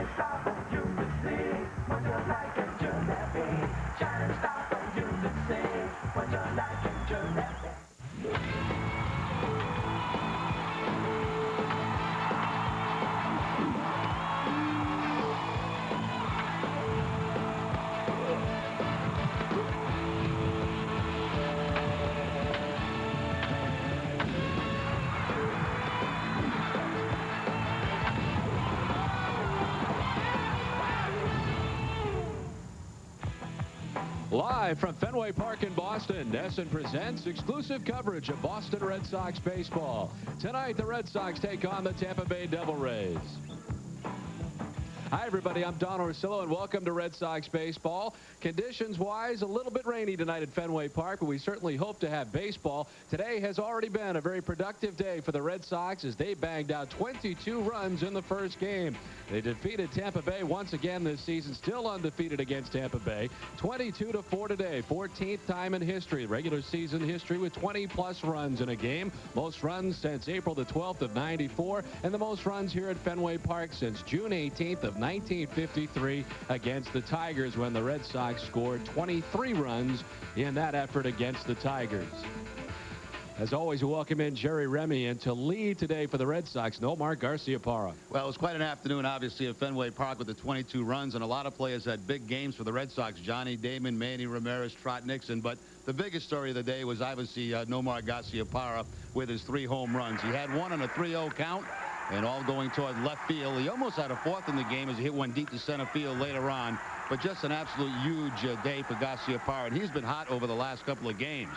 Shining star for you to see. Would you like it, Giuseppe? Shining star for you to see. Would you like it, Giuseppe? Live from Fenway Park in Boston, NESN presents exclusive coverage of Boston Red Sox baseball. Tonight, the Red Sox take on the Tampa Bay Devil Rays. Hi, everybody. I'm Don Orsillo, and welcome to Red Sox baseball. Conditions-wise, a little bit rainy tonight at Fenway Park, but we certainly hope to have baseball. Today has already been a very productive day for the Red Sox as they banged out 22 runs in the first game. They defeated Tampa Bay once again this season, still undefeated against Tampa Bay. 22-4 today, 14th time in history, regular season history, with 20-plus runs in a game. Most runs since April the 12th of '94, and the most runs here at Fenway Park since June 18th of 1953 against the Tigers, when the Red Sox scored 23 runs in that effort against the Tigers. As always, we welcome in Jerry Remy, and to lead today for the Red Sox, Nomar Garciaparra. Well, it was quite an afternoon, obviously, at Fenway Park with the 22 runs, and a lot of players had big games for the Red Sox. Johnny Damon, Manny Ramirez, Trot Nixon. But the biggest story of the day was obviously Nomar Garciaparra with his 3 home runs. He had one on a 3-0 count, and all going toward left field. He almost had a 4th in the game as he hit one deep to center field later on. But just an absolute huge day for Garciaparra, and he's been hot over the last couple of games.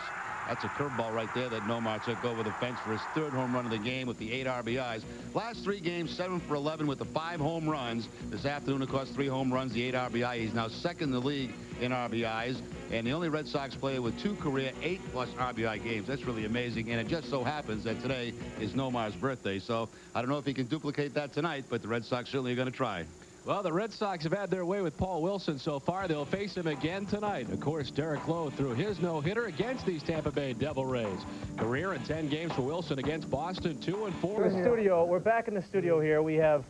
That's a curveball right there that Nomar took over the fence for his 3rd home run of the game with the 8 RBIs. Last 3 games, 7 for 11 with the 5 home runs. This afternoon, of course, 3 home runs, the 8 RBI. He's now 2nd in the league in RBIs, and the only Red Sox player with 2 career 8-plus RBI games. That's really amazing, and it just so happens that today is Nomar's birthday. So I don't know if he can duplicate that tonight, but the Red Sox certainly are going to try. Well, the Red Sox have had their way with Paul Wilson so far. They'll face him again tonight. Of course, Derek Lowe threw his no-hitter against these Tampa Bay Devil Rays. Career in 10 games for Wilson against Boston, 2-4. The studio. We're back in the studio here. We have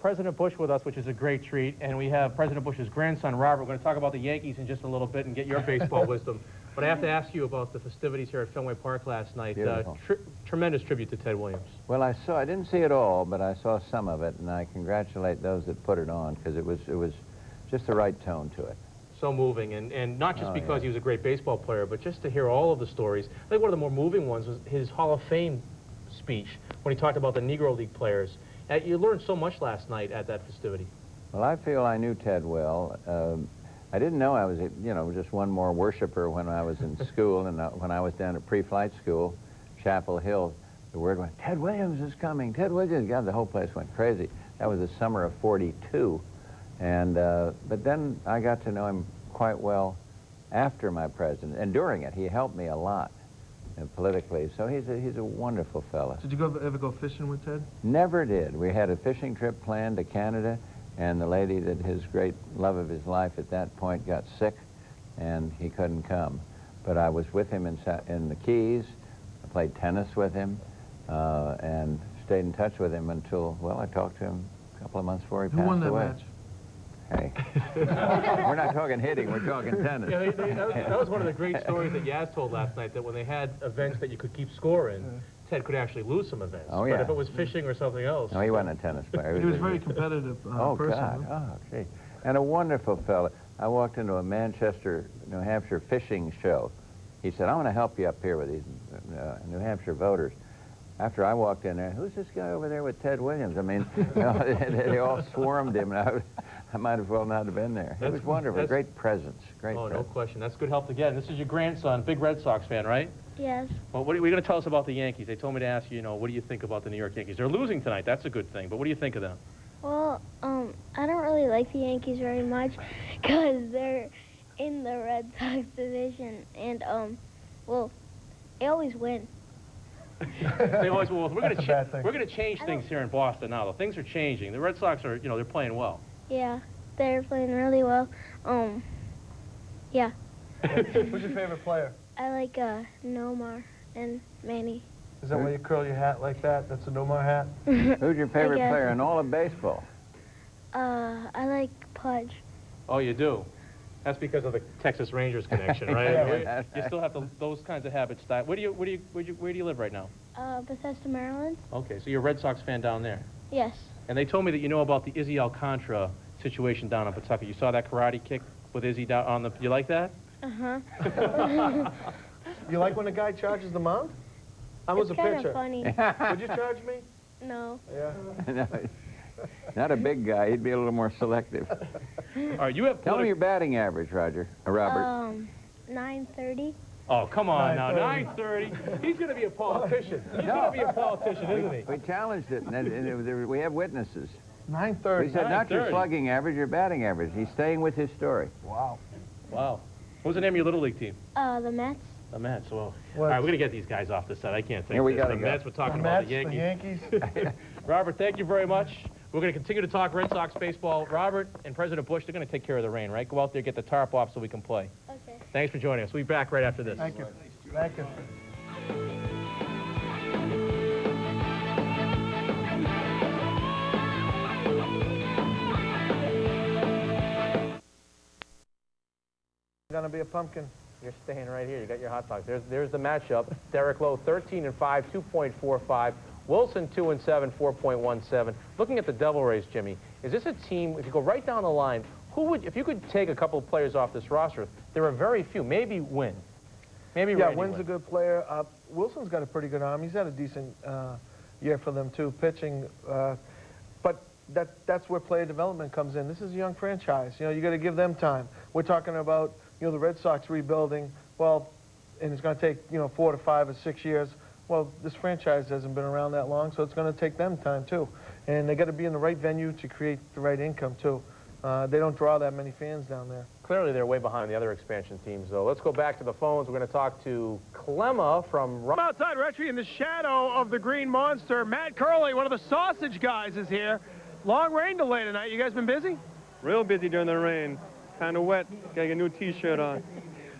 President Bush with us, which is a great treat, and we have President Bush's grandson, Robert. We're going to talk about the Yankees in just a little bit and get your baseball wisdom. But I have to ask you about the festivities here at Fenway Park last night. Tremendous tribute to Ted Williams. Well, I didn't see it all, but I saw some of it, and I congratulate those that put it on, because it was just the right tone to it. So moving, and not just because he was a great baseball player, but just to hear all of the stories. I think one of the more moving ones was his Hall of Fame speech when he talked about the Negro League players. You learned so much last night at that festivity. Well, I feel I knew Ted well. I didn't know I was, just one more worshiper when I was in school, and when I was down at pre-flight school, Chapel Hill, the word went, Ted Williams is coming, Ted Williams. God, the whole place went crazy. That was the summer of '42, and but then I got to know him quite well after my presidency, and during it, he helped me a lot politically. So he's a wonderful fella. Did you ever go fishing with Ted? Never did. We had a fishing trip planned to Canada, and the lady that his great love of his life at that point got sick, and he couldn't come. But I was with him in the Keys. I played tennis with him, and stayed in touch with him until, well, I talked to him a couple of months before he passed away. Who won that match? Hey, we're not talking hitting, we're talking tennis. Yeah, that was one of the great stories that Yaz told last night, that when they had events that you could keep score in, Ted could actually lose some events. Oh, yeah. But if it was fishing or something else... No, he wasn't a tennis player. He was a very competitive person. Oh, God. Oh, gee. And a wonderful fellow. I walked into a Manchester, New Hampshire fishing show. He said, I want to help you up here with these New Hampshire voters. After I walked in there, who's this guy over there with Ted Williams? I mean, they all swarmed him, and I might as well not have been there. It was wonderful. Great presence. Great presence. No question. That's good help to get. And this is your grandson, big Red Sox fan, right? Yes. Well, what are you going to tell us about the Yankees? They told me to ask you, what do you think about the New York Yankees? They're losing tonight. That's a good thing. But what do you think of them? Well, I don't really like the Yankees very much because they're in the Red Sox division, and well, they always win. They always will. We're going to change things here in Boston now. Though things are changing. The Red Sox are, they're playing well. Yeah, they're playing really well. Yeah. Who's your favorite player? I like Nomar and Manny. Is that why you curl your hat like that? That's a Nomar hat? Who's your favorite player in all of baseball? I like Pudge. Oh, you do? That's because of the Texas Rangers connection, right? Yeah. You still have those kinds of habits. Where do you live right now? Bethesda, Maryland. Okay, so you're a Red Sox fan down there. Yes. And they told me that you know about the Izzy Alcantara situation down in Pawtucket. You saw that karate kick with Izzy down on the... You like that? Uh-huh. You like when a guy charges the mound? I was It's a kind pitcher. of funny. Would you charge me? No. Yeah. No, not a big guy. He'd be a little more selective. All right, you have... Tell me your batting average, Robert. 9:30. Oh, come on now, 9:30. 9:30. He's going to be a politician. He's going to be a politician, isn't he? We challenged it, and we have witnesses. 9:30. We said not your 9:30. slugging average, your batting average. He's staying with his story. Wow. Wow. What was the name of your Little League team? The Mets. The Mets. Well, all What? right, we're going to get these guys off the set. I can't think Here we this. gotta The go. Mets, we're The talking about Mets, the the Yankees. Yankees. Robert, thank you very much. We're going to continue to talk Red Sox baseball. Robert and President Bush, they're going to take care of the rain, right? Go out there, get the tarp off so we can play. Okay. Thanks for joining us. We'll be back right after this. Thank you. Thank you. Gonna be a pumpkin. You're staying right here. You got your hot dogs. There's the matchup. Derek Lowe, 13-5, 2.45. Wilson, 2-7, 4.17. Looking at the Devil Rays, Jimmy, is this a team? If you go right down the line, who would, if you could take a couple of players off this roster? There are very few. Maybe Wynn. Maybe Yeah, Randy Wynn's Wynn. a good player. Wilson's got a pretty good arm. He's had a decent year for them too, pitching. But that's where player development comes in. This is a young franchise. You know, you got to give them time. We're talking about, you know, the Red Sox rebuilding. Well, and it's going to take, you know, 4 to 5 or 6 years. Well, this franchise hasn't been around that long, so it's going to take them time too. And they got to be in the right venue to create the right income too. They don't draw that many fans down there. Clearly, they're way behind the other expansion teams, though. Let's go back to the phones. We're going to talk to Clemma from... I'm outside. We're actually in the shadow of the Green Monster. Matt Curley, one of the sausage guys, is here. Long rain delay tonight. You guys been busy? Real busy during the rain. Kind of wet. Gotta get a new T-shirt on.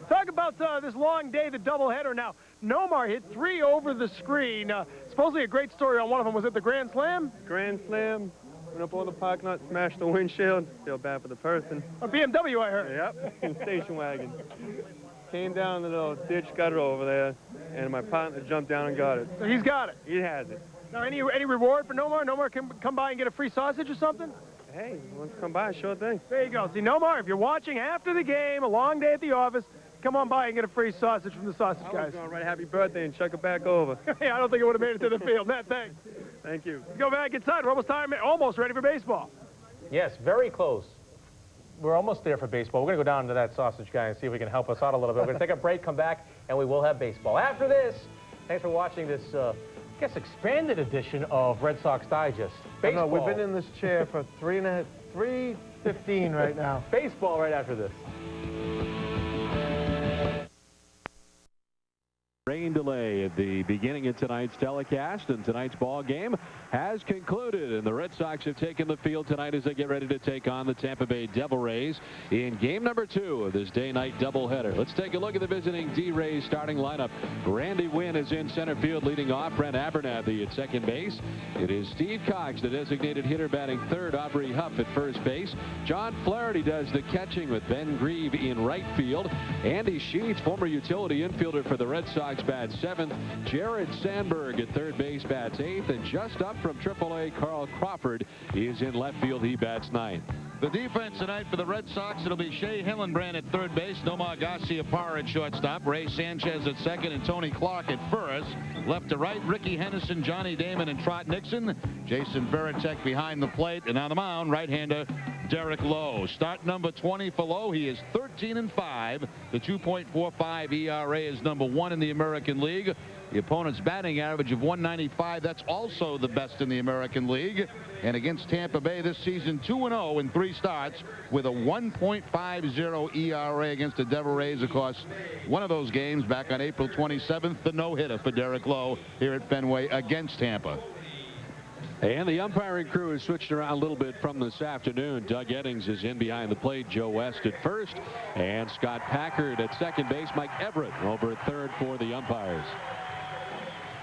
Talk about this long day, the doubleheader. Now, Nomar hit 3 over the screen. Supposedly a great story on one of them. Was it the Grand Slam? Grand Slam. Went up on the parking lot, smashed the windshield. Feel bad for the person. A BMW, I heard. Yep, station wagon. Came down the little ditch gutter over there, and my partner jumped down and got it. So he's got it. He has it. Now, any reward for Nomar? Nomar can come by and get a free sausage or something? Hey, wants to come by, sure thing. There you go. See, Nomar, if you're watching after the game, a long day at the office, come on by and get a free sausage from the sausage I guys. was going to write happy birthday and chuck it back over. Hey, I don't think it would have made it to the field. Matt, thanks. Thank you. Let's go back inside. We're almost ready for baseball. Yes, very close. We're almost there for baseball. We're going to go down to that sausage guy and see if we can help us out a little bit. We're going to take a break, come back, and we will have baseball. After this, thanks for watching this, I guess, expanded edition of Red Sox Digest. Baseball. No, we've been in this chair for 3:15 right now. Baseball right after this. Rain delay at the beginning of tonight's telecast, and tonight's ball game has concluded, and the Red Sox have taken the field tonight as they get ready to take on the Tampa Bay Devil Rays in game number 2 of this day-night doubleheader. Let's take a look at the visiting D-Rays starting lineup. Randy Wynn is in center field leading off. Brent Abernathy at second base. It is Steve Cox, the designated hitter, batting third. Aubrey Huff at first base. John Flaherty does the catching with Ben Grieve in right field. Andy Sheets, former utility infielder for the Red Sox, bats 7th. Jared Sandberg at third base bats 8th, and just up from AAA, Carl Crawford is in left field. He bats 9th. The defense tonight for the Red Sox, it'll be Shea Hillenbrand at third base, Nomar Garciaparra at shortstop, Ray Sanchez at second, and Tony Clark at first. Left to right, Ricky Henderson, Johnny Damon, and Trot Nixon. Jason Veritek behind the plate, and on the mound, right-hander Derek Lowe. Start number 20 for Lowe. He is 13-5. The 2.45 ERA is number 1 in the American League. The opponent's batting average of 195, that's also the best in the American League. And against Tampa Bay this season, 2-0 in 3 starts with a 1.50 ERA against the Devil Rays. Of course, one of those games back on April 27th, the no-hitter for Derek Lowe here at Fenway against Tampa. And the umpiring crew has switched around a little bit from this afternoon. Doug Eddings is in behind the plate. Joe West at first, and Scott Packard at second base. Mike Everett over at third for the umpires.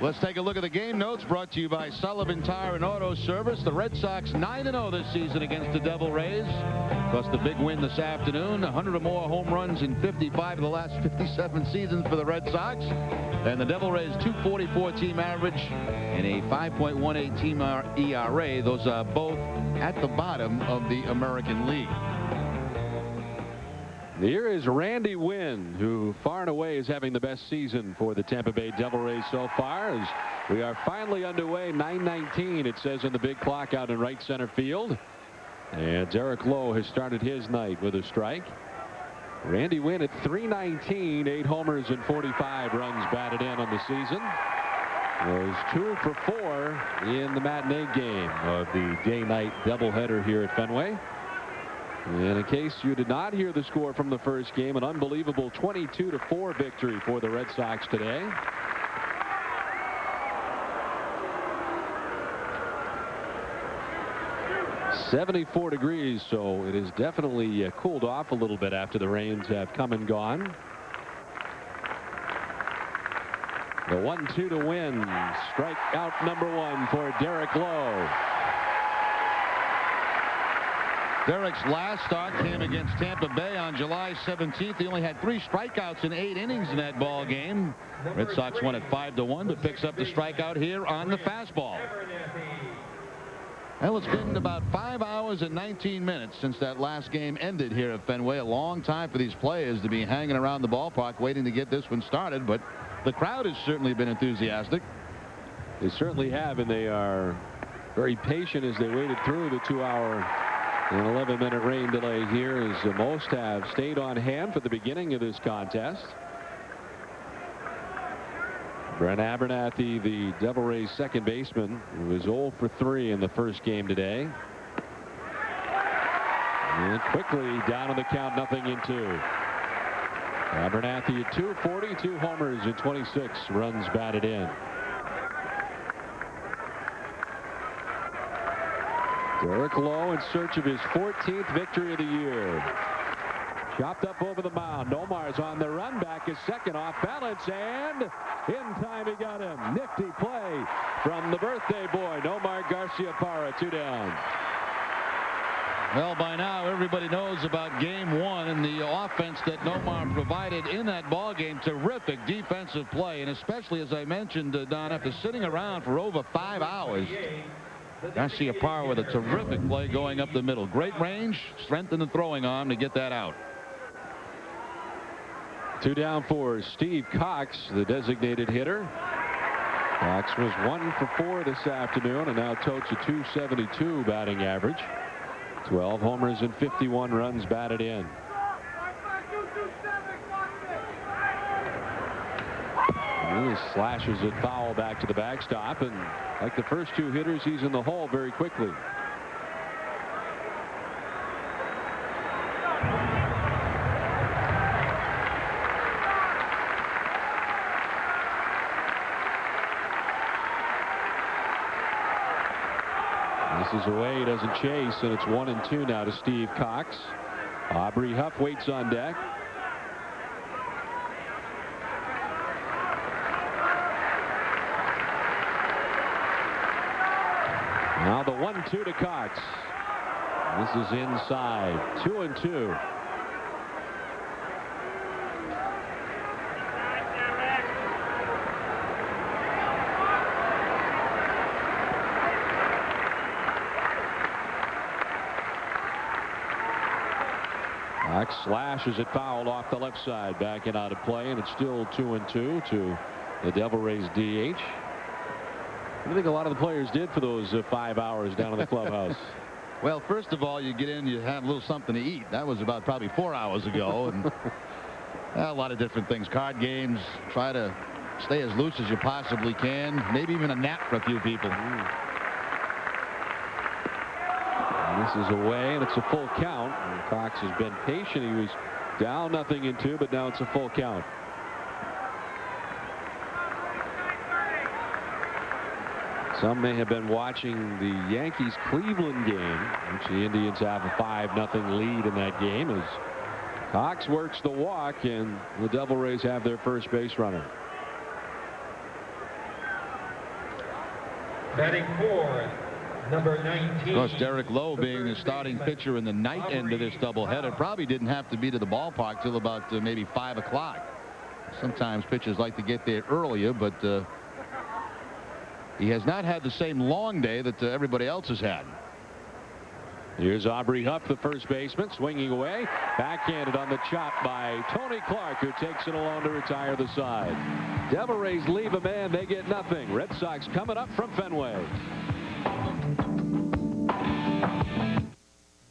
Let's take a look at the game notes brought to you by Sullivan Tire and Auto Service. The Red Sox 9-0 this season against the Devil Rays. Plus the big win this afternoon. 100 or more home runs in 55 of the last 57 seasons for the Red Sox. And the Devil Rays 2.44 team average and a 5.18 team ERA. Those are both at the bottom of the American League. Here is Randy Wynn, who far and away is having the best season for the Tampa Bay Devil Rays so far. As we are finally underway, 9:19 it says on the big clock out in right center field. And Derek Lowe has started his night with a strike. Randy Wynn at .319, 8 homers and 45 runs batted in on the season. Was 2 for 4 in the matinee game of the day-night doubleheader here at Fenway. And in case you did not hear the score from the first game, an unbelievable 22-4 victory for the Red Sox today. .74 degrees, so it has definitely cooled off a little bit after the rains have come and gone. The 1-2 to win. Strikeout number 1 for Derek Lowe. Derek's last start came against Tampa Bay on July 17th. He only had 3 strikeouts in 8 innings in that ball game. Red Sox won at 5-1, but picks up the strikeout here on the fastball. Well, it's been about 5 hours and 19 minutes since that last game ended here at Fenway. A long time for these players to be hanging around the ballpark waiting to get this one started, but the crowd has certainly been enthusiastic. They certainly have, and they are very patient as they waited through the 2-hour and 11-minute rain delay here, as most have stayed on hand for the beginning of this contest. Brent Abernathy, the Devil Rays second baseman, was 0 for 3 in the first game today. And quickly down on the count, 0-2. Abernathy at .240, 2 homers and 26 runs batted in. Derek Lowe in search of his 14th victory of the year. Chopped up over the mound. Nomar's on the run, back is second, off balance, and in time he got him. Nifty play from the birthday boy, Nomar Garciaparra, 2 down. Well, by now everybody knows about game 1 and the offense that Nomar provided in that ball game. Terrific defensive play, and especially, as I mentioned, Don, after sitting around for over 5 hours, Garciaparra with a terrific play going up the middle. Great range, strength in the throwing arm to get that out. 2 down for Steve Cox, the designated hitter. Cox was 1 for 4 this afternoon and now totes a .272 batting average. 12 homers and 51 runs batted in. He slashes it foul back to the backstop, and like the first 2 hitters, he's in the hole very quickly. This is away, he doesn't chase, and it's 1-2 now to Steve Cox. Aubrey Huff waits on deck. Now the 1-2 to Cox. This is inside. 2-2. Cox slashes it foul off the left side, backing out of play, and it's still 2-2 to the Devil Rays DH. What do you think a lot of the players did for those 5 hours down in the clubhouse? Well, first of all, you get in, you have a little something to eat. That was about probably 4 hours ago. And a lot of different things. Card games, try to stay as loose as you possibly can. Maybe even a nap for a few people. And this is away, and it's a full count. And Cox has been patient. He was down 0-2, but now it's a full count. Some may have been watching the Yankees-Cleveland game, which the Indians have a 5-0 lead in that game, as Cox works the walk, and the Devil Rays have their first base runner. Batting fourth, number 19. Of course, Derek Lowe being the starting pitcher in the night end of this doubleheader probably didn't have to be to the ballpark till about maybe 5 o'clock. Sometimes pitchers like to get there earlier, but he has not had the same long day that everybody else has had. Here's Aubrey Huff, the first baseman, swinging away. Backhanded on the chop by Tony Clark, who takes it alone to retire the side. Devil Rays leave a man. They get nothing. Red Sox coming up from Fenway.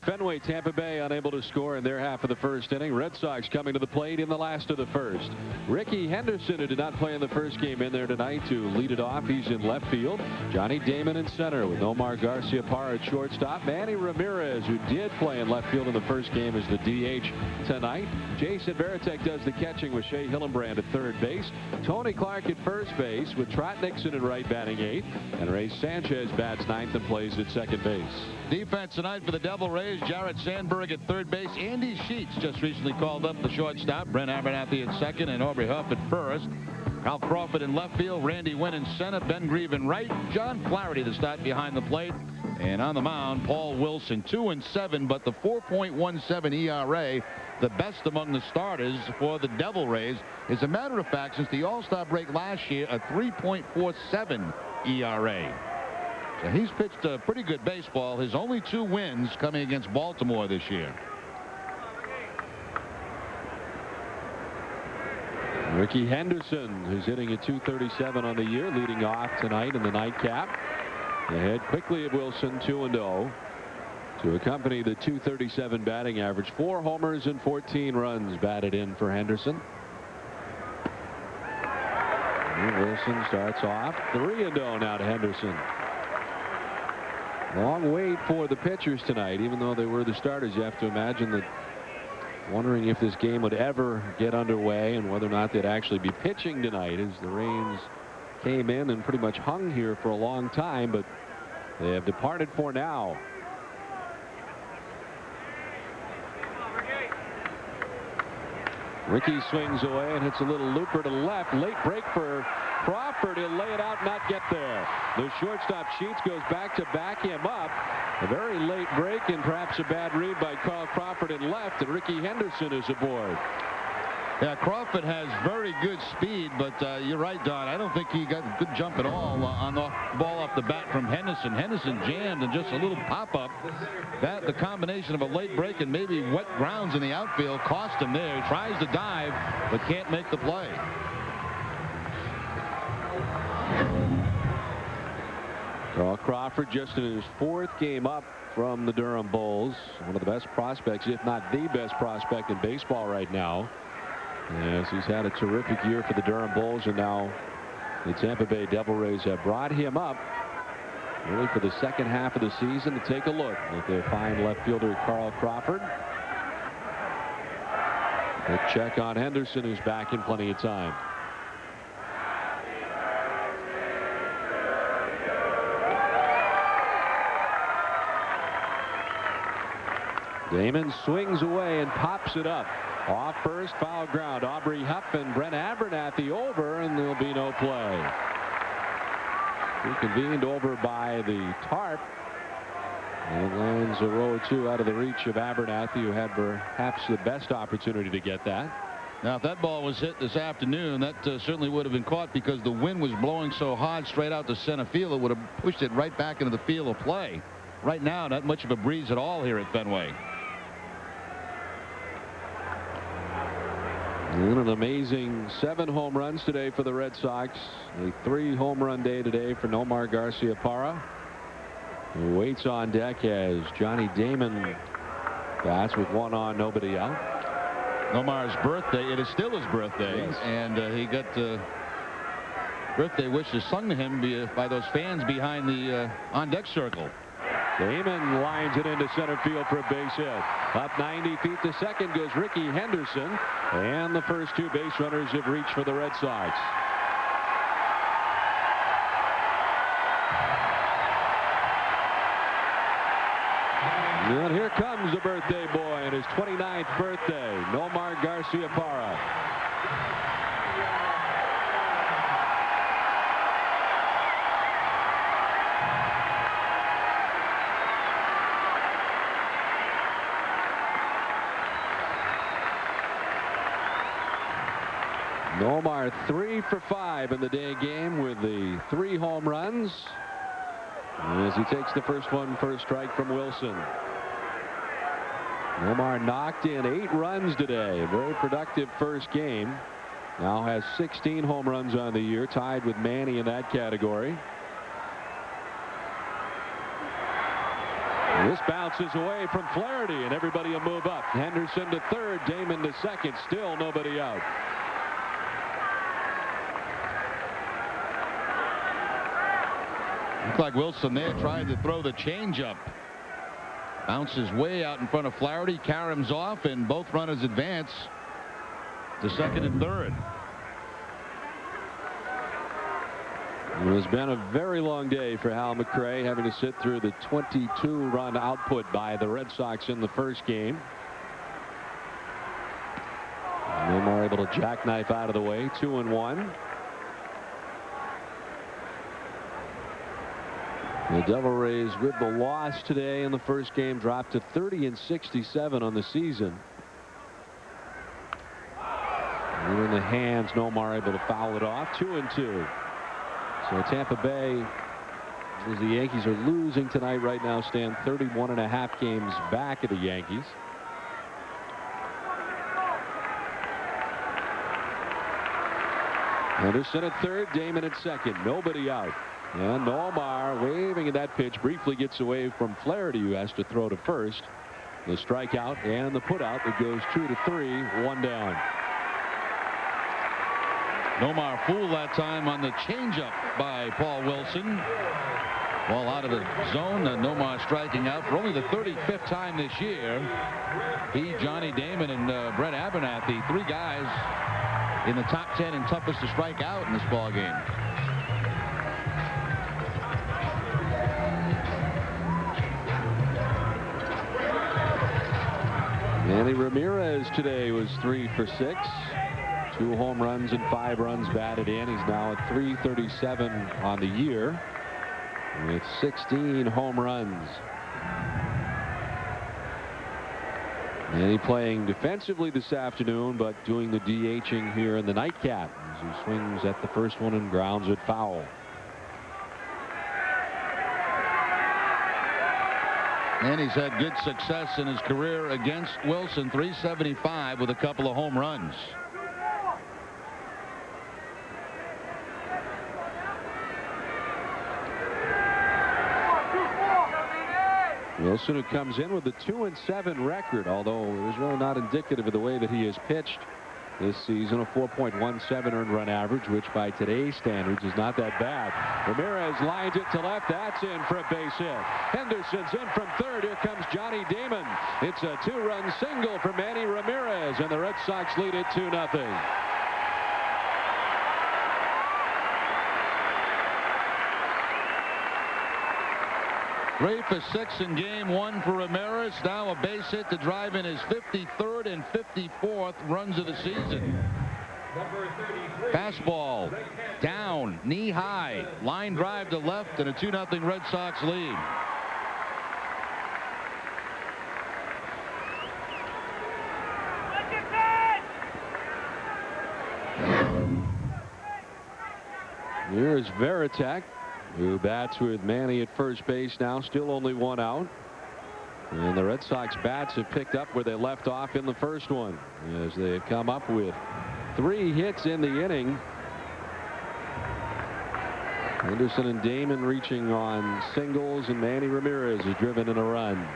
Fenway, Tampa Bay unable to score in their half of the first inning. Red Sox coming to the plate in the last of the first. Ricky Henderson, who did not play in the first game, in there tonight to lead it off. He's in left field. Johnny Damon in center with Nomar Garcia-Parra at shortstop. Manny Ramirez, who did play in left field in the first game, is the DH tonight. Jason Varitek does the catching with Shea Hillenbrand at third base. Tony Clark at first base with Trot Nixon at right batting eighth. And Ray Sanchez bats ninth and plays at second base. Defense tonight for the Devil Rays. Jarrett Sandberg at third base. Andy Sheets just recently called up the shortstop. Brent Abernathy at second and Aubrey Huff at first. Al Crawford in left field. Randy Wynn in center. Ben Grieve in right. John Flaherty to start behind the plate. And on the mound, Paul Wilson. 2-7, but the 4.17 ERA, the best among the starters for the Devil Rays. As a matter of fact, since the All-Star break last year, a 3.47 ERA. So he's pitched a pretty good baseball. His only 2 wins coming against Baltimore this year. Ricky Henderson, who's hitting at .237 on the year, leading off tonight in the nightcap. Ahead quickly of Wilson, 2-0, to accompany the .237 batting average. 4 homers and 14 runs batted in for Henderson. And Wilson starts off 3-0 now to Henderson. Long wait for the pitchers tonight, even though they were the starters. You have to imagine that, wondering if this game would ever get underway and whether or not they'd actually be pitching tonight, as the rains came in and pretty much hung here for a long time, but they have departed for now. Ricky swings away and hits a little looper to left. Late break for Crawford. He'll lay it out, not get there. The shortstop Sheets goes back to back him up. A very late break and perhaps a bad read by Carl Crawford in left, and Ricky Henderson is aboard. Yeah, Crawford has very good speed, but you're right, Don. I don't think he got a good jump at all on the ball off the bat from Henderson. Henderson jammed and just a little pop-up. That, the combination of a late break and maybe wet grounds in the outfield, cost him there. He tries to dive, but can't make the play. Carl Crawford just in his 4th game up from the Durham Bulls. One of the best prospects, if not the best prospect in baseball right now. Yes, he's had a terrific year for the Durham Bulls, and now the Tampa Bay Devil Rays have brought him up really for the second half of the season to take a look at their fine left fielder Carl Crawford. A check on Henderson, who's back in plenty of time. Damon swings away and pops it up. Off first, foul ground. Aubrey Huff and Brent Abernathy over, and there'll be no play. Reconvened over by the tarp. And lands a row or 2 out of the reach of Abernathy, who had perhaps the best opportunity to get that. Now, if that ball was hit this afternoon, that certainly would have been caught, because the wind was blowing so hard straight out to center field, it would have pushed it right back into the field of play. Right now, not much of a breeze at all here at Fenway. And an amazing 7 home runs today for the Red Sox. A 3 home run day today for Nomar Garcia-Parra, who waits on deck as Johnny Damon bats with 1 on, nobody out. Nomar's birthday, it is still his birthday, yes. And he got birthday wishes sung to him by those fans behind the on-deck circle. Damon lines it into center field for a base hit. Up 90 feet to second goes Ricky Henderson, and the first 2 base runners have reached for the Red Sox. And here comes the birthday boy on his 29th birthday, Nomar Garcia-Parra. Nomar 3 for 5 in the day game with the 3 home runs. As he takes the first one for a strike from Wilson. Nomar knocked in 8 runs today. A very productive first game. Now has 16 home runs on the year, tied with Manny in that category. This bounces away from Flaherty, and everybody will move up. Henderson to third, Damon to second. Still nobody out. Looks like Wilson there tried to throw the changeup. Bounces way out in front of Flaherty. Karam's off, and both runners advance to second and third. It has been a very long day for Hal McRae, having to sit through the 22-run output by the Red Sox in the first game. Nomar able to jackknife out of the way. 2-1. The Devil Rays, with the loss today in the first game, dropped to 30-67 on the season. And in the hands, Nomar able to foul it off. 2-2. So Tampa Bay, as the Yankees are losing tonight, right now stand 31.5 games back of the Yankees. Henderson at third, Damon at second. Nobody out. And Nomar, waving at that pitch, briefly gets away from Flaherty, who has to throw to first. The strikeout and the putout that goes 2-3, 1 down. Nomar fooled that time on the changeup by Paul Wilson. Ball out of the zone. Nomar striking out for only the 35th time this year. He, Johnny Damon, and Brett Abernathy, 3 guys in the top 10 and toughest to strike out in this ball game. Manny Ramirez today was 3 for 6. 2 home runs and 5 runs batted in. He's now at 337 on the year with 16 home runs. Manny playing defensively this afternoon, but doing the DHing here in the nightcap as he swings at the first one and grounds it foul. And he's had good success in his career against Wilson. 375 with a couple of home runs. Wilson, who comes in with a 2-7 record, although it was really not indicative of the way that he has pitched this season. A 4.17 earned run average, which by today's standards is not that bad. Ramirez lines it to left. That's in for a base hit. Henderson's in from third. Here comes Johnny Damon. It's a 2-run single for Manny Ramirez, and the Red Sox lead it 2-0. Three for 6 in game 1 for Ramirez. Now a base hit to drive in his 53rd and 54th runs of the season. Fastball down, knee high, line drive to left, and a 2-0 Red Sox lead. Here's Varitek, who bats with Manny at first base now. Still only 1 out. And the Red Sox bats have picked up where they left off in the first one, as they have come up with 3 hits in the inning. Henderson and Damon reaching on singles, and Manny Ramirez is driven in a run.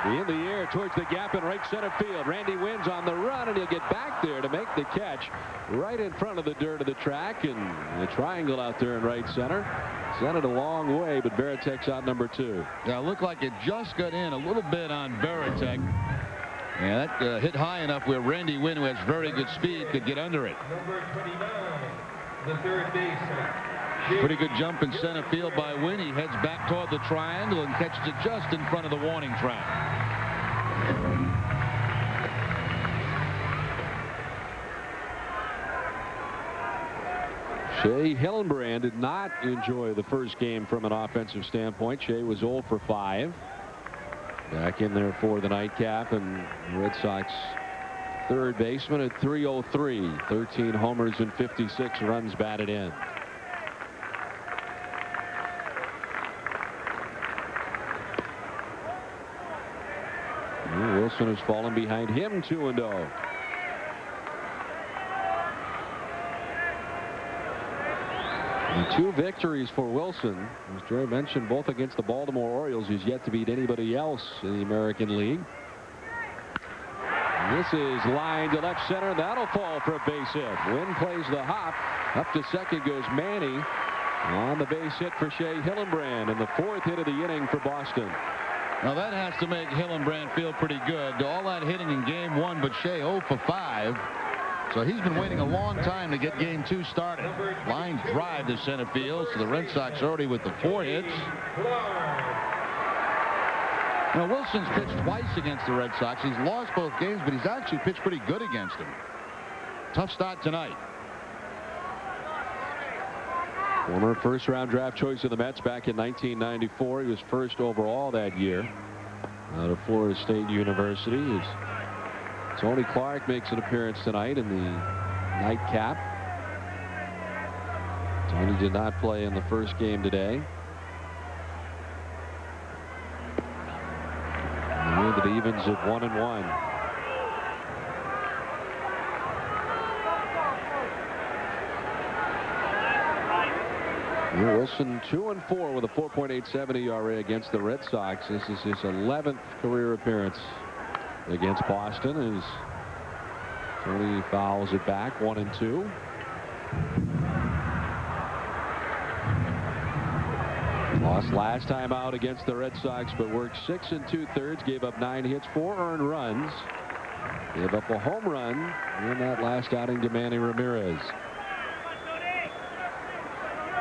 In the air towards the gap in right center field. Randy Wynn's on the run, and he'll get back there to make the catch right in front of the dirt of the track, and the triangle out there in right center. Sent it a long way, but Varitek's out number 2. Yeah, it looked like it just got in a little bit on Varitek. Yeah, that hit high enough where Randy Wynn, who has very good speed, could get under it. Number 29, the third baseman. Pretty good jump in center field by Wynn. He heads back toward the triangle and catches it just in front of the warning track. Shea Hillenbrand did not enjoy the first game from an offensive standpoint. Shea was 0 for 5. Back in there for the nightcap, and the Red Sox third baseman at 303. 13 homers and 56 runs batted in. Wilson has fallen behind him 2-0. And 2 victories for Wilson. As Joy mentioned, both against the Baltimore Orioles. He's yet to beat anybody else in the American League. And this is line to left center. That'll fall for a base hit. Wynn plays the hop. Up to second goes Manny. On the base hit for Shea Hillenbrand. And the 4th hit of the inning for Boston. Now that has to make Hillenbrand feel pretty good. All that hitting in game 1, but Shea 0 for 5. So he's been waiting a long time to get game 2 started. Line drive to center field. So the Red Sox already with the 4 hits. Now Wilson's pitched twice against the Red Sox. He's lost both games, but he's actually pitched pretty good against them. Tough start tonight. Former first-round draft choice of the Mets back in 1994. He was first overall that year out of Florida State University. Tony Clark makes an appearance tonight in the nightcap. Tony did not play in the first game today. And it evens at 1-1. Wilson 2-4 with a 4.87 ERA against the Red Sox. This is his 11th career appearance against Boston as Tony fouls it back 1-2. Lost last time out against the Red Sox, but worked 6 2/3, gave up 9 hits, 4 earned runs, gave up a home run in that last outing to Manny Ramirez.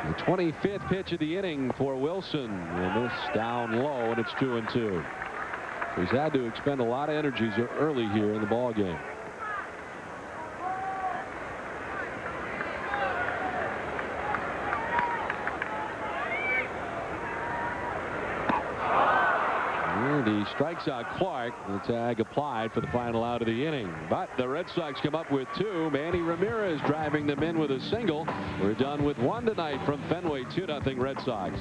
The 25th pitch of the inning for Wilson, and this down low, and it's 2-2. So he's had to expend a lot of energies early here in the ball game. And he strikes out Clark. The tag applied for the final out of the inning. But the Red Sox come up with 2. Manny Ramirez driving them in with a single. We're done with 1 tonight from Fenway. 2-0 Red Sox.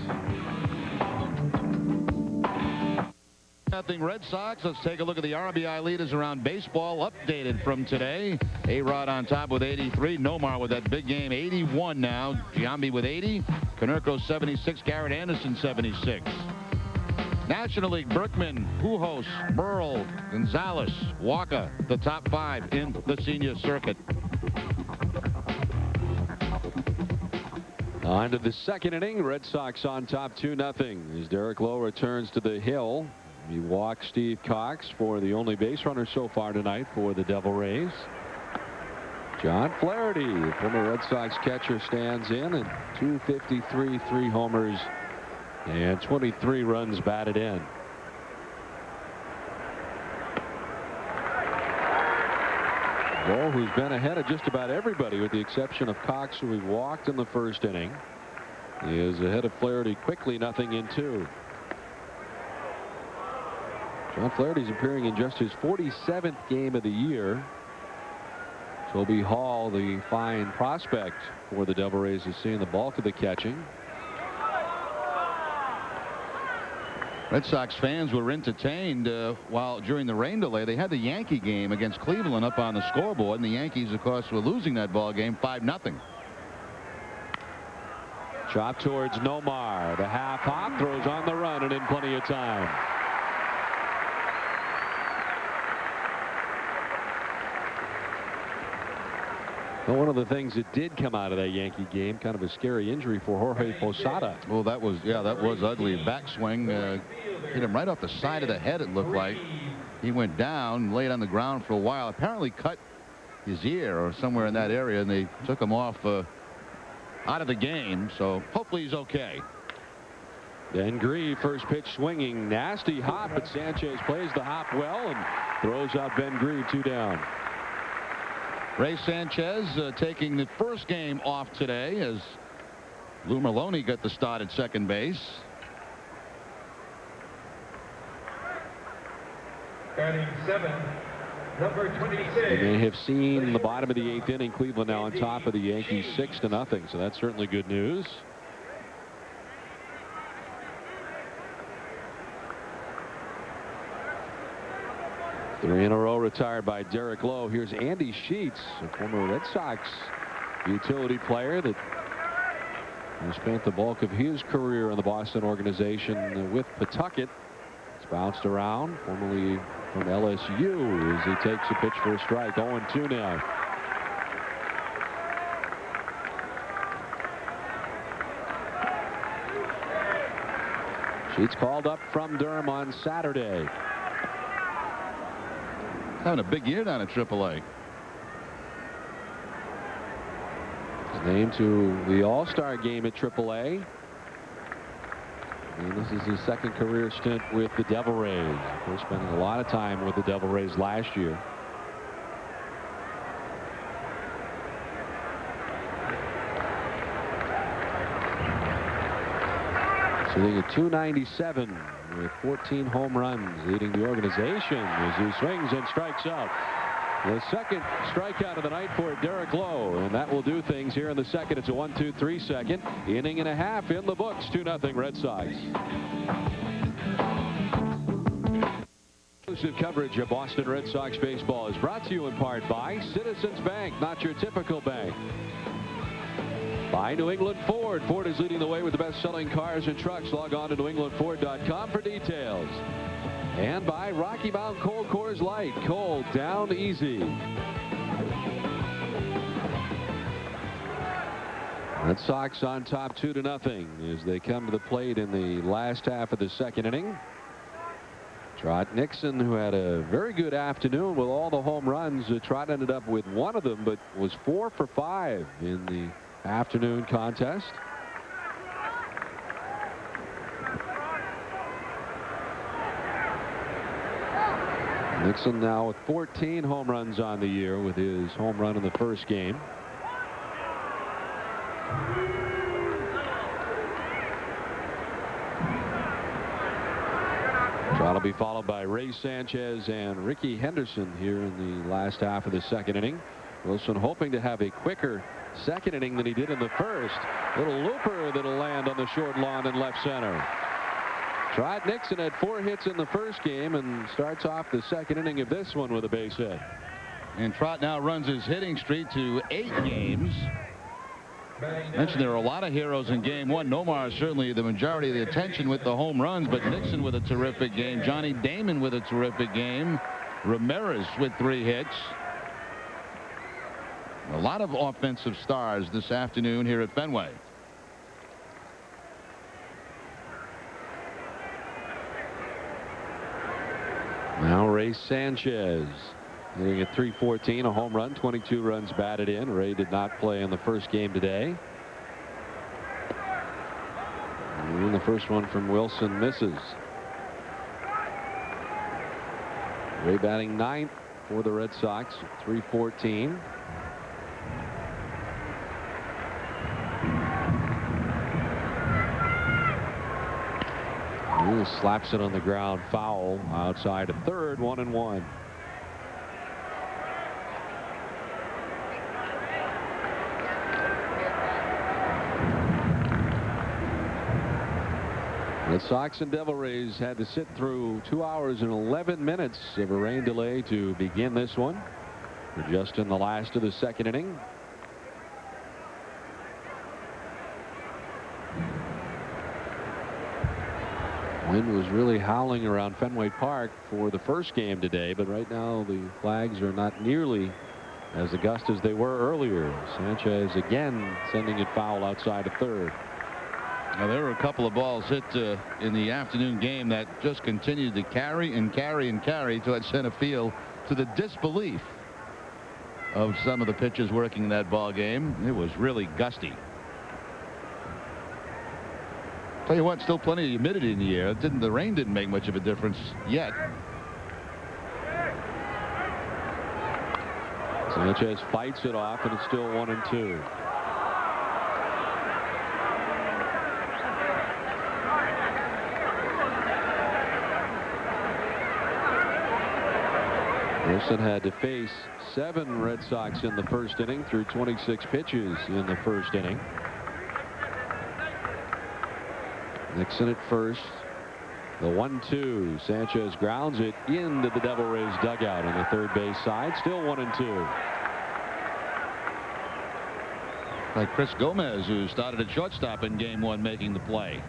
Nothing Red Sox. Let's take a look at the RBI leaders around baseball, updated from today. A-Rod on top with 83. Nomar with that big game, 81 now. Giambi with 80. Konerko 76. Garrett Anderson 76. National League, Berkman, Pujols, Burrell, Gonzalez, Walker, the top 5 in the senior circuit. On to the second inning. Red Sox on top 2-0 as Derek Lowe returns to the hill. He walks Steve Cox for the only base runner so far tonight for the Devil Rays. John Flaherty, former Red Sox catcher, stands in at 253, 3 homers, and 23 runs batted in. Lowe, who's been ahead of just about everybody with the exception of Cox, who he walked in the first inning, is ahead of Flaherty quickly, 0-2. John Flaherty's appearing in just his 47th game of the year. Toby Hall, the fine prospect for the Devil Rays, is seeing the bulk of the catching. Red Sox fans were entertained while during the rain delay. They had the Yankee game against Cleveland up on the scoreboard, and the Yankees, of course, were losing that ball game 5-0. Chop towards Nomar. The half hop, throws on the run and in plenty of time. Well, one of the things that did come out of that Yankee game, kind of a scary injury for Jorge Posada. Well, that was ugly. Backswing hit him right off the side of the head, it looked like. He went down, laid on the ground for a while, apparently cut his ear or somewhere in that area, and they took him off out of the game. So hopefully he's okay. Ben Grieve, first pitch swinging, nasty hop, but Sanchez plays the hop well and throws out Ben Grieve, 2 down. Ray Sanchez taking the first game off today as Lou Maloney got the start at second base. Batting 7, number 26. They have seen the bottom of the 8th inning. Cleveland now on top of the Yankees 6-0. So that's certainly good news. 3 in a row retired by Derek Lowe. Here's Andy Sheets, a former Red Sox utility player that has spent the bulk of his career in the Boston organization with Pawtucket. It's bounced around, formerly from LSU, as he takes a pitch for a strike. 0-2 now. Sheets called up from Durham on Saturday. Having a big year down at AAA. He's named to the All-Star game at AAA. And this is his second career stint with the Devil Rays. Of course, spending a lot of time with the Devil Rays last year. Sitting at 297 with 14 home runs, leading the organization as he swings and strikes out. The second strikeout of the night for Derek Lowe, and that will do things here in the second. It's a 1-2-3 second. Inning and a half in the books. 2-0 Red Sox. Exclusive coverage of Boston Red Sox baseball is brought to you in part by Citizens Bank, not your typical bank. By New England Ford. Ford is leading the way with the best-selling cars and trucks. Log on to newenglandford.com for details. And by Rocky Mountain Cold Coors Light. Cold down easy. Red Sox on top 2-0 as they come to the plate in the last half of the second inning. Trot Nixon, who had a very good afternoon with all the home runs. Trot ended up with one of them, but was 4 for 5 in the afternoon contest. Nixon now with 14 home runs on the year with his home run in the first game. Trot will be followed by Ray Sanchez and Ricky Henderson here in the last half of the second inning. Wilson hoping to have a quicker second inning than he did in the first. Little looper that'll land on the short lawn in left center. Trot Nixon had 4 hits in the first game and starts off the second inning of this one with a base hit. And Trot now runs his hitting streak to 8 games. Mentioned there are a lot of heroes in game one. Nomar certainly the majority of the attention with the home runs, but Nixon with a terrific game. Johnny Damon with a terrific game. Ramirez with 3 hits. A lot of offensive stars this afternoon here at Fenway. Now Ray Sanchez hitting at .314, a home run, 22 runs batted in. Ray did not play in the first game today. And the first one from Wilson misses. Ray batting 9th for the Red Sox, .314. He slaps it on the ground, foul outside of third, 1-1. The Sox and Devil Rays had to sit through 2 hours and 11 minutes of a rain delay to begin this one. We're just in the last of the second inning. Wind was really howling around Fenway Park for the first game today, but right now the flags are not nearly as august as they were earlier. Sanchez again sending it foul outside of third. Now, there were a couple of balls hit in the afternoon game that just continued to carry and carry and carry toward center field, to the disbelief of some of the pitchers working in that ball game. It was really gusty. Tell you what, still plenty of humidity in the air. The rain didn't make much of a difference yet. Sanchez fights it off, and it's still 1-2. Wilson had to face 7 Red Sox in the first inning through 26 pitches in the first inning. Nixon at first. The 1-2. Sanchez grounds it into the Devil Rays dugout on the third base side. Still 1-2. Like Chris Gomez, who started at shortstop in Game 1, making the play.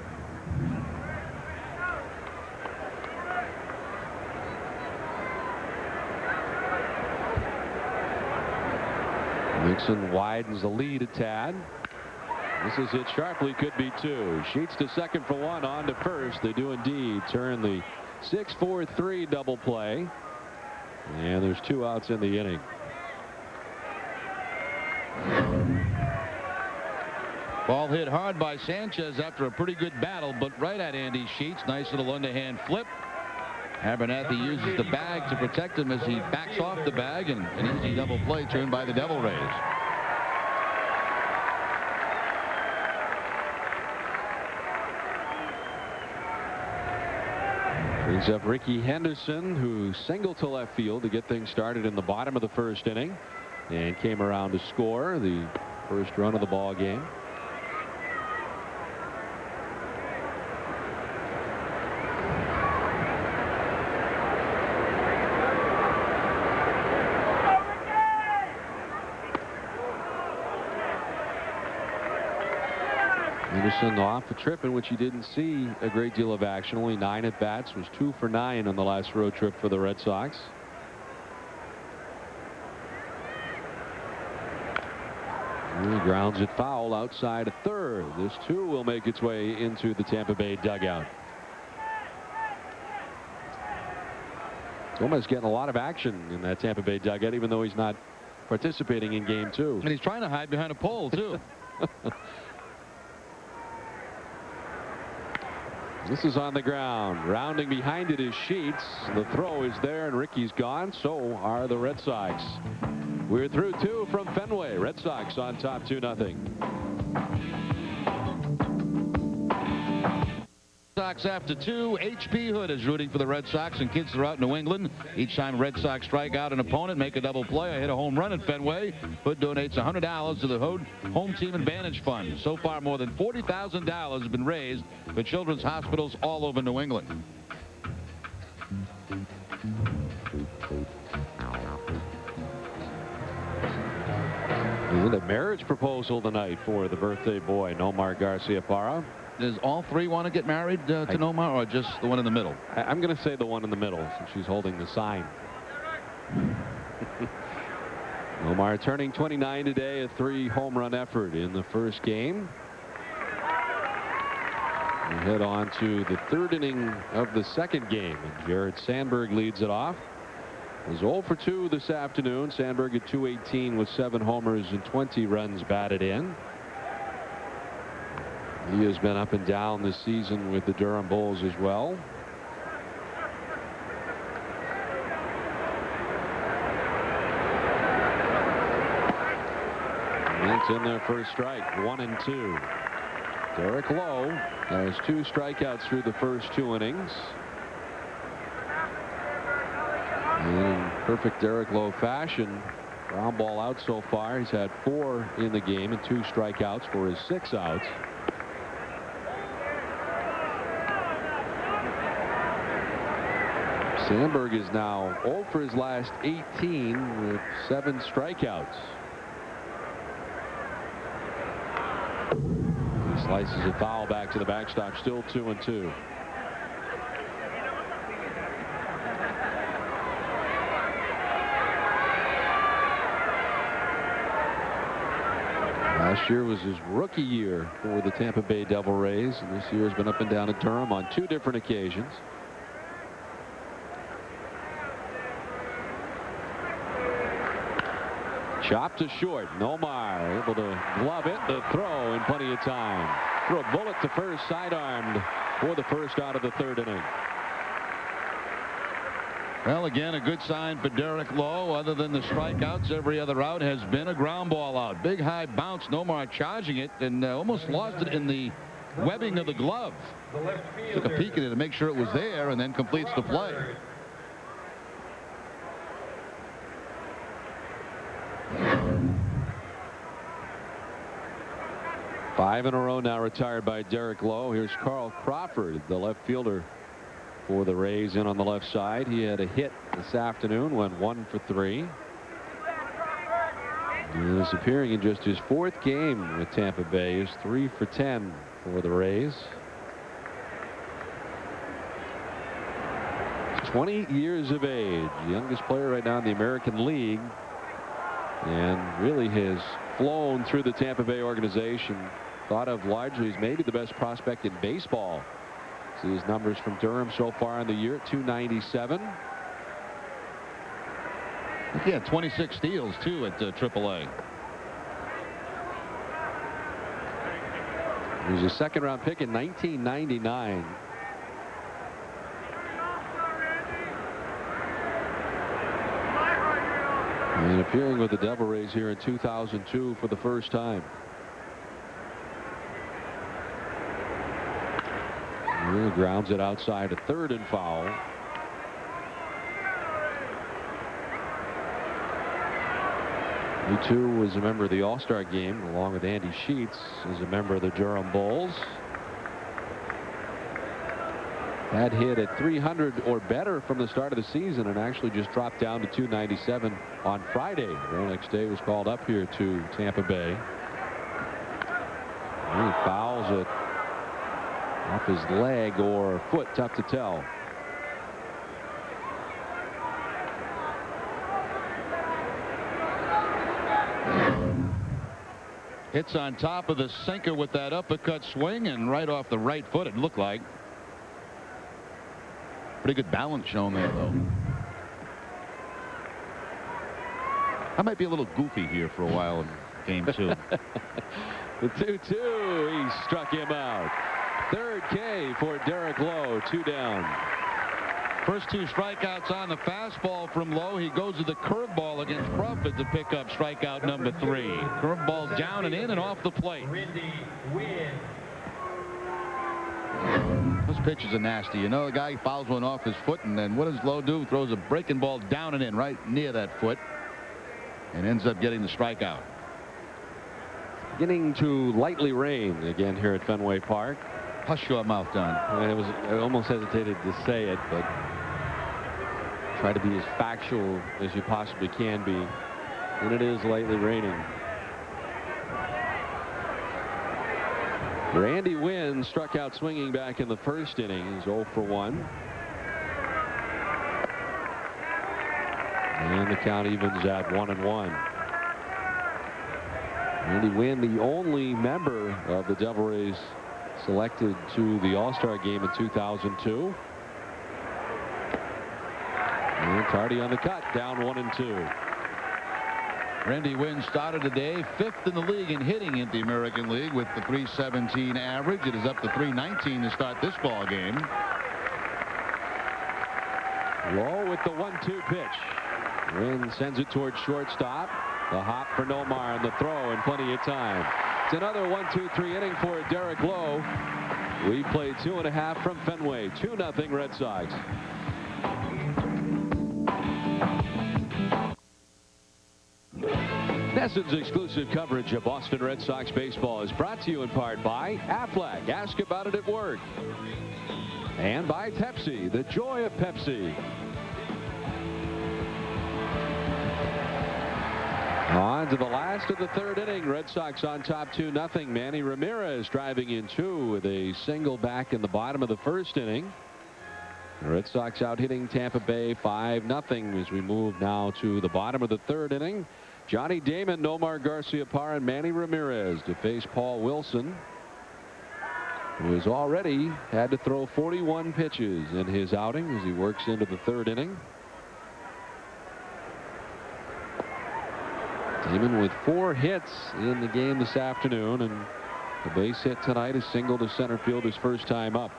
Nixon widens the lead a tad. This is hit sharply, could be 2. Sheets to second for 1, on to first. They do indeed turn the 6-4-3 double play. And there's 2 outs in the inning. Ball hit hard by Sanchez after a pretty good battle, but right at Andy Sheets. Nice little underhand flip. Abernathy uses the bag to protect him as he backs off the bag, and an easy double play turned by the Devil Rays. Brings up Ricky Henderson, who singled to left field to get things started in the bottom of the first inning, and came around to score the first run of the ball game. Henderson off a trip in which he didn't see a great deal of action. Only 9 at bats. Was 2 for 9 on the last road trip for the Red Sox. He grounds it foul outside a third. This too will make its way into the Tampa Bay dugout. Gomez getting a lot of action in that Tampa Bay dugout, even though he's not participating in Game 2. And he's trying to hide behind a pole too. This is on the ground. Rounding behind it is Sheets. The throw is there, and Ricky's gone. So are the Red Sox. We're through 2 from Fenway. Red Sox on top 2-0. Sox after 2. H.P. Hood is rooting for the Red Sox and kids throughout New England. Each time Red Sox strike out an opponent, make a double play, or hit a home run at Fenway, Hood donates $100 to the Hood Home Team Advantage Fund. So far, more than $40,000 has been raised for children's hospitals all over New England. And a marriage proposal tonight for the birthday boy, Nomar Garcia-Parra. Does all 3 want to get married to Nomar, or just the one in the middle? I'm going to say the one in the middle, since she's holding the sign. Nomar turning 29 today, a 3 home run effort in the first game. We head on to the 3rd inning of the second game, and Jared Sandberg leads it off. Was 0 for 2 this afternoon. Sandberg at .218 with 7 homers and 20 runs batted in. He has been up and down this season with the Durham Bulls as well. That's in their first strike, 1-2. Derek Lowe has 2 strikeouts through the first 2 innings. In perfect Derek Lowe fashion, ground ball out so far. He's had 4 in the game and 2 strikeouts for his 6 outs. Sandberg is now 0 for his last 18 with 7 strikeouts. He slices a foul back to the backstop, still 2-2. Last year was his rookie year for the Tampa Bay Devil Rays, and this year has been up and down at Durham on 2 different occasions. Chopped to short. Nomar able to glove it. The throw in plenty of time. Throw a bullet to first, sidearmed for the first out of the 3rd inning. Well, again, a good sign for Derek Lowe. Other than the strikeouts, every other out has been a ground ball out. Big high bounce. Nomar charging it and almost lost it in the webbing of the glove. Took a peek at it to make sure it was there and then completes the play. Five in a row now retired by Derek Lowe. Here's Carl Crawford, the left fielder for the Rays, in on the left side. He had a hit this afternoon, went 1 for 3. He is appearing in just his 4th game with Tampa Bay. He's 3 for 10 for the Rays. 20 years of age, the youngest player right now in the American League, and really has flown through the Tampa Bay organization. Thought of largely as maybe the best prospect in baseball. See his numbers from Durham so far in the year, 297. Yeah, 26 steals too at AAA. He was a second-round pick in 1999. And appearing with the Devil Rays here in 2002 for the first time. He grounds it outside a third and foul. He too was a member of the All-Star game along with Andy Sheets as a member of the Durham Bulls. Had hit at 300 or better from the start of the season and actually just dropped down to 297 on Friday. The next day was called up here to Tampa Bay. And he fouls it off his leg or foot, tough to tell. Hits on top of the sinker with that uppercut swing and right off the right foot, it looked like. Pretty good balance shown there, though. I might be a little goofy here for a while in game 2. The 2-2, he struck him out. Third K for Derek Lowe, 2 down. First 2 strikeouts on the fastball from Lowe. He goes to the curveball against Crawford to pick up strikeout number 3. Curveball down and in and off the plate. Those pitches are nasty. You know, the guy fouls one off his foot, and then what does Lowe do? Throws a breaking ball down and in right near that foot and ends up getting the strikeout. Beginning to lightly rain again here at Fenway Park. Hush your mouth, Don. I almost hesitated to say it, but try to be as factual as you possibly can be. And it is lightly raining. Randy Wynn struck out swinging back in the first inning. He's 0 for 1. And the count evens at 1-1. Randy Wynn, the only member of the Devil Rays selected to the All-Star game in 2002. And Tardy on the cut, down 1-2. Randy Wynn started today 5th in the league in hitting in the American League with the .317 average. It is up to .319 to start this ball game. Lowe with the 1-2 pitch. Wynn sends it towards shortstop. The hop for Nomar and the throw in plenty of time. It's another 1-2-3 inning for Derek Lowe. We played 2.5 from Fenway. 2-0 Red Sox. NESN's exclusive coverage of Boston Red Sox baseball is brought to you in part by Aflac. Ask about it at work. And by Pepsi, the joy of Pepsi. On to the last of the third inning. Red Sox on top 2-0. Manny Ramirez driving in 2 with a single back in the bottom of the first inning. The Red Sox out hitting Tampa Bay 5-0 as we move now to the bottom of the third inning. Johnny Damon, Nomar Garciaparra, and Manny Ramirez to face Paul Wilson, who has already had to throw 41 pitches in his outing as he works into the third inning. Damon with 4 hits in the game this afternoon, and the base hit tonight is single to center field his first time up.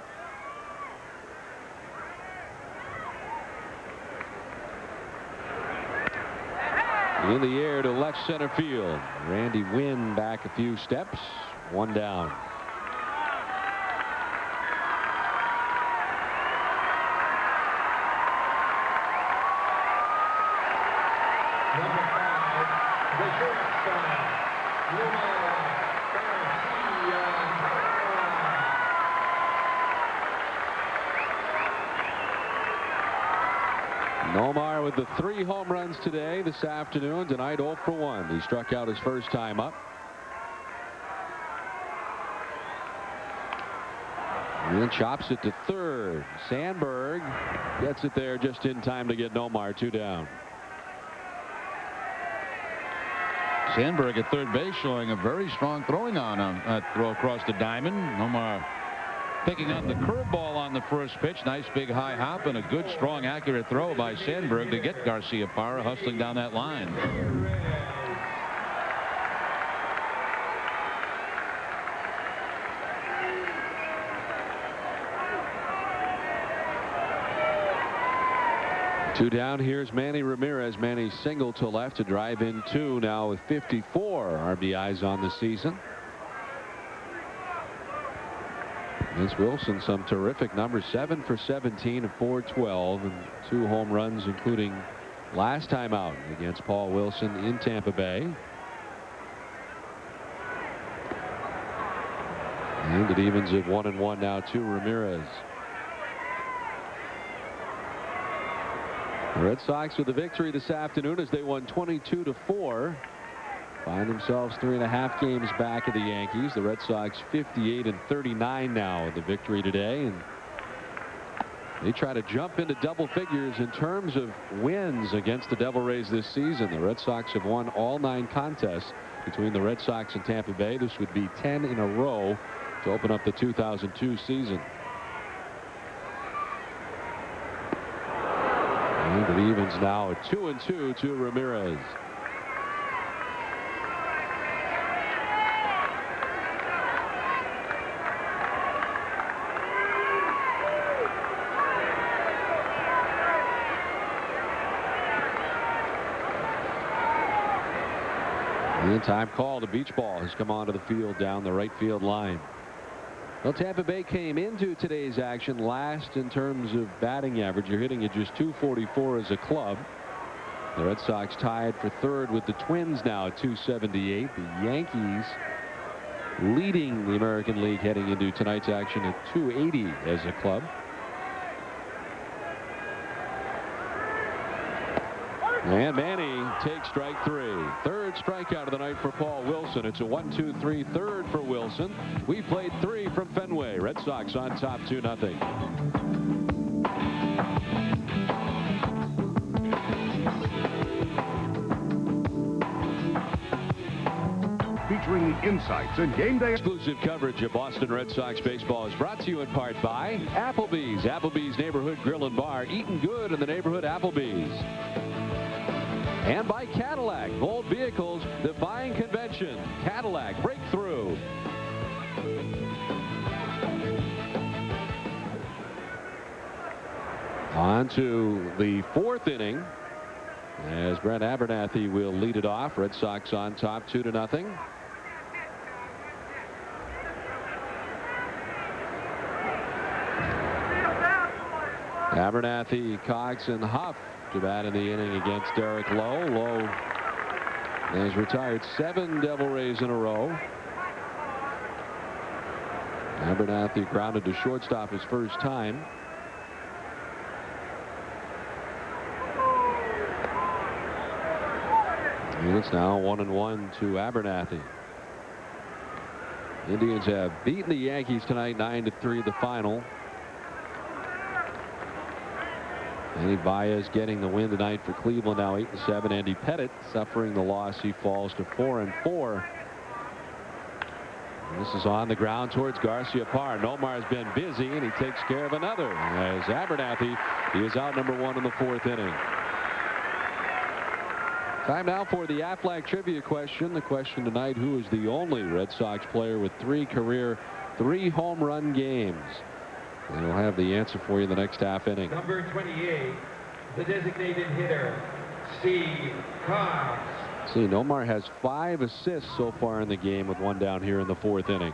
In the air to left center field. Randy Wynn back a few steps. One down. Number 5, the shortstop, Nomar with the 3 home runs today, this afternoon. Tonight 0 for 1. He struck out his first time up. And chops it to third. Sandberg gets it there just in time to get Nomar 2 down. Sandberg at third base showing a very strong throwing on that throw across the diamond. Nomar picking up the curveball on the first pitch. Nice big high hop and a good strong accurate throw by Sandberg to get Garciaparra hustling down that line. Two down. Here's Manny Ramirez. Manny single to left to drive in 2 now with 54 RBIs on the season. Vince Wilson, some terrific numbers. 7 for 17 of 412 and 2 home runs, including last time out against Paul Wilson in Tampa Bay. And it evens at 1-1 now to Ramirez. The Red Sox with the victory this afternoon as they won 22-4. Find themselves 3.5 games back of the Yankees. The Red Sox 58-39 now with the victory today, and they try to jump into double figures in terms of wins against the Devil Rays this season. The Red Sox have won all 9 contests between the Red Sox and Tampa Bay. This would be 10 in a row to open up the 2002 season. And it evens now at 2-2 to Ramirez. And time call. The beach ball has come onto the field down the right field line. Well, Tampa Bay came into today's action last in terms of batting average. You're hitting at just .244 as a club. The Red Sox tied for third with the Twins now at .278. The Yankees leading the American League heading into tonight's action at .280 as a club. And Manny takes strike 3. Third strikeout of the night for Paul Wilson. It's a 1-2-3 third for Wilson. We played 3 from Fenway. Red Sox on top 2-0. Featuring the insights and game day exclusive coverage of Boston Red Sox baseball is brought to you in part by Applebee's. Applebee's Neighborhood Grill and Bar. Eating good in the neighborhood Applebee's. And by Cadillac. Bold vehicles defying convention. Cadillac breakthrough. On to the 4th inning as Brent Abernathy will lead it off. Red Sox on top 2-0. Abernathy, Cox, and Huff to bat in the inning against Derek Lowe. Lowe has retired 7 Devil Rays in a row. Abernathy grounded to shortstop his first time. And it's now 1-1 to Abernathy. Indians have beaten the Yankees tonight 9-3 the final. Andy Baez getting the win tonight for Cleveland, now 8-7. Andy Pettit suffering the loss. He falls to 4-4. This is on the ground towards Garciaparra. Nomar has been busy, and he takes care of another. As Abernathy, he is out number 1 in the 4th inning. Time now for the Aflac trivia question. The question tonight: who is the only Red Sox player with 3 career 3-home run games? And we'll have the answer for you in the next half inning. Number 28, the designated hitter, Steve Cox. See, Nomar has 5 assists so far in the game, with 1 down here in the 4th inning.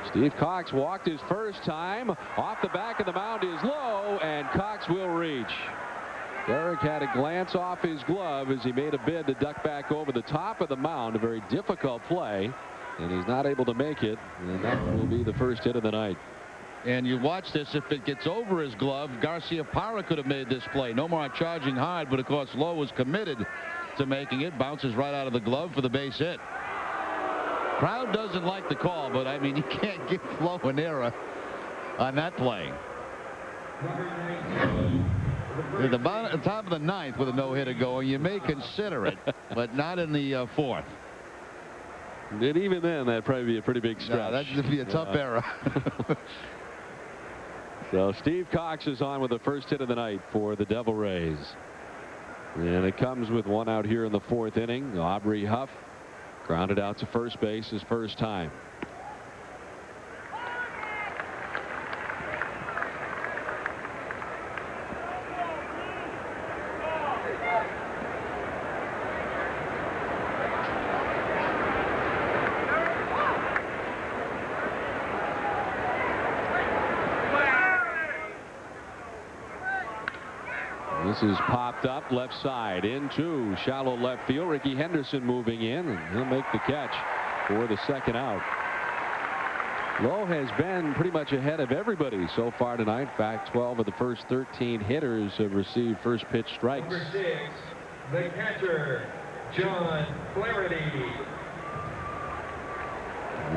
Steve Cox walked his first time. Off the back of the mound is Lowe, and Cox will reach. Derek had a glance off his glove as he made a bid to duck back over the top of the mound. A very difficult play, and he's not able to make it, and that will be the first hit of the night. And you watch this, if it gets over his glove, Garcia Parra could have made this play. Nomar charging hard, but of course Lowe was committed to making it. Bounces right out of the glove for the base hit. Crowd doesn't like the call, but I mean, you can't give Lowe an error on that play. At the top of the 9th with a no-hitter going, you may consider it, but not in the 4th. And even then, that'd probably be a pretty big stretch. Yeah, that'd be a tough error. So Steve Cox is on with the first hit of the night for the Devil Rays. And it comes with 1 out here in the 4th inning. Aubrey Huff grounded out to first base his first time. This is popped up left side into shallow left field. Ricky Henderson moving in, and he'll make the catch for the 2nd out. Lowe has been pretty much ahead of everybody so far tonight. In fact, 12 of the first 13 hitters have received first pitch strikes. Number 6, the catcher, John Flaherty.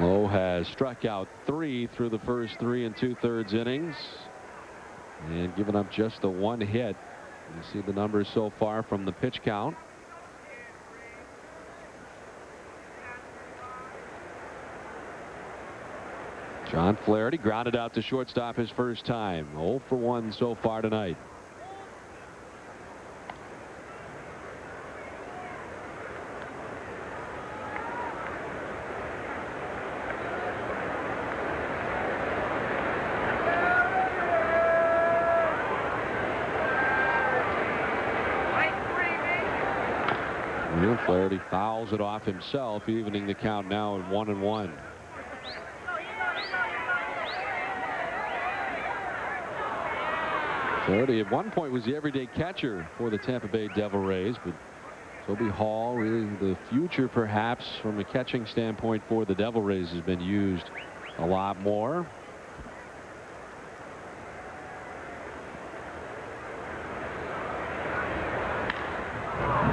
Lowe has struck out 3 through the first 3 2/3 innings, and given up just the 1 hit. You see the numbers so far from the pitch count. John Flaherty grounded out to shortstop his first time. 0 for 1 so far tonight. Flaherty fouls it off himself, evening the count now at 1-1. Flaherty at one point was the everyday catcher for the Tampa Bay Devil Rays, but Toby Hall, really the future perhaps from a catching standpoint for the Devil Rays, has been used a lot more.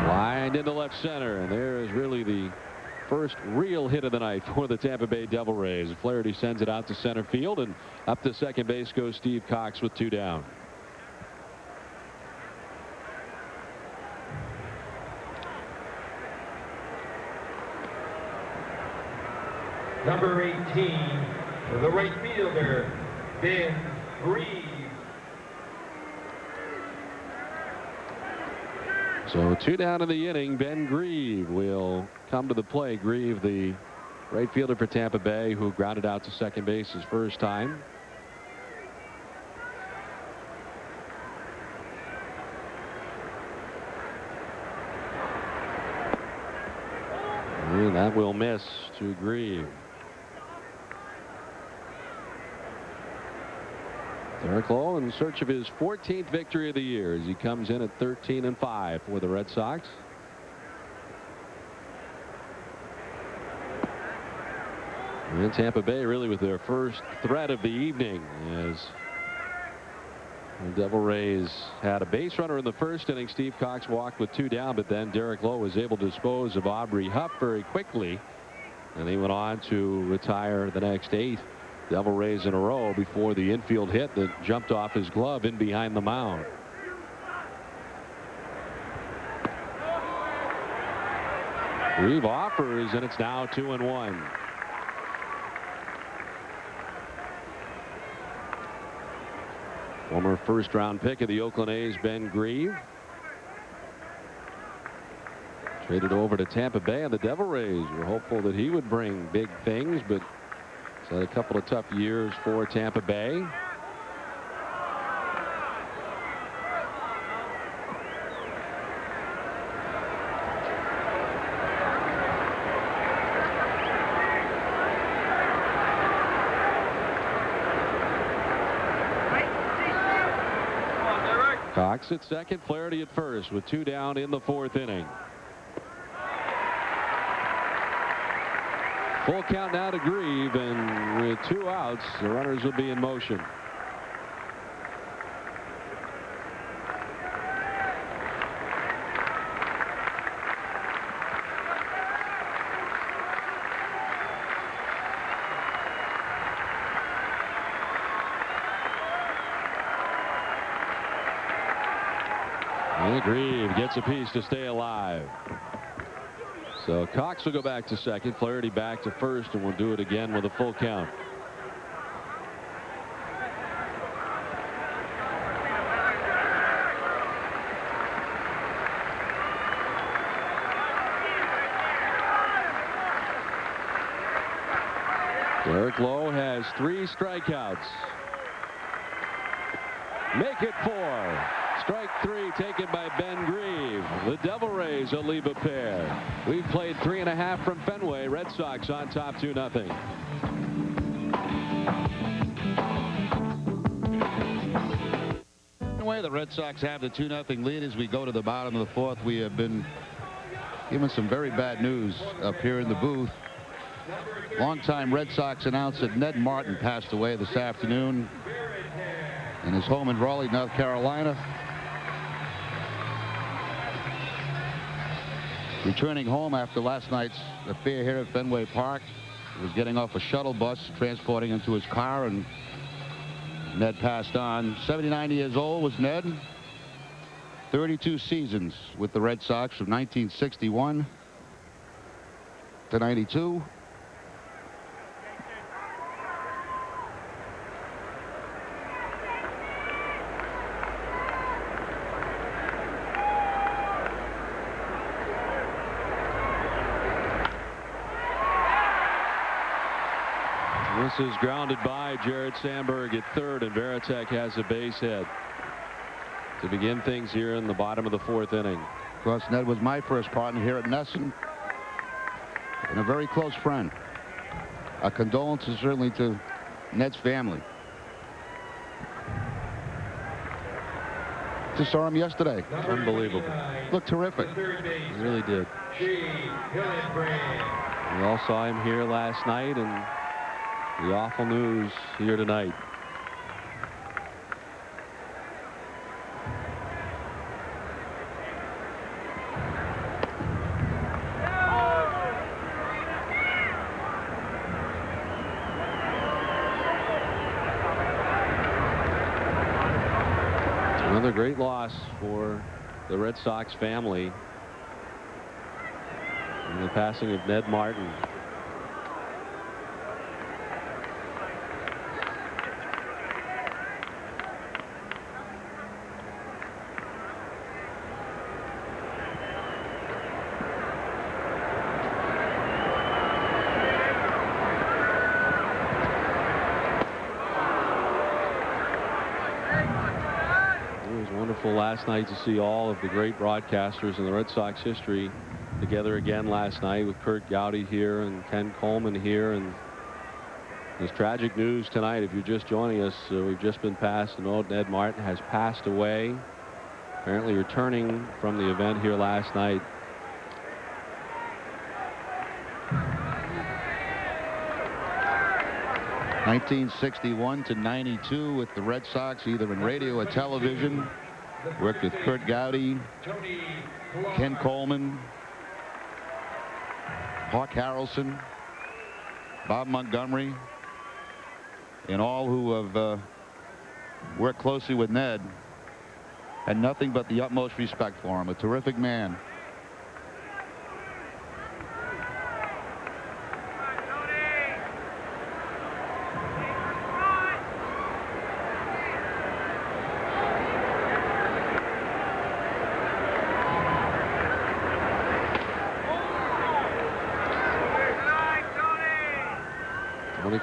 Lined into left center, and there is really the first real hit of the night for the Tampa Bay Devil Rays. Flaherty sends it out to center field, and up to second base goes Steve Cox with 2 down. Number 18, the right fielder, Ben Grieve. So 2 down in the inning. Ben Grieve will come to the plate. Grieve, the right fielder for Tampa Bay, who grounded out to second base his first time. And that will miss to Grieve. Derek Lowe in search of his 14th victory of the year as he comes in at 13-5 for the Red Sox. And Tampa Bay really with their first threat of the evening, as the Devil Rays had a base runner in the first inning. Steve Cox walked with 2 down, but then Derek Lowe was able to dispose of Aubrey Huff very quickly, and he went on to retire the next 8 Devil Rays in a row before the infield hit that jumped off his glove in behind the mound. Grieve offers, and it's now 2-1. Former first-round pick of the Oakland A's, Ben Grieve, traded over to Tampa Bay, and the Devil Rays were hopeful that he would bring big things, but he's had a couple of tough years for Tampa Bay. Cox at second, Flaherty at first with 2 down in the 4th inning. Full count now to Grieve, and with 2 outs, the runners will be in motion. And Grieve gets a piece to stay alive. So Cox will go back to second, Flaherty back to first, and we'll do it again with a full count. Eric Lowe has 3 strikeouts. Make it 4. Strike 3 taken by Ben Grieve. The Devil Rays will leave a pair. We've played 3.5 from Fenway. Red Sox on top 2-0. Fenway, the Red Sox have the 2-0 lead as we go to the bottom of the 4th. We have been given some very bad news up here in the booth. Longtime Red Sox announcer Ned Martin passed away this afternoon in his home in Raleigh, North Carolina. Returning home after last night's affair here at Fenway Park, he was getting off a shuttle bus, transporting him to his car, and Ned passed on. 79 years old was Ned. 32 seasons with the Red Sox from 1961 to 92. This is grounded by Jared Sandberg at third, and Varitek has a base hit to begin things here in the bottom of the 4th inning. Of course, Ned was my first partner here at Nesson and a very close friend. Our condolences certainly to Ned's family. Just saw him yesterday. Unbelievable. Looked terrific. He really did. We all saw him here last night, and the awful news here tonight. Another great loss for the Red Sox family in the passing of Ned Martin. Last night to see all of the great broadcasters in the Red Sox history together again last night, with Kurt Gowdy here and Ken Coleman here. And this tragic news tonight, if you're just joining us, we've just been passed, and old Ned Martin has passed away, apparently returning from the event here last night. (1961 to 92) with the Red Sox, either in radio or television. Worked with Kurt Gowdy, Ken Coleman, Hawk Harrelson, Bob Montgomery, and all who have worked closely with Ned. Had nothing but the utmost respect for him. A terrific man.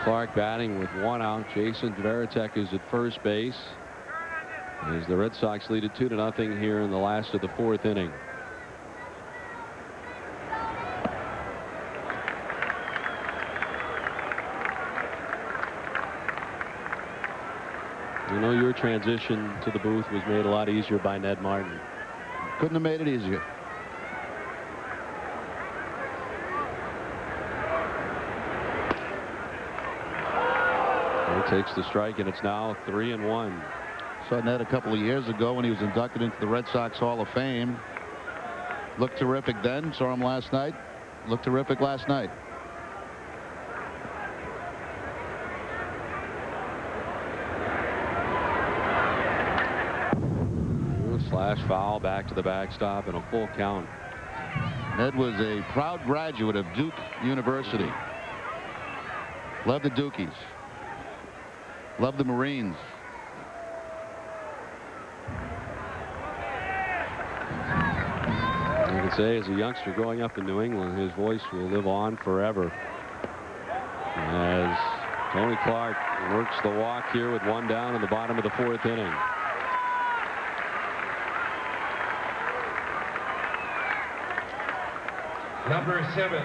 Clark batting with 1 out. Jason Varitek is at first base as the Red Sox lead it 2-0 here in the last of the 4th inning. You know, your transition to the booth was made a lot easier by Ned Martin. Couldn't have made it easier. He takes the strike, and it's now 3-1. Saw Ned a couple of years ago when he was inducted into the Red Sox Hall of Fame. Looked terrific then. Saw him last night. Looked terrific last night. Slash foul back to the backstop and a full count. Ned was a proud graduate of Duke University. Loved the Dukies. Loved the Marines. You can say, as a youngster growing up in New England, his voice will live on forever. As Tony Clark works the walk here with one down in the bottom of the 4th inning. Number 7,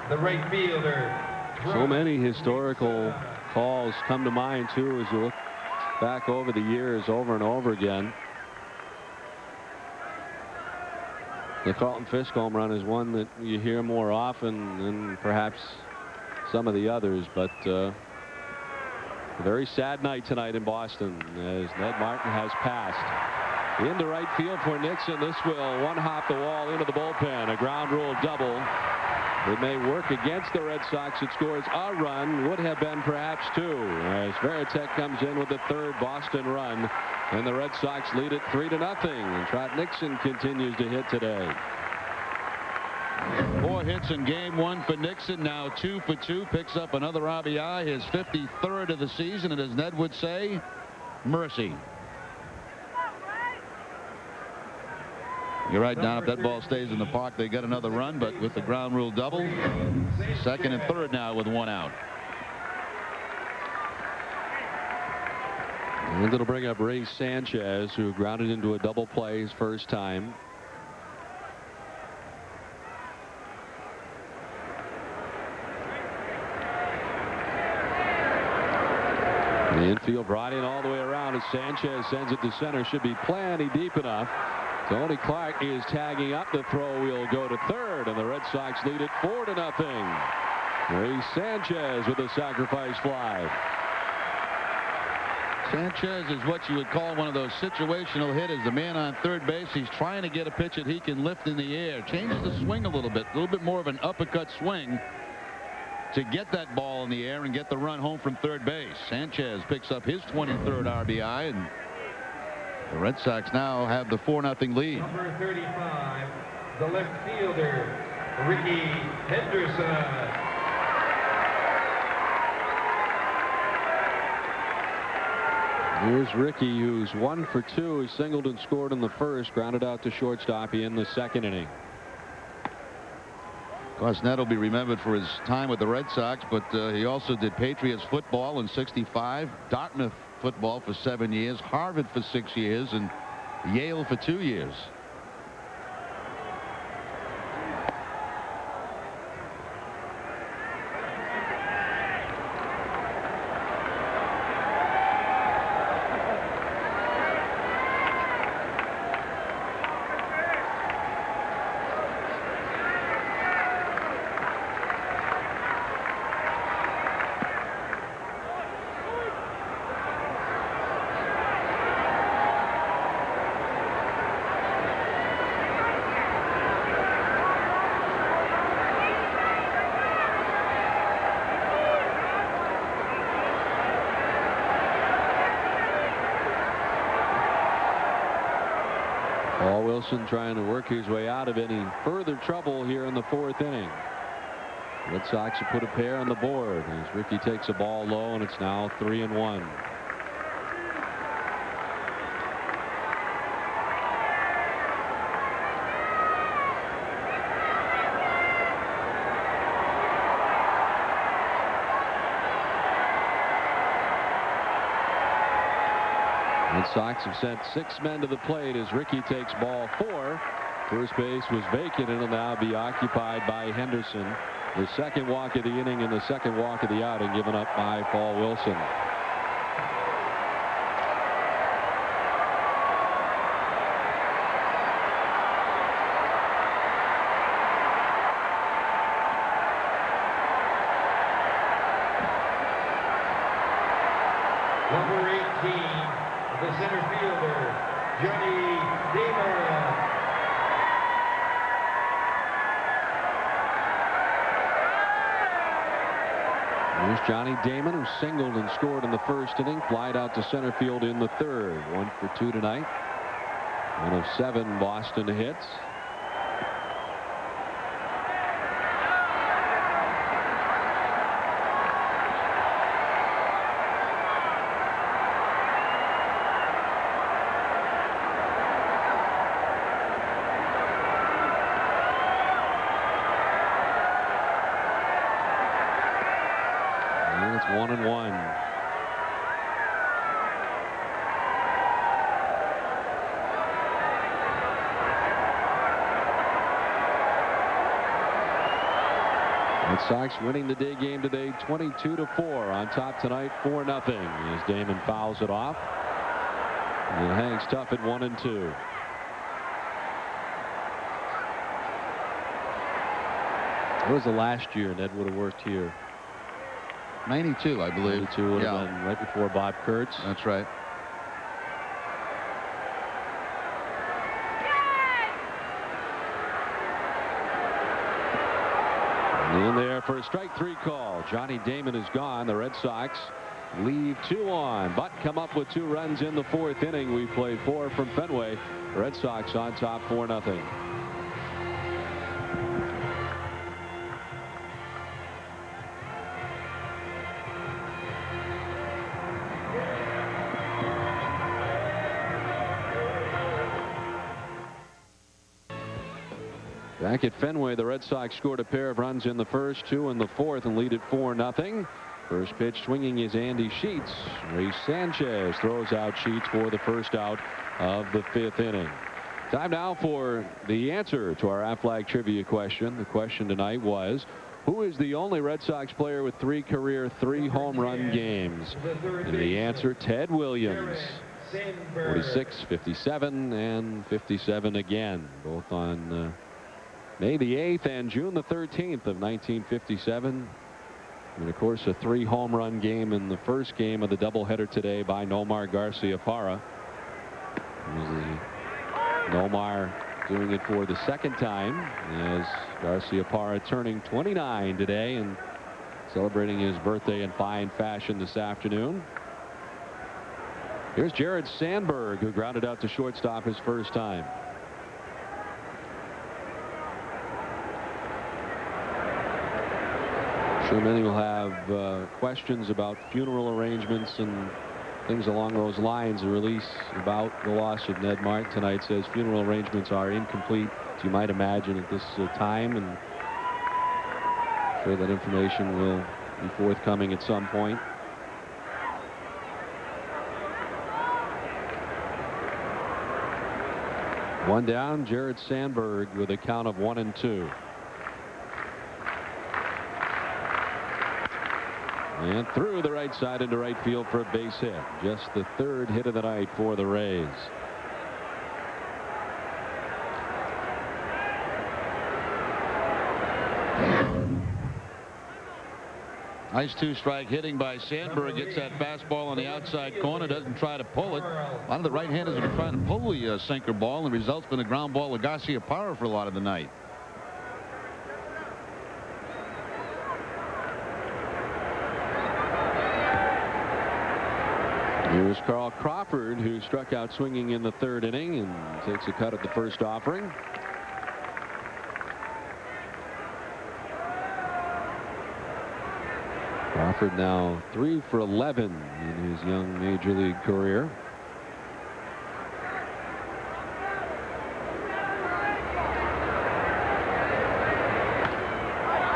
the right fielder. So many historical calls come to mind, too, as you look back over the years over and over again. The Carlton Fisk home run is one that you hear more often than perhaps some of the others, but a very sad night tonight in Boston as Ned Martin has passed. Into right field for Nixon. This will one-hop the wall into the bullpen. A ground rule double. It may work against the Red Sox. It scores a run. Would have been perhaps 2. As Veritek comes in with the 3rd Boston run. And the Red Sox lead it 3-0. And Trot Nixon continues to hit today. 4 hits in game 1 for Nixon. Now 2 for 2. Picks up another RBI. His 53rd of the season. And as Ned would say, mercy. You're right, Don. If that ball stays in the park, they get another run. But with the ground rule double, 2nd and 3rd now with 1 out. And it'll bring up Ray Sanchez, who grounded into a double play his first time. The infield brought in all the way around as Sanchez sends it to center. Should be plenty deep enough. Tony Clark is tagging up. The throw will go to 3rd, and the Red Sox lead it 4-0. Ray Sanchez with a sacrifice fly. Sanchez is what you would call one of those situational hitters. The man on 3rd base, he's trying to get a pitch that he can lift in the air. Changes the swing a little bit more of an uppercut swing to get that ball in the air and get the run home from 3rd base. Sanchez picks up his 23rd RBI, and the Red Sox now have the 4-0 lead. Number 35, the left fielder, Ricky Henderson. Here's Ricky, who's 1 for 2. He singled and scored in the 1st, grounded out to shortstop in the 2nd inning. Of course, Ned will be remembered for his time with the Red Sox, but he also did Patriots football in '65, Dartmouth football for 7 years, Harvard for 6 years, and Yale for 2 years. Wilson trying to work his way out of any further trouble here in the 4th inning. Red Sox have put a pair on the board as Ricky takes a ball low, and it's now 3-1. Red Sox have sent 6 men to the plate as Ricky takes ball 4. First base was vacant and will now be occupied by Henderson. The 2nd walk of the inning and the 2nd walk of the outing given up by Paul Wilson. the center fielder, Johnny Damon. Here's Johnny Damon, who singled and scored in the first inning, flied out to center field in the third. 1 for 2 tonight. 1 of 7 Boston hits. It's 1-1. Red Sox winning the day game today 22-4. On top tonight 4-0 as Damon fouls it off. And it hangs tough at 1 and 2. It was the last year Ned would have worked here. 92, I believe. 92 would have been right before Bob Kurtz. That's right. In there for a strike 3 call. Johnny Damon is gone. The Red Sox leave 2 on, but come up with 2 runs in the 4th inning. We play 4 from Fenway. Red Sox on top 4-0. Back at Fenway, the Red Sox scored a pair of runs in the first, 2 in the 4th, and lead it 4-0. First pitch swinging is Andy Sheets. Ray Sanchez throws out Sheets for the first out of the 5th inning. Time now for the answer to our Aflac trivia question. The question tonight was, who is the only Red Sox player with 3 career 3-home run games? And the answer, Ted Williams. 46, 57, and 57 again, both on May the 8th and June the 13th of 1957. And of course, a 3-home run game in the first game of the doubleheader today by Nomar Garcia-Parra. Nomar doing it for the 2nd time as Garcia-Parra turning 29 today and celebrating his birthday in fine fashion this afternoon. Here's Jared Sandberg, who grounded out to shortstop his first time. Sure many will have questions about funeral arrangements and things along those lines. A release about the loss of Ned Martin tonight says funeral arrangements are incomplete, as you might imagine, at this time, and I'm sure that information will be forthcoming at some point. One down, Jared Sandberg with a count of 1 and 2. And through the right side into right field for a base hit. Just the 3rd hit of the night for the Rays. Nice 2-strike hitting by Sandberg. Gets that fastball on the outside corner. Doesn't try to pull it. A lot of the right-handers have been trying to pull the sinker ball, and the result's been a ground ball to Garcia-Parra for a lot of the night. Here's Carl Crawford, who struck out swinging in the 3rd inning and takes a cut at the first offering. Crawford now 3 for 11 in his young major league career.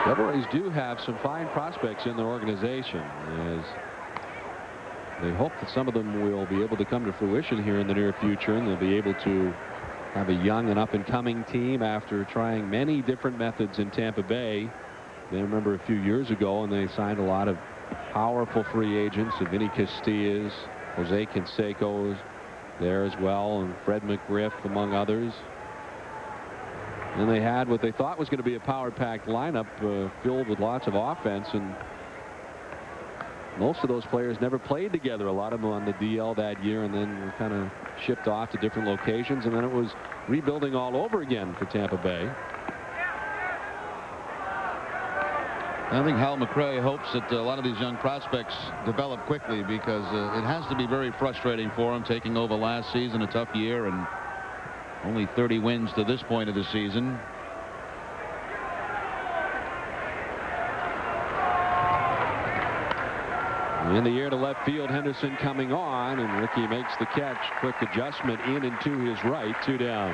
The Rays do have some fine prospects in their organization, as they hope that some of them will be able to come to fruition here in the near future, and they'll be able to have a young and up-and-coming team after trying many different methods in Tampa Bay. They remember a few years ago, and they signed a lot of powerful free agents. Vinny Castillas, Jose Canseco there as well, and Fred McGriff, among others. And they had what they thought was going to be a power-packed lineup filled with lots of offense, and most of those players never played together. A lot of them on the DL that year, and then were kind of shipped off to different locations, and then it was rebuilding all over again for Tampa Bay. I think Hal McRae hopes that a lot of these young prospects develop quickly, because it has to be very frustrating for him taking over last season, a tough year, and only 30 wins to this point of the season. In the air to left field, Henderson coming on, and Ricky makes the catch. Quick adjustment in and to his right, 2 down.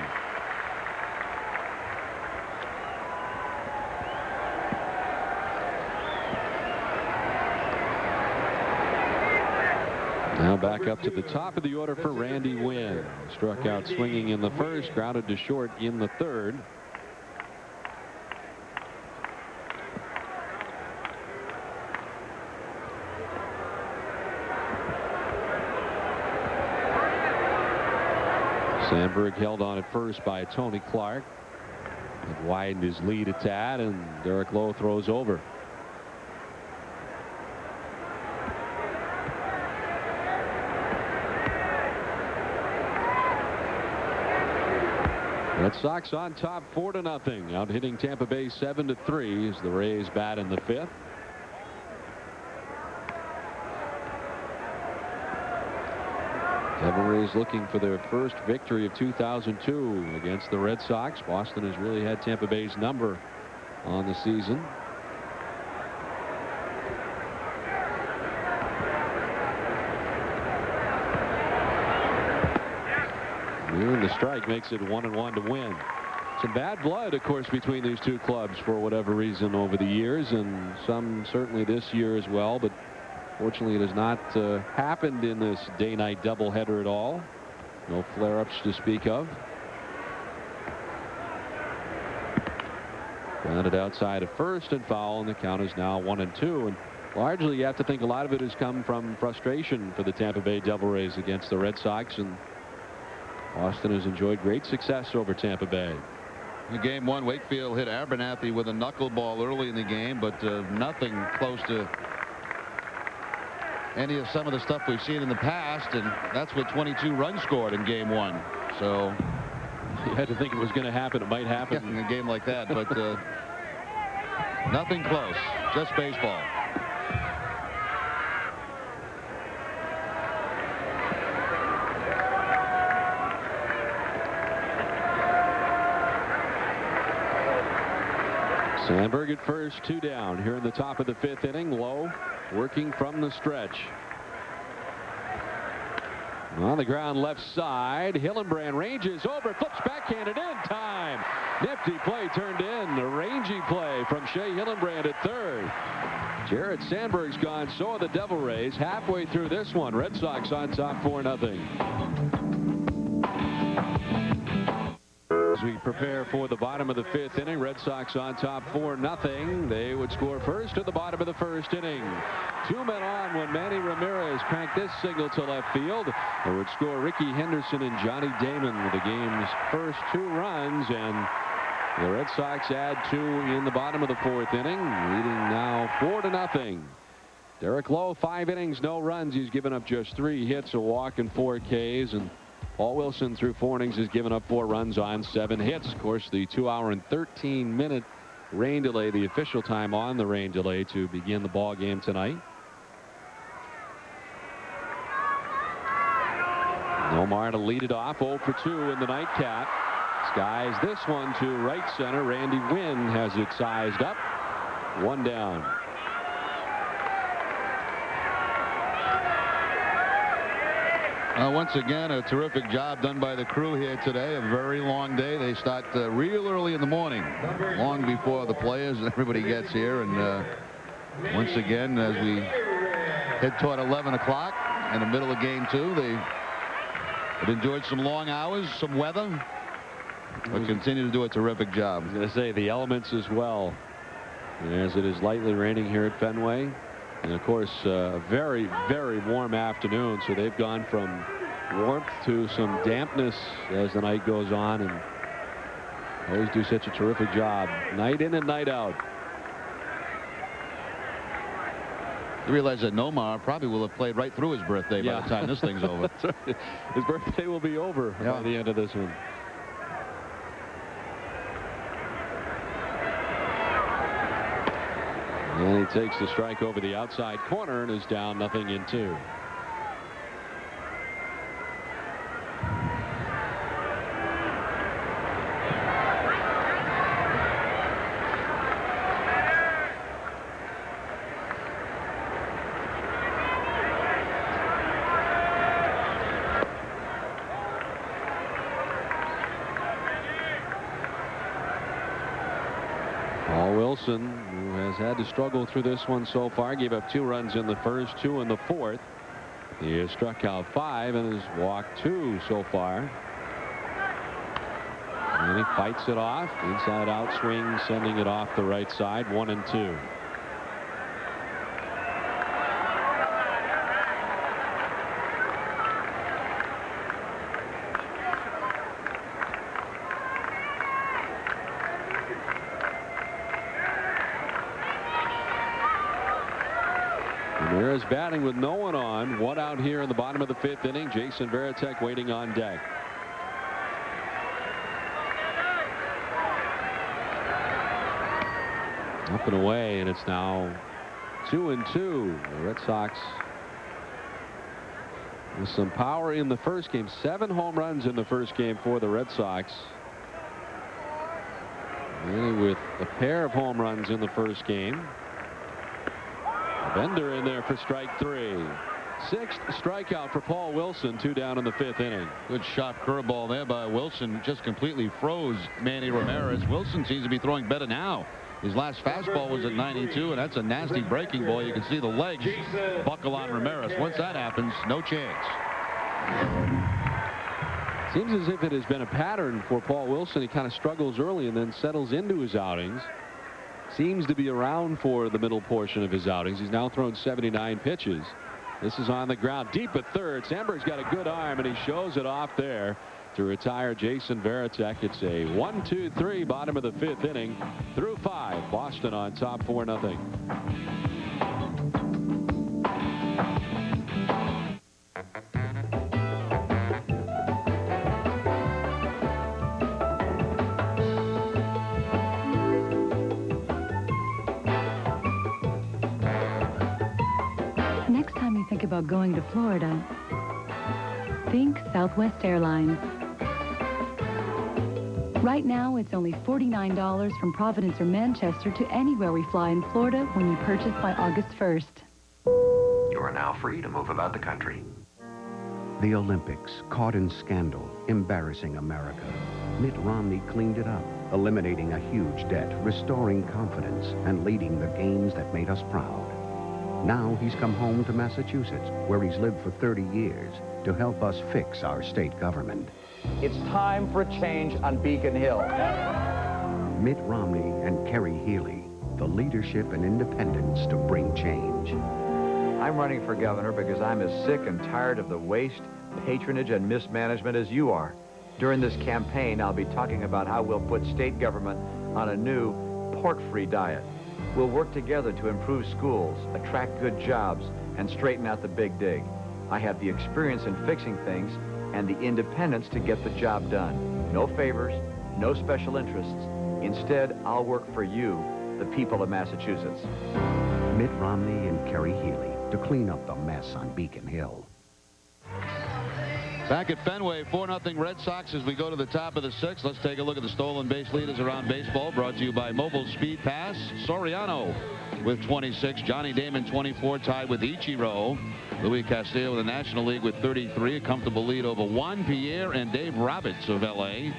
Now back up to the top of the order for Randy Wynn. Struck out swinging in the first, grounded to short in the third. Sandberg held on at first by Tony Clark. It widened his lead a tad, and Derek Lowe throws over. Red Sox on top 4-0. Out hitting Tampa Bay 7-3 as the Rays bat in the 5th. Devil Rays looking for their first victory of 2002 against the Red Sox. Boston has really had Tampa Bay's number on the season. And the strike makes it 1-1 to win. Some bad blood, of course, between these two clubs for whatever reason over the years, and some certainly this year as well. But fortunately, it has not happened in this day-night doubleheader at all. No flare-ups to speak of. Grounded outside of first and foul, and the count is now 1-2. And largely, you have to think a lot of it has come from frustration for the Tampa Bay Devil Rays against the Red Sox, and Boston has enjoyed great success over Tampa Bay. In game 1, Wakefield hit Abernathy with a knuckleball early in the game, but nothing close to any of some of the stuff we've seen in the past, and that's with 22 runs scored in game 1. So you had to think it was going to happen. It might happen in a game like that, but nothing close. Just baseball. Sandberg at first, 2 down here in the top of the 5th inning. Lowe working from the stretch. On the ground left side, Hillenbrand ranges over, flips backhanded in time. Nifty play turned in. A rangy play from Shea Hillenbrand at third. Jared Sandberg's gone, so are the Devil Rays. Halfway through this one, Red Sox on top 4-0. As we prepare for the bottom of the 5th inning, Red Sox on top 4-0. They would score first at the bottom of the 1st inning. 2 men on when Manny Ramirez cranked this signal to left field. They would score Ricky Henderson and Johnny Damon with the game's first 2 runs, and the Red Sox add 2 in the bottom of the 4th inning, leading now 4-0. Derek Lowe, 5 innings, no runs. He's given up just 3 hits, a walk, and 4 Ks, and Paul Wilson through 4 innings has given up 4 runs on 7 hits. Of course, the 2-hour and 13-minute rain delay, the official time on the rain delay to begin the ball game tonight. Nomar to lead it off, 0 for 2 in the nightcap. Skies this one to right center. Randy Wynn has it sized up. 1 down. Once again, a terrific job done by the crew here today. A very long day. They start real early in the morning, long before the players and everybody gets here. And once again, as we head toward 11 o'clock in the middle of game 2, they have enjoyed some long hours, some weather, but continue to do a terrific job. I was going to say the elements as well, as it is lightly raining here at Fenway. And of course, a very, very warm afternoon. So they've gone from warmth to some dampness as the night goes on, and always do such a terrific job night in and night out. You realize that Nomar probably will have played right through his birthday by the time this thing's over. That's right. His birthday will be over by the end of this one. And he takes the strike over the outside corner and is down 0-2. Wilson, who has had to struggle through this one so far, gave up 2 runs in the first, 2 in the fourth. He has struck out 5 and has walked 2 so far. And he fights it off. Inside out swing, sending it off the right side, 1-2. Ramirez batting with no one on. 1 out here in the bottom of the 5th inning. Jason Varitek waiting on deck. Up and away, and it's now 2-2. The Red Sox with some power in the first game. 7 home runs in the first game for the Red Sox. And with a pair of home runs in the first game. Bender in there for strike 3. 6th strikeout for Paul Wilson. 2 down in the 5th inning. Good sharp curveball there by Wilson. Just completely froze Manny Ramirez. Wilson seems to be throwing better now. His last fastball was at 92, and that's a nasty breaking ball. You can see the legs buckle on Ramirez. Once that happens, no chance. Seems as if it has been a pattern for Paul Wilson. He kind of struggles early and then settles into his outings. Seems to be around for the middle portion of his outings. He's now thrown 79 pitches. This is on the ground deep at third. Sandberg's got a good arm, and he shows it off there to retire Jason Varitek. It's a 1-2-3 bottom of the 5th inning through 5. Boston on top 4-0. Next time you think about going to Florida, think Southwest Airlines. Right now, it's only $49 from Providence or Manchester to anywhere we fly in Florida when you purchase by August 1st. You are now free to move about the country. The Olympics, caught in scandal, embarrassing America. Mitt Romney cleaned it up, eliminating a huge debt, restoring confidence, and leading the games that made us proud. Now he's come home to Massachusetts, where he's lived for 30 years, to help us fix our state government. It's time for a change on Beacon Hill. Mitt Romney and Kerry Healy, the leadership and independence to bring change. I'm running for governor because I'm as sick and tired of the waste, patronage, and mismanagement as you are. During this campaign, I'll be talking about how we'll put state government on a new pork-free diet. We'll work together to improve schools, attract good jobs, and straighten out the big dig. I have the experience in fixing things and the independence to get the job done. No favors, no special interests. Instead, I'll work for you, the people of Massachusetts. Mitt Romney and Kerry Healy to clean up the mess on Beacon Hill. Back at Fenway, 4-0 Red Sox as we go to the top of the 6th. Let's take a look at the stolen base leaders around baseball. Brought to you by Mobile Speed Pass. Soriano with 26. Johnny Damon 24, tied with Ichiro. Louis Castillo in the National League with 33. A comfortable lead over Juan Pierre and Dave Roberts of L.A.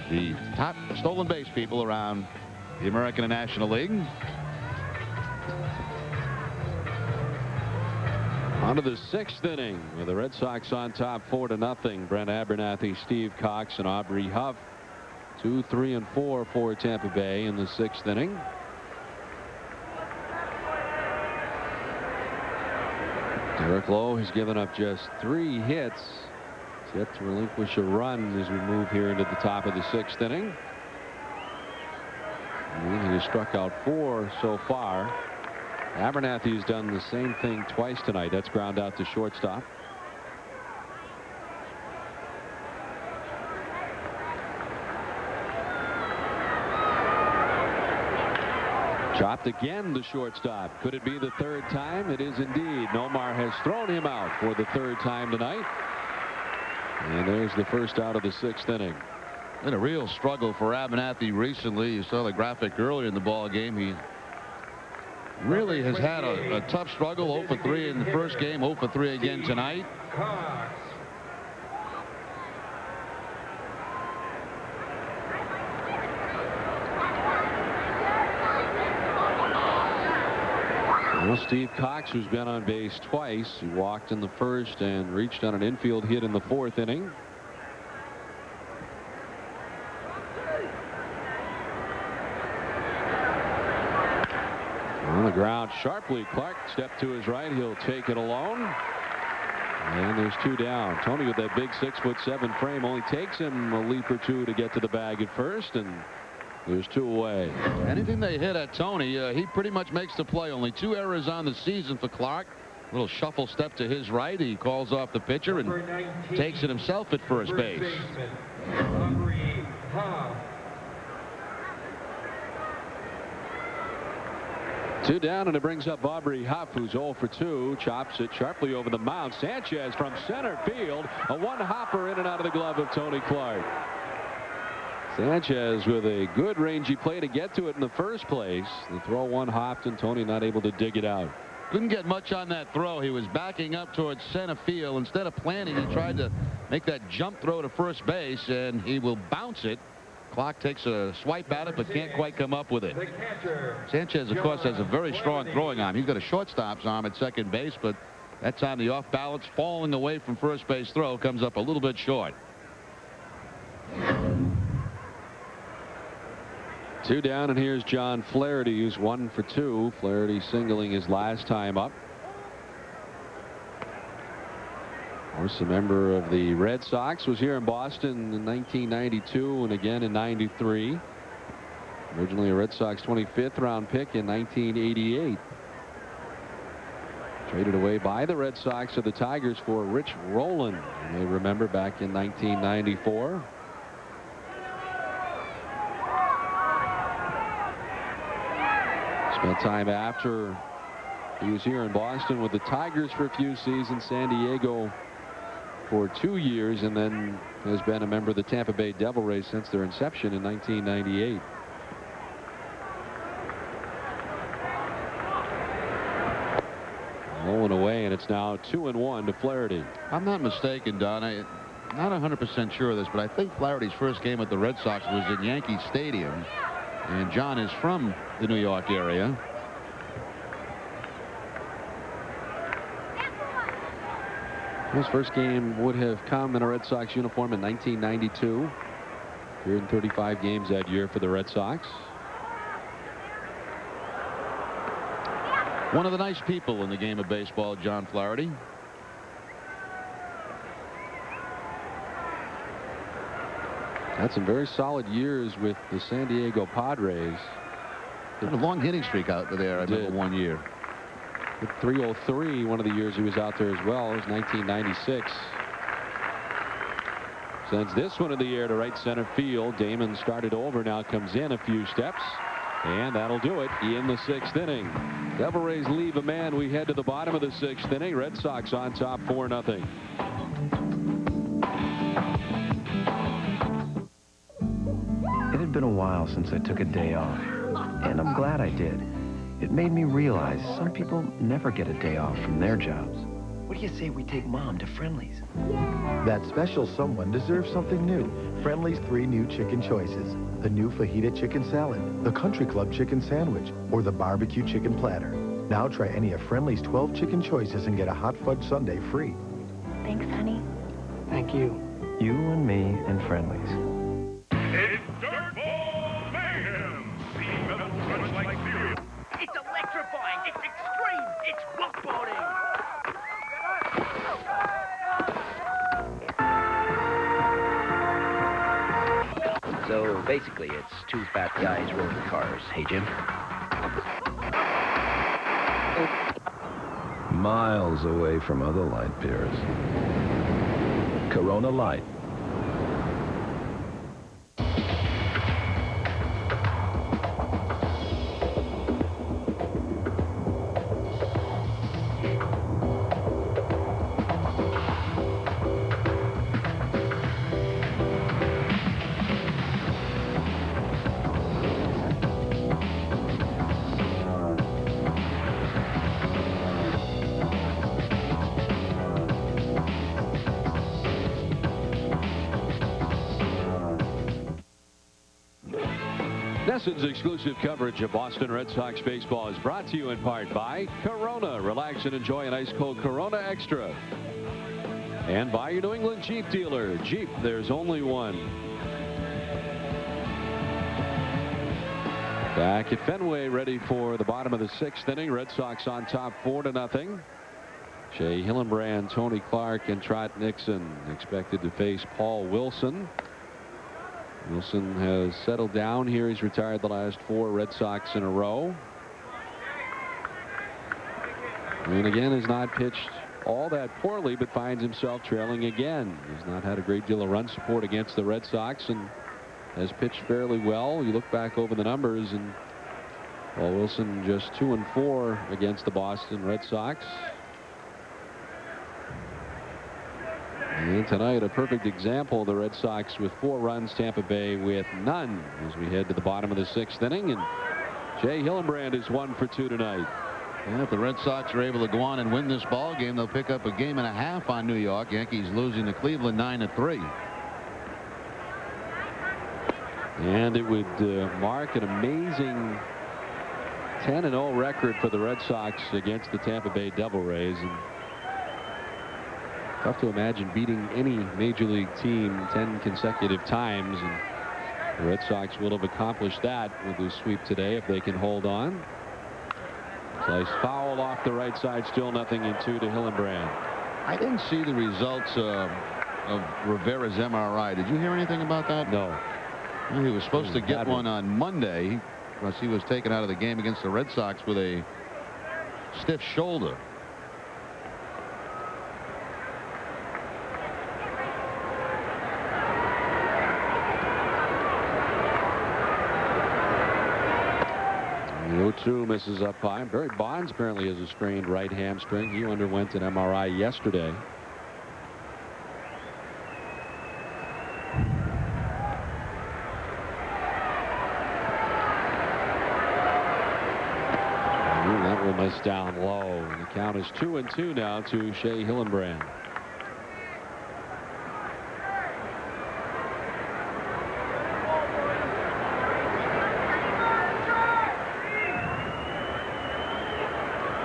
The top stolen base people around the American and National League. On to the 6th inning with the Red Sox on top 4-0. Brent Abernathy, Steve Cox, and Aubrey Huff. 2, 3, and 4 for Tampa Bay in the 6th inning. Eric Lowe has given up just 3 hits. He's yet to relinquish a run as we move here into the top of the 6th inning. And he has struck out 4 so far. Abernathy's done the same thing twice tonight. That's ground out to shortstop. Chopped again to shortstop. Could it be the third time? It is indeed. Nomar has thrown him out for the third time tonight. And there's the first out of the 6th inning. Been a real struggle for Abernathy recently. You saw the graphic earlier in the ball game. He really has had a tough struggle. 0 for 3 in the first game, 0 for 3 again tonight. Well, Steve Cox, who's been on base twice, he walked in the first and reached on an infield hit in the 4th inning. On the ground sharply. Clark stepped to his right. He'll take it alone. And there's 2 down. Tony with that big 6'7" frame only takes him a leap or 2 to get to the bag at first, and there's 2 away. Anything they hit at Tony, he pretty much makes the play. Only 2 errors on the season for Clark. Little shuffle step to his right. He calls off the pitcher and takes it himself at first base. Two down, and it brings up Aubrey Huff, who's 0 for 2. Chops it sharply over the mound. Sanchez from center field. A one-hopper in and out of the glove of Tony Clark. Sanchez with a good rangy play to get to it in the first place. The throw one hopped, and Tony not able to dig it out. Couldn't get much on that throw. He was backing up towards center field. Instead of planting, he tried to make that jump throw to first base, and he will bounce it. Clark takes a swipe at it, but can't quite come up with it. Sanchez, of course, has a very strong throwing arm. He's got a shortstop's arm at second base, but that time the off balance falling away from first base throw comes up a little bit short. 2 down, and here's John Flaherty, who's 1 for 2. Flaherty singling his last time up. Of course, a member of the Red Sox, was here in Boston in 1992 and again in 93. Originally a Red Sox 25th round pick in 1988. Traded away by the Red Sox to the Tigers for Rich Rowland. You may remember back in 1994. Spent time after he was here in Boston with the Tigers for a few seasons, San Diego for 2 years, and then has been a member of the Tampa Bay Devil Rays since their inception in 1998. Rolling away, and it's now 2-1 to Flaherty. I'm not mistaken, Don. I'm not 100% sure of this, but I think Flaherty's first game at the Red Sox was in Yankee Stadium, and John is from the New York area. His first game would have come in a Red Sox uniform in 1992. Appeared in 35 games that year for the Red Sox. One of the nice people in the game of baseball, John Flaherty. Had some very solid years with the San Diego Padres. Had a long hitting streak out there, I remember one year. With 303 one of the years he was out there as well. It was 1996. Sends this one in the air to right center field. Damon started over, now comes in a few steps, and that'll do it in the 6th inning. Devil Rays leave a man. We head to the bottom of the 6th inning. Red Sox on top 4-0. It had been a while since I took a day off, and I'm glad I did. It made me realize some people never get a day off from their jobs. What do you say we take Mom to Friendly's? That special someone deserves something new. Friendly's 3 new chicken choices. The new fajita chicken salad, the country club chicken sandwich, or the barbecue chicken platter. Now try any of Friendly's 12 chicken choices and get a hot fudge sundae free. Thanks, honey. Thank you. You and me and Friendly's. It's Dirtball Mayhem! The metal crunch-like cereal. It's electrifying, it's extreme, it's rockboarding! So basically it's 2 fat guys rolling cars. Hey, Jim? miles away from other light beers. Corona Light. NESN's exclusive coverage of Boston Red Sox baseball is brought to you in part by Corona. Relax and enjoy an ice-cold Corona Extra. And by your New England Jeep dealer. Jeep, there's only one. Back at Fenway, ready for the bottom of the 6th inning. Red Sox on top 4-0. Shea Hillenbrand, Tony Clark, and Trot Nixon expected to face Paul Wilson. Wilson has settled down here. He's retired the last 4 Red Sox in a row. And again, has not pitched all that poorly, but finds himself trailing again. He's not had a great deal of run support against the Red Sox and has pitched fairly well. You look back over the numbers, and Paul Wilson just 2-4 against the Boston Red Sox. And tonight, a perfect example. The Red Sox with 4 runs, Tampa Bay with none as we head to the bottom of the 6th inning. And Shea Hillenbrand is 1 for 2 tonight. And if the Red Sox are able to go on and win this ball game, they'll pick up a game and a half on New York. Yankees losing to Cleveland 9-3. And it would mark an amazing 10-0 record for the Red Sox against the Tampa Bay Devil Rays. And tough to imagine beating any major league team 10 consecutive times, and the Red Sox will have accomplished that with this sweep today if they can hold on. Slice foul off the right side, still 0-2 to Hillenbrand. I didn't see the results of Rivera's MRI. Did you hear anything about that? No. Well, he was supposed to get one on Monday because he was taken out of the game against the Red Sox with a stiff shoulder. The 0-2 misses up high. Barry Bonds apparently has a strained right hamstring. He underwent an MRI yesterday. And that will miss down low. And the count is 2-2 now to Shea Hillenbrand.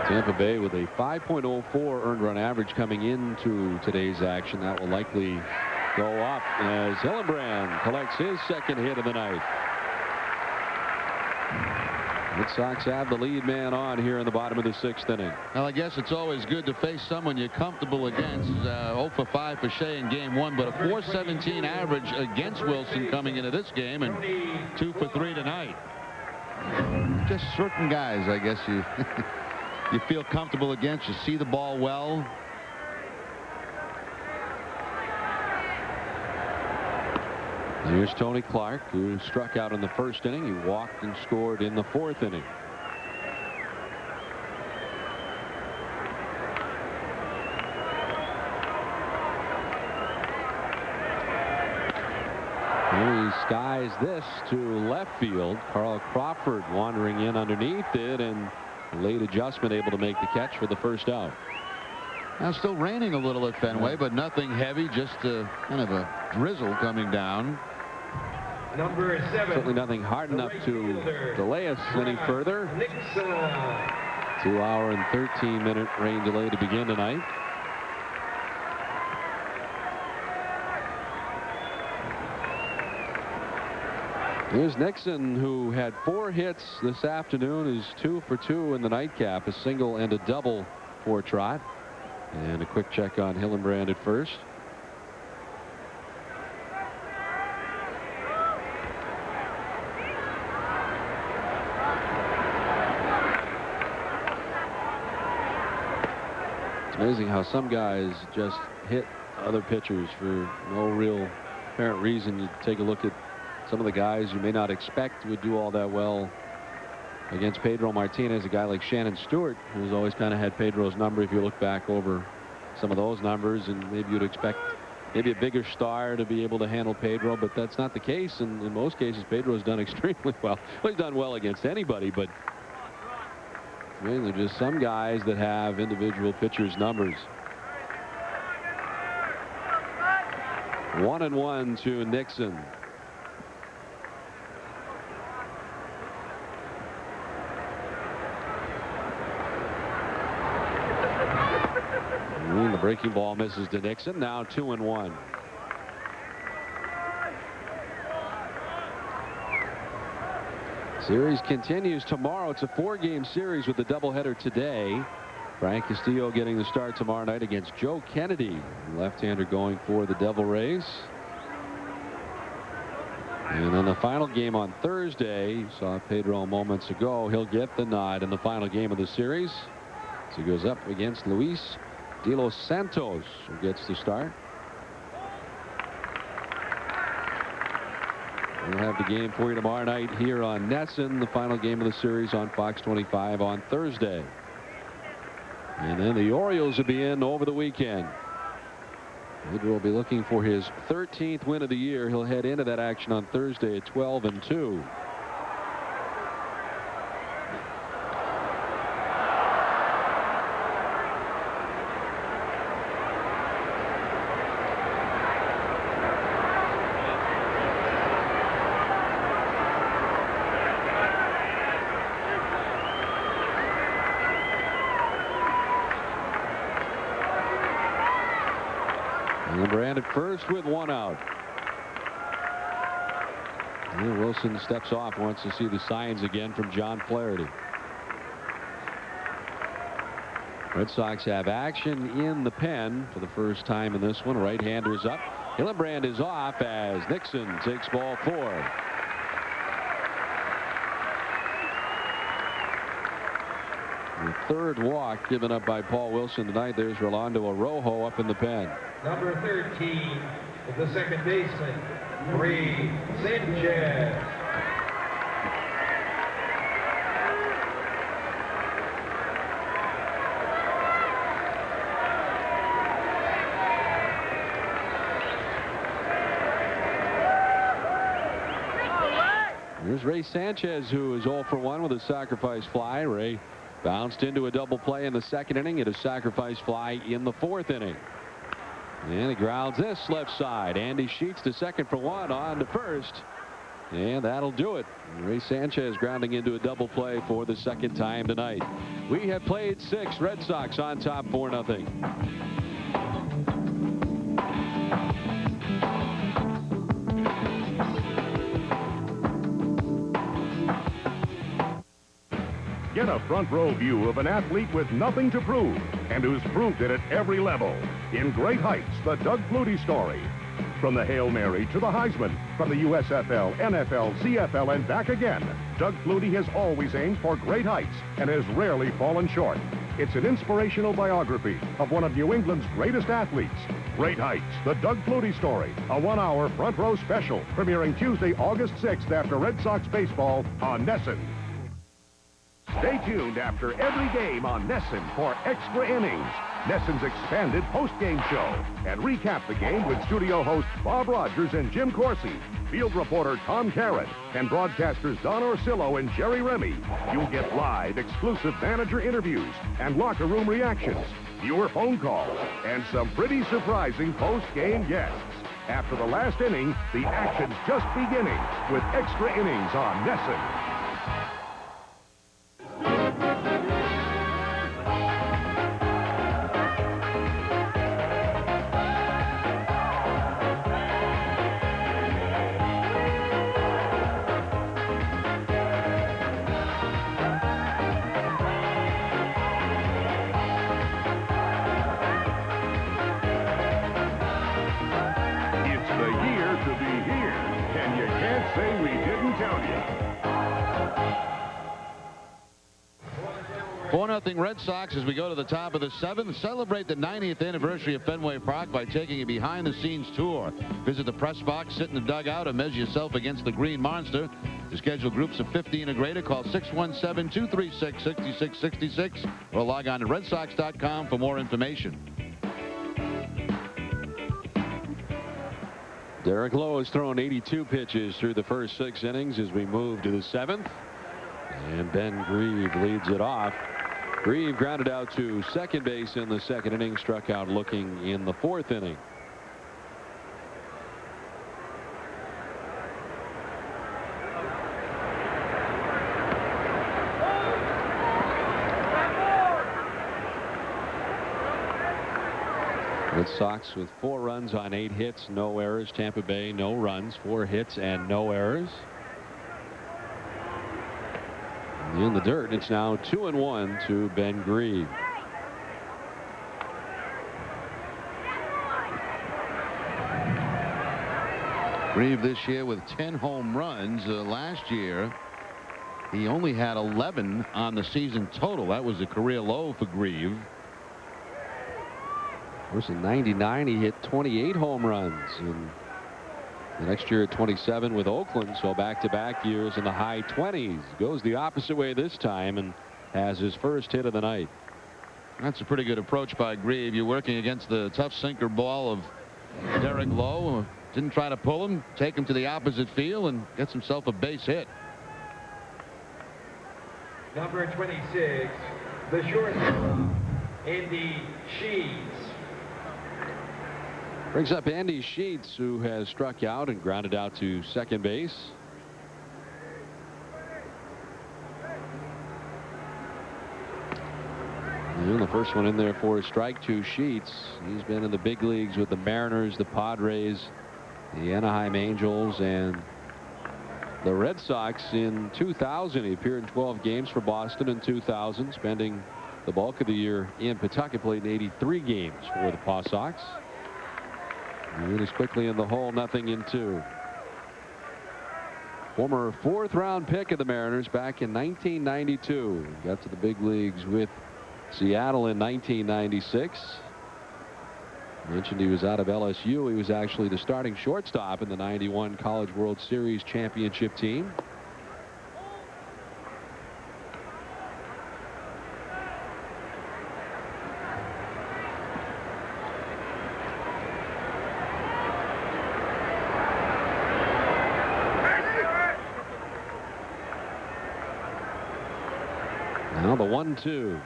Tampa Bay with a 5.04 earned run average coming into today's action. That will likely go up as Hillenbrand collects his 2nd hit of the night. Red Sox have the lead man on here in the bottom of the 6th inning. Well, I guess it's always good to face someone you're comfortable against. 0 for 5 for Shea in game 1, but a .417 average against Wilson coming into this game, and 2 for 3 tonight. Just certain guys, I guess you you feel comfortable against. You see the ball well. Here's Tony Clark, who struck out in the 1st inning. He walked and scored in the 4th inning. He skies this to left field. Carl Crawford wandering in underneath it, and late adjustment able to make the catch for the 1st out. Now still raining a little at Fenway, but nothing heavy, just kind of a drizzle coming down. Number 7. Certainly nothing hard enough to delay us any further. 2-hour and 13-minute rain delay to begin tonight. Here's Nixon, who had 4 hits this afternoon, is 2 for 2 in the nightcap, a single and a double for Trot. And a quick check on Hillenbrand at first. Amazing how some guys just hit other pitchers for no real apparent reason. You take a look at some of the guys you may not expect would do all that well against Pedro Martinez, a guy like Shannon Stewart, who's always kind of had Pedro's number if you look back over some of those numbers, and maybe you'd expect maybe a bigger star to be able to handle Pedro, but that's not the case. And in most cases, Pedro's done extremely well. Well, he's done well against anybody, but mainly just some guys that have individual pitchers' numbers. 1-1 to Nixon. And the breaking ball misses to Nixon. Now 2-1. Series continues tomorrow. It's a 4-game series with the doubleheader today. Frank Castillo getting the start tomorrow night against Joe Kennedy, left-hander going for the Devil Rays. And then the final game on Thursday, you saw Pedro moments ago, he'll get the nod in the final game of the series. So he goes up against Luis De Los Santos, who gets the start. We'll have the game for you tomorrow night here on NESN, the final game of the series on Fox 25 on Thursday. And then the Orioles will be in over the weekend. Pedro will be looking for his 13th win of the year. He'll head into that action on Thursday at 12-2. Brand at first with 1 out. And Wilson steps off, wants to see the signs again from John Flaherty. Red Sox have action in the pen for the first time in this one. Right-hander's up. Hillenbrand is off as Nixon takes ball 4. The third walk given up by Paul Wilson tonight. There's Rolando Araujo up in the pen. Number 13 is the second baseman, Ray Sanchez. Here's Ray Sanchez, who is 0 for 1 with a sacrifice fly. Ray bounced into a double play in the second inning and a sacrifice fly in the 4th inning. And he grounds this left side. Andy Sheets to second for 1, on to first. And that'll do it. Ray Sanchez grounding into a double play for the second time tonight. We have played 6. Red Sox on top 4-0. Get a front row view of an athlete with nothing to prove and who's proved it at every level. In Great Heights, the Doug Flutie story. From the Hail Mary to the Heisman, from the USFL, NFL, CFL, and back again, Doug Flutie has always aimed for great heights and has rarely fallen short. It's an inspirational biography of one of New England's greatest athletes. Great Heights, the Doug Flutie story, a 1-hour front row special premiering Tuesday, August 6th after Red Sox baseball on NESN. Stay tuned after every game on NESN for Extra Innings, NESN's expanded post-game show, and recap the game with studio hosts Bob Rogers and Jim Corsi, field reporter Tom Carrot, and broadcasters Don Orsillo and Jerry Remy. You'll get live, exclusive manager interviews and locker room reactions, viewer phone calls, and some pretty surprising post-game guests. After the last inning, the action's just beginning with Extra Innings on NESN. 4-0 Red Sox as we go to the top of the 7th. Celebrate the 90th anniversary of Fenway Park by taking a behind-the-scenes tour. Visit the press box, sit in the dugout, and measure yourself against the Green Monster. To schedule groups of 15 or greater, call 617-236-6666 or log on to redsox.com for more information. Derek Lowe has thrown 82 pitches through the first 6 innings as we move to the 7th. And Ben Grieve leads it off. Grieve grounded out to second base in the 2nd inning, struck out looking in the 4th inning. Red Sox with 4 runs on 8 hits, no errors. Tampa Bay, no runs, 4 hits and no errors. In the dirt, it's now 2-1 to Ben Grieve. Grieve this year with 10 home runs. Last year, he only had 11 on the season total. That was a career low for Grieve. Of course, in '99, he hit 28 home runs. And the next year at 27 with Oakland, so back-to-back years in the high 20s. Goes the opposite way this time and has his first hit of the night. That's a pretty good approach by Grieve. You're working against the tough sinker ball of Derek Lowe. Didn't try to pull him, take him to the opposite field, and gets himself a base hit. Number 26, the shortstop, Andy Sheets. Brings up Andy Sheets, who has struck out and grounded out to second base. And the first one in there for a strike to Sheets. He's been in the big leagues with the Mariners, the Padres, the Anaheim Angels, and the Red Sox. In 2000, he appeared in 12 games for Boston in 2000, spending the bulk of the year in Pawtucket, played in 83 games for the Paw Sox. And is quickly in the hole, 0-2. Former 4th-round pick of the Mariners back in 1992. Got to the big leagues with Seattle in 1996. Mentioned he was out of LSU. He was actually the starting shortstop in the '91 College World Series championship team. Now the 1-2.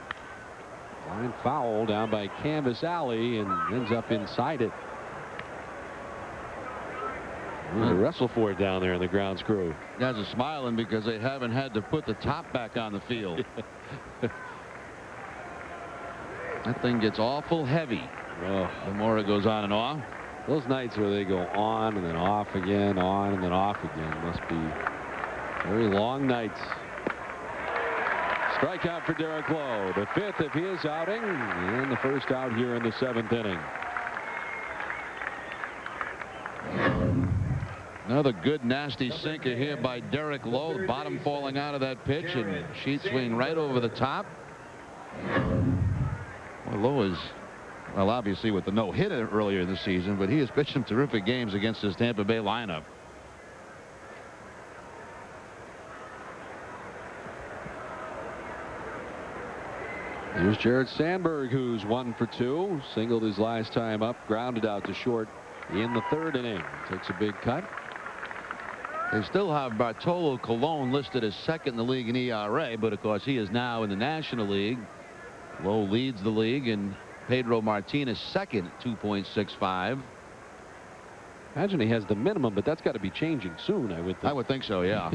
Line foul down by Canvas Alley and ends up inside it. They wrestle for it down there in the grounds crew. Guys are smiling because they haven't had to put the top back on the field. That thing gets awful heavy. Oh, the more it goes on and off. Those nights where they go on and then off again, on and then off again, must be very long nights. Strikeout for Derek Lowe, the 5th of his outing, and the first out here in the 7th inning. Another good nasty sinker here by Derek Lowe. The bottom falling out of that pitch, and Sheets swing right over the top. Well, Lowe is, well, obviously with the no-hitter earlier this season, but he has pitched some terrific games against his Tampa Bay lineup. Here's Jared Sandberg, who's 1 for 2. Singled his last time up, grounded out to short in the 3rd inning. Takes a big cut. They still have Bartolo Colon listed as 2nd in the league in ERA, but of course he is now in the National League. Lowe leads the league, and Pedro Martinez 2nd at 2.65. Imagine he has the minimum, but that's got to be changing soon, I would think. I would think so, yeah.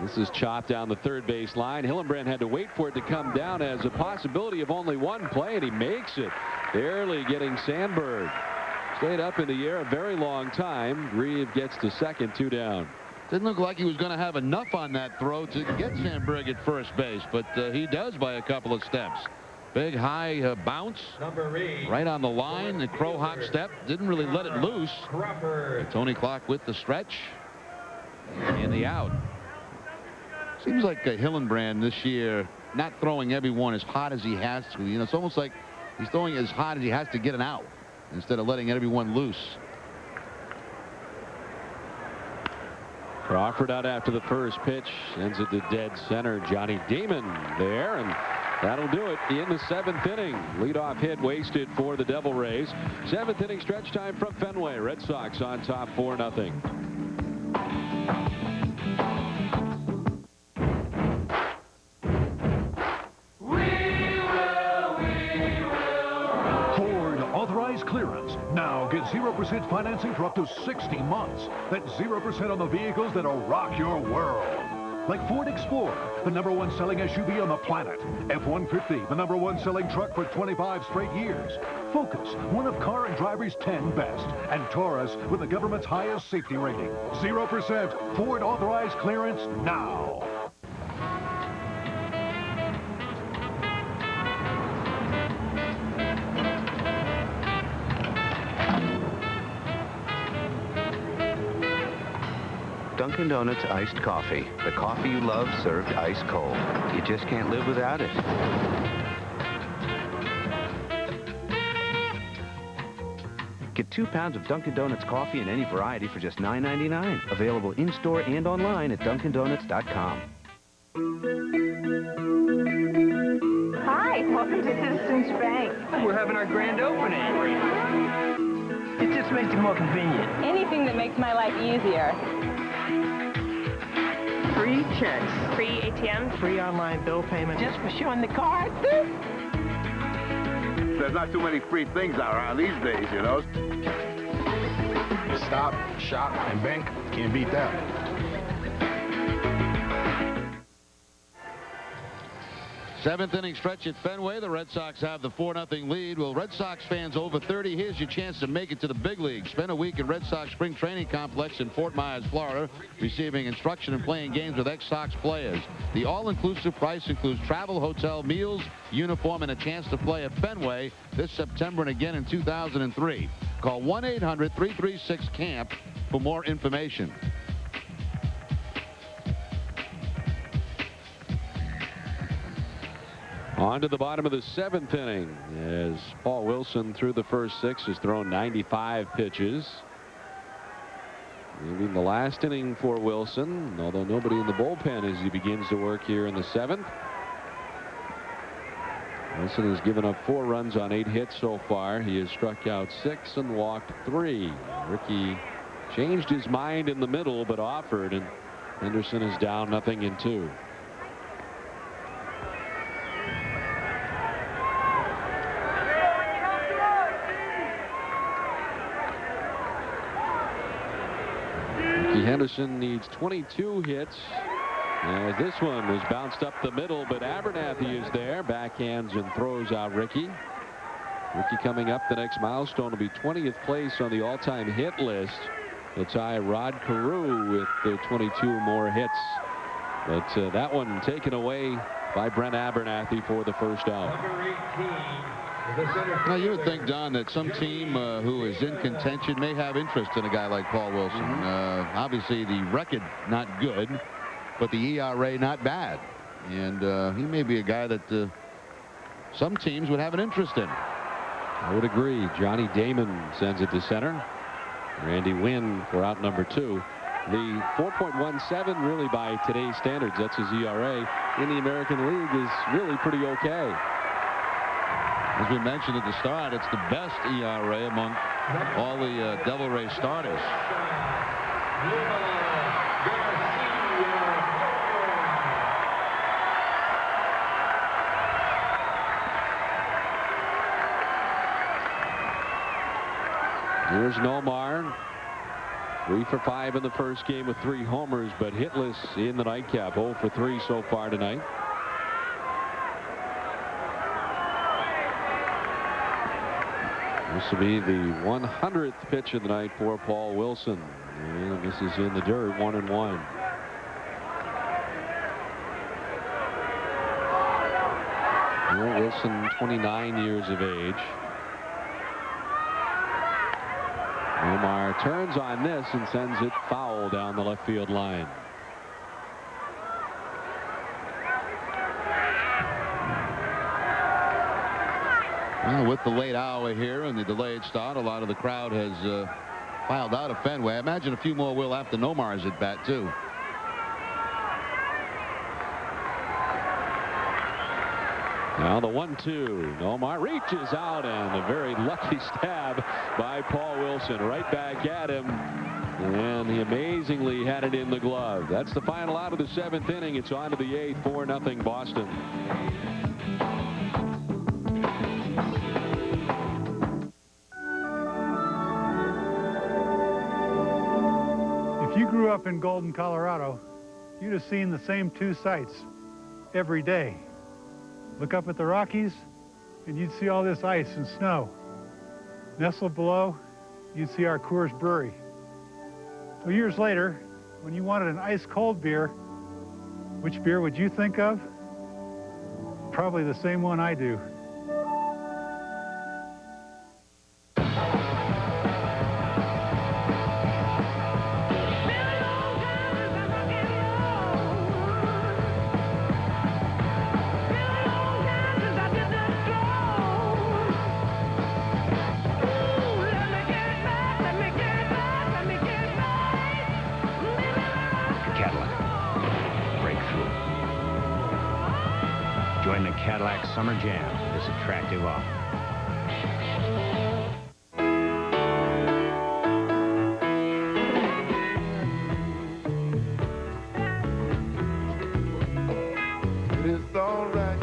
This is chopped down the 3rd base line. Hillenbrand had to wait for it to come down as a possibility of only one play, and he makes it. Barely getting Sandberg. Stayed up in the air a very long time. Grieve gets to 2nd, 2 down. Didn't look like he was going to have enough on that throw to get Sandberg at first base, but he does by a couple of steps. Big high bounce right on the line. The crow hop step didn't really let it loose. Tony Clark with the stretch and the out. Seems like Hillenbrand this year not throwing everyone as hard as he has to. You know, it's almost like he's throwing as hard as he has to get an out instead of letting everyone loose. Crawford out after the first pitch, sends it to dead center. Johnny Damon there, and that'll do it in the 7th inning. Leadoff hit wasted for the Devil Rays. 7th inning stretch time from Fenway. Red Sox on top 4-0. Authorized clearance. Now get 0% financing for up to 60 months. That's 0% on the vehicles that'll rock your world. Like Ford Explorer, the #1 selling SUV on the planet. F-150, the #1 selling truck for 25 straight years. Focus, one of Car and Driver's 10 best. And Taurus with the government's highest safety rating. 0% Ford authorized clearance now. Dunkin' Donuts iced coffee. The coffee you love served ice cold. You just can't live without it. Get 2 pounds of Dunkin' Donuts coffee in any variety for just $9.99. Available in-store and online at DunkinDonuts.com. Hi, welcome to Citizens Bank. We're having our grand opening. It just makes it more convenient. Anything that makes my life easier. Free checks. Free ATMs. Free online bill payment. Just for showing the card. There's not too many free things around these days, you know. Stop, shop, and bank. Can't beat that. Seventh inning stretch at Fenway. The Red Sox have the 4-0 lead. Well, Red Sox fans over 30, here's your chance to make it to the big leagues. Spend a week at Red Sox Spring Training Complex in Fort Myers, Florida, receiving instruction and playing games with ex-Sox players. The all-inclusive price includes travel, hotel, meals, uniform, and a chance to play at Fenway this September and again in 2003. Call 1-800-336-CAMP for more information. On to the bottom of the 7th inning as Paul Wilson through the first 6 has thrown 95 pitches. Maybe the last inning for Wilson, although nobody in the bullpen as he begins to work here in the 7th. Wilson has given up 4 runs on 8 hits so far. He has struck out 6 and walked 3. Ricky changed his mind in the middle but offered, and Henderson is down 0-2. Henderson needs 22 hits. As this one was bounced up the middle, but Abernathy is there. Backhands and throws out Ricky. Ricky coming up the next milestone will be 20th place on the all-time hit list. He'll tie Rod Carew with the 22 more hits. But that one taken away by Brent Abernathy for the first out. Number 18. Now, you would think, Don, that some team who is in contention may have interest in a guy like Paul Wilson. Obviously, the record not good, but the ERA not bad. And he may be a guy that some teams would have an interest in. I would agree. Johnny Damon sends it to center. Randy Wynn for out number 2. The 4.17 really by today's standards, that's his ERA, in the American League is really pretty okay. As we mentioned at the start, it's the best ERA among all the Devil Ray starters. Here's Nomar. 3 for 5 in the first game with 3 homers, but hitless in the nightcap. 0 for 3 so far tonight. This will be the 100th pitch of the night for Paul Wilson. And this is in the dirt, 1-1. Well, Wilson, 29 years of age. Nomar turns on this and sends it foul down the left field line. Well, with the late hour here and the delayed start, a lot of the crowd has filed out of Fenway. I imagine a few more will after Nomar's at bat, too. Now the 1-2. Nomar reaches out, and a very lucky stab by Paul Wilson. Right back at him. And he amazingly had it in the glove. That's the final out of the 7th inning. It's on to the 8th, 4-0 Boston. If you grew up in Golden, Colorado, you'd have seen the same 2 sights every day. Look up at the Rockies, and you'd see all this ice and snow. Nestled below, you'd see our Coors Brewery. Well, years later, when you wanted an ice-cold beer, which beer would you think of? Probably the same one I do. Join the Cadillac Summer Jam this attractive offer. It's all right.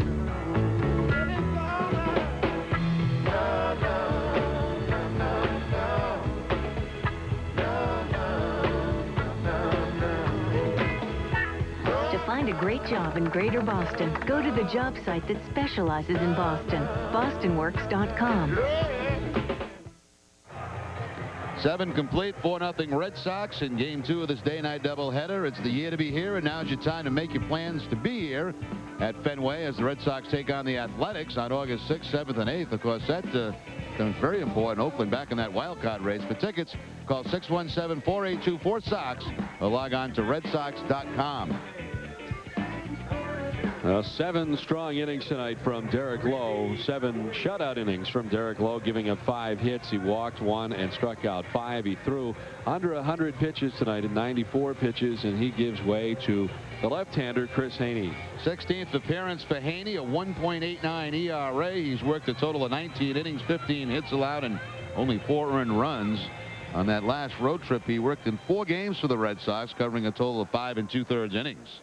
To find a great job in Greater Boston, go to the job site that specializes in Boston, bostonworks.com. 7 complete, 4-0 Red Sox in Game 2 of this day-night doubleheader. It's the year to be here, and now's your time to make your plans to be here at Fenway as the Red Sox take on the Athletics on August 6th, 7th, and 8th. Of course, that becomes very important. Oakland back in that wild card race. For tickets, call 617-482-4SOX or log on to redsox.com. 7 strong innings tonight from Derek Lowe. 7 shutout innings from Derek Lowe, giving up 5 hits. He walked 1 and struck out 5. He threw under 100 pitches tonight in 94 pitches, and he gives way to the left-hander Chris Haney. 16th appearance for Haney, a 1.89 ERA. He's worked a total of 19 innings, 15 hits allowed, and only 4 earned runs. On that last road trip, he worked in 4 games for the Red Sox, covering a total of 5 2/3 innings.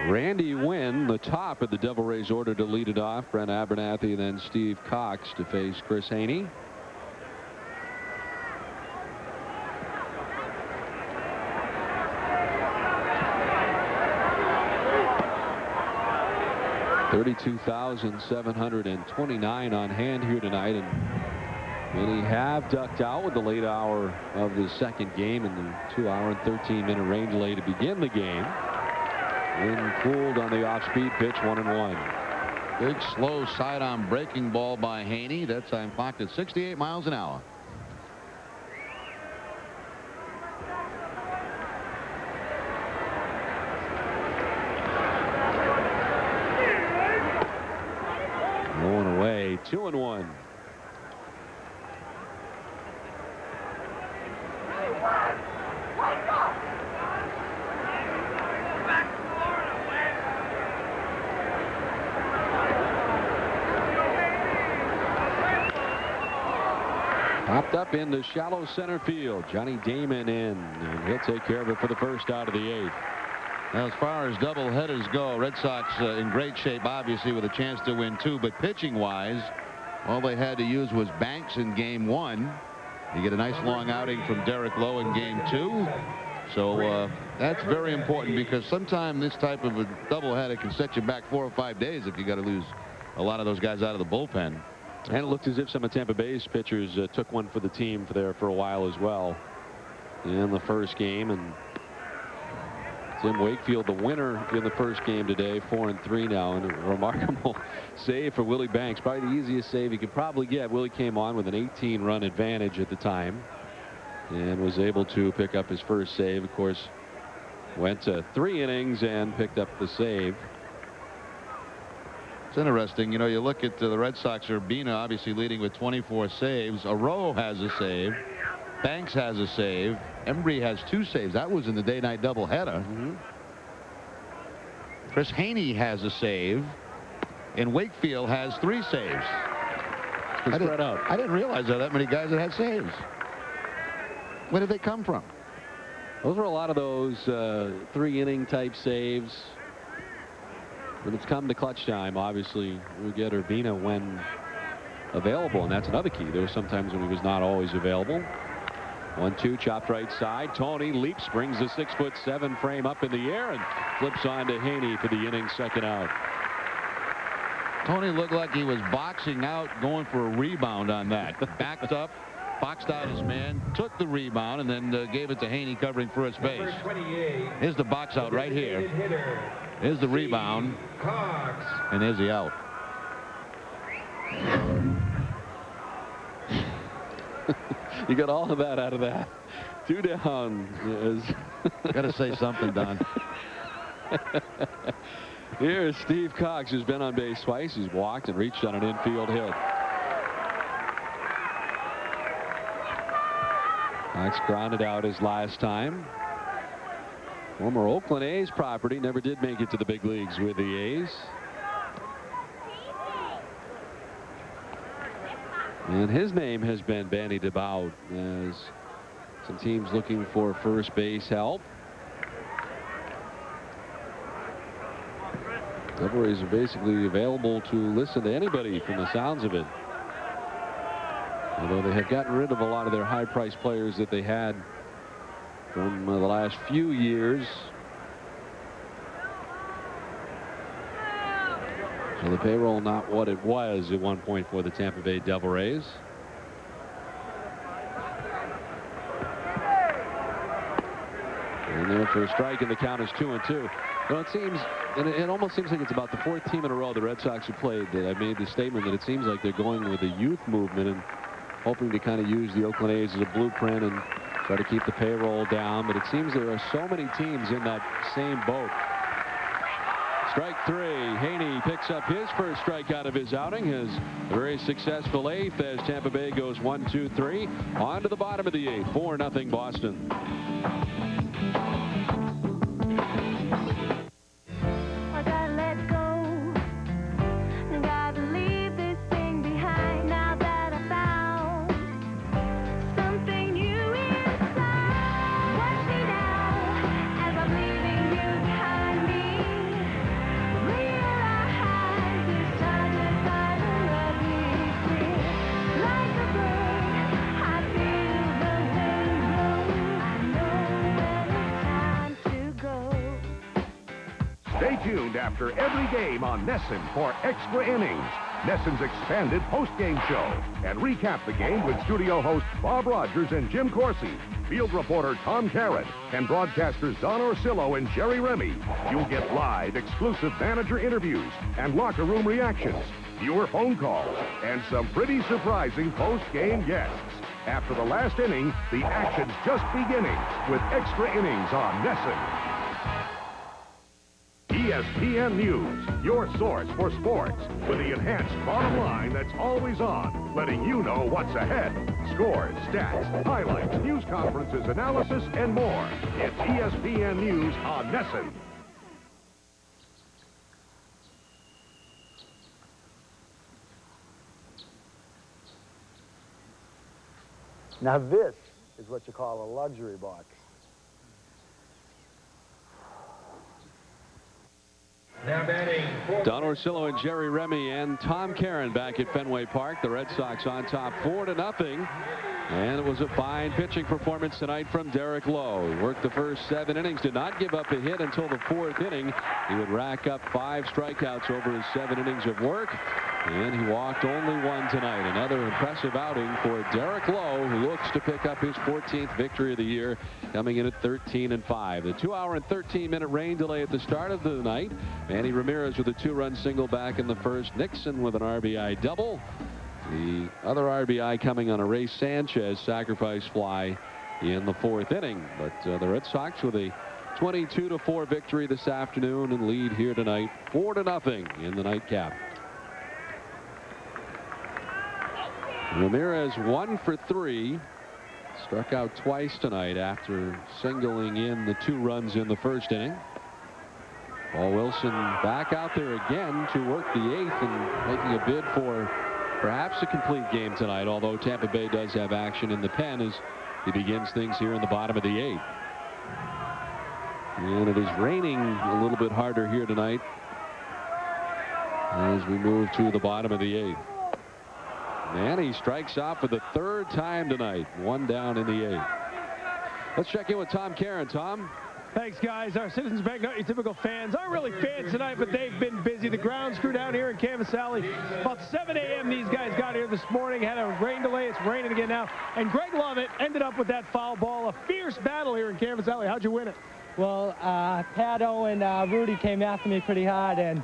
Randy Wynn, the top of the Devil Rays order to lead it off. Brent Abernathy, then Steve Cox to face Chris Haney. $32,729 on hand here tonight, and many have ducked out with the late hour of the second game and the 2-hour and 13-minute rain delay to begin the game. Wind cooled on the off-speed pitch, 1-1. Big, slow sidearm breaking ball by Haney. That time clocked at 68 miles an hour. Going away, 2-1. Popped up into shallow center field. Johnny Damon in, and he'll take care of it for the first out of the 8th. Now, as far as doubleheaders go, Red Sox in great shape, obviously, with a chance to win 2. But pitching-wise, all they had to use was Banks in Game 1. You get a nice long outing from Derek Lowe in Game 2. So that's very important, because sometimes this type of a doubleheader can set you back 4 or 5 days if you got to lose a lot of those guys out of the bullpen. And it looked as if some of Tampa Bay's pitchers took one for the team for a while as well in the first game. And Tim Wakefield, the winner in the first game today, 4-3 now, and a remarkable save for Willie Banks. Probably the easiest save he could probably get. Willie came on with an 18-run advantage at the time and was able to pick up his first save. Of course, went to 3 innings and picked up the save. It's interesting. You know, you look at the Red Sox. Urbina obviously leading with 24 saves. Rowe has a save. Banks has a save. Embry has 2 saves. That was in the day-night doubleheader. Chris Haney has a save. And Wakefield has 3 saves. I didn't realize that many guys that had saves. Where did they come from? Those were a lot of those 3-inning type saves. When it's come to clutch time, obviously, we get Urbina when available, and that's another key. There were some times when he was not always available. 1-2, chopped right side. Tony leaps, brings the 6'7" frame up in the air, and flips on to Haney for the inning's second out. Tony looked like he was boxing out, going for a rebound on that. Backed up, boxed out his man, took the rebound, and then gave it to Haney covering first base. Here's the box out right here. Here's the rebound. And there's the out. You got all of that out of that. 2 down. Got to say something, Don. Here's Steve Cox, who's been on base twice. He's walked and reached on an infield hit. Cox grounded out his last time. Former Oakland A's property, never did make it to the big leagues with the A's. And his name has been bandied about as some teams looking for first base help. Devil Rays are basically available to listen to anybody from the sounds of it. Although they have gotten rid of a lot of their high-priced players that they had from the last few years. So the payroll not what it was at one point for the Tampa Bay Devil Rays. And there for a strike, and the count is 2-2. Well, it seems, and it almost seems like it's about the 4th team in a row the Red Sox have played that I made the statement that it seems like they're going with a youth movement and hoping to kind of use the Oakland A's as a blueprint and try to keep the payroll down. But it seems there are so many teams in that same boat. Strike 3. Haney picks up his first strikeout of his outing. His very successful 8th as Tampa Bay goes 1-2-3 on to the bottom of the 8th. 4-0 Boston. Stay tuned after every game on NESN for Extra Innings, NESN's expanded post-game show. And recap the game with studio hosts Bob Rogers and Jim Corsi, field reporter Tom Carrot, and broadcasters Don Orsillo and Jerry Remy. You'll get live, exclusive manager interviews and locker room reactions, fewer phone calls, and some pretty surprising post-game guests. After the last inning, the action's just beginning with Extra Innings on NESN. ESPN News, your source for sports, with the enhanced bottom line that's always on, letting you know what's ahead. Scores, stats, highlights, news conferences, analysis, and more. It's ESPN News on NESN. Now this is what you call a luxury box. Now batting. Don Orsillo and Jerry Remy and Tom Caron back at Fenway Park. The Red Sox on top 4-0. And it was a fine pitching performance tonight from Derek Lowe. He worked the first 7 innings, did not give up a hit until the 4th inning. He would rack up 5 strikeouts over his 7 innings of work. And he walked only 1 tonight. Another impressive outing for Derek Lowe, who looks to pick up his 14th victory of the year, coming in at 13-5. The 2-hour and 13-minute rain delay at the start of the night. Manny Ramirez with a 2-run single back in the first. Nixon with an RBI double. The other RBI coming on a Ray Sanchez sacrifice fly in the 4th inning. But the Red Sox with a 22-4 victory this afternoon and lead here tonight 4-0 in the nightcap. Ramirez 1 for 3. Struck out twice tonight after singling in the 2 runs in the first inning. Paul Wilson back out there again to work the 8th and making a bid for perhaps a complete game tonight, although Tampa Bay does have action in the pen as he begins things here in the bottom of the 8th. And it is raining a little bit harder here tonight as we move to the bottom of the 8th. Manny strikes out for the 3rd time tonight. 1 down in the 8th. Let's check in with Tom Caron. Tom. Thanks, guys. Our Citizens Bank, not your typical fans. Aren't really fans tonight, but they've been busy. The grounds crew down here in Canvas Alley. About 7 a.m. these guys got here this morning. Had a rain delay. It's raining again now. And Greg Lovett ended up with that foul ball. A fierce battle here in Canvas Alley. How'd you win it? Well, Pato and Rudy came after me pretty hard, and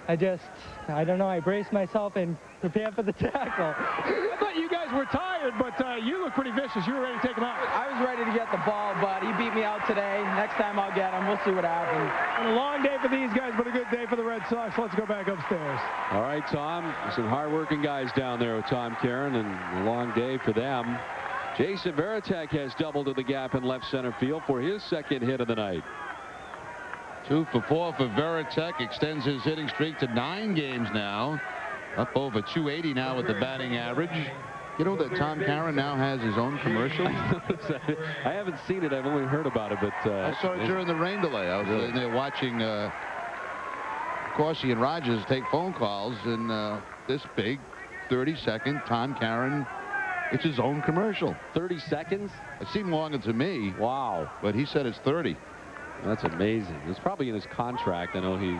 I don't know, I braced myself and prepared for the tackle. I thought you guys were tired, but you look pretty vicious. You were ready to take him out. I was ready to get the ball, but he beat me out today. Next time I'll get him. We'll see what happens. And a long day for these guys, but a good day for the Red Sox. Let's go back upstairs. All right, Tom. Some hard-working guys down there with Tom Caron, and a long day for them. Jason Varitek has doubled to the gap in left center field for his 2nd hit of the night. 2 for 4 for Varitek. Extends his hitting streak to 9 games now. Up over 280 now with the batting average. You know that Tom Caron now has his own commercial? I haven't seen it. I've only heard about it, but I saw it during the rain delay. I was in there watching Corsi and Rogers take phone calls, and this big 30-second Tom Caron, it's his own commercial. 30 seconds? It seemed longer to me. Wow. But he said it's 30. That's amazing. It's probably in his contract. I know he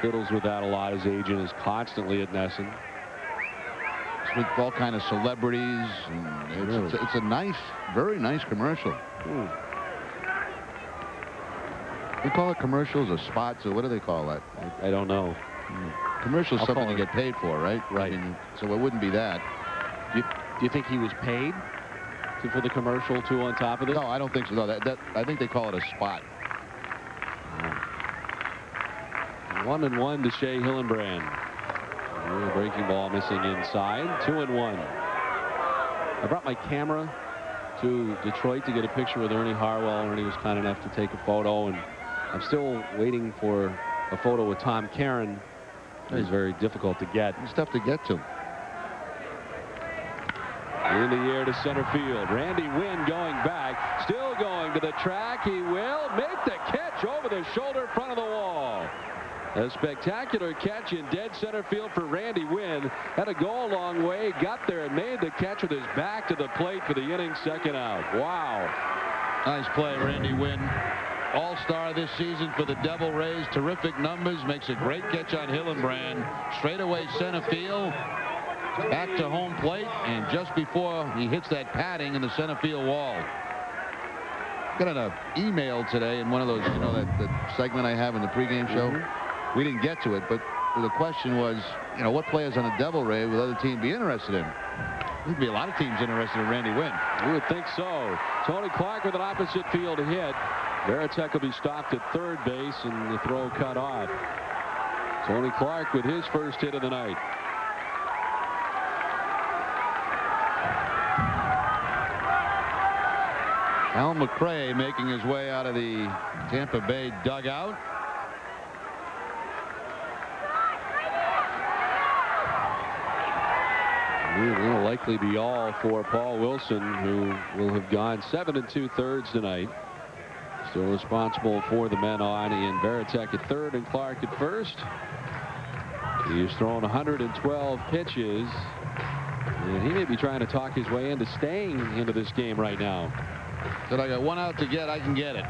fiddles with that a lot. His agent is constantly at Nesson. It's with all kind of celebrities. And it's a nice, very nice commercial. We call it commercials or spots, or what do they call that? I don't know. Commercials is something you get paid for, right? Right. I mean, so it wouldn't be that. Do you think he was paid for the commercial too on top of this? No, I don't think so. No, I think they call it a spot. 1-1 to Shea Hillenbrand. Breaking ball missing inside. 2-1. I brought my camera to Detroit to get a picture with Ernie Harwell. Ernie was kind enough to take a photo, and I'm still waiting for a photo with Tom Caron. It's very difficult to get. It's tough to get to. In the air to center field. Randy Wynn going back. Still going to the track. He will make the catch over the shoulder front of the wall. A spectacular catch in dead center field for Randy Wynn. Had to go a long way. Got there and made the catch with his back to the plate for the inning's 2nd out. Wow. Nice play, Randy Wynn. All-star this season for the Devil Rays. Terrific numbers. Makes a great catch on Hillenbrand. Straightaway center field. Back to home plate, and just before he hits that padding in the center field wall. Got an email today in one of those, you know, that segment I have in the pregame show. We didn't get to it, but the question was, you know, what players on the Devil Ray will other team be interested in? There'd be a lot of teams interested in Randy Wynn. You would think so. Tony Clark with an opposite field hit. Varitek will be stopped at 3rd base, and the throw cut off. Tony Clark with his first hit of the night. Al McRae making his way out of the Tampa Bay dugout. It will likely be all for Paul Wilson, who will have gone 7 2/3 tonight. Still responsible for the men on in Varitek at 3rd and Clark at 1st. He's thrown 112 pitches, and he may be trying to talk his way into staying into this game right now. Said, I got 1 out to get. I can get it.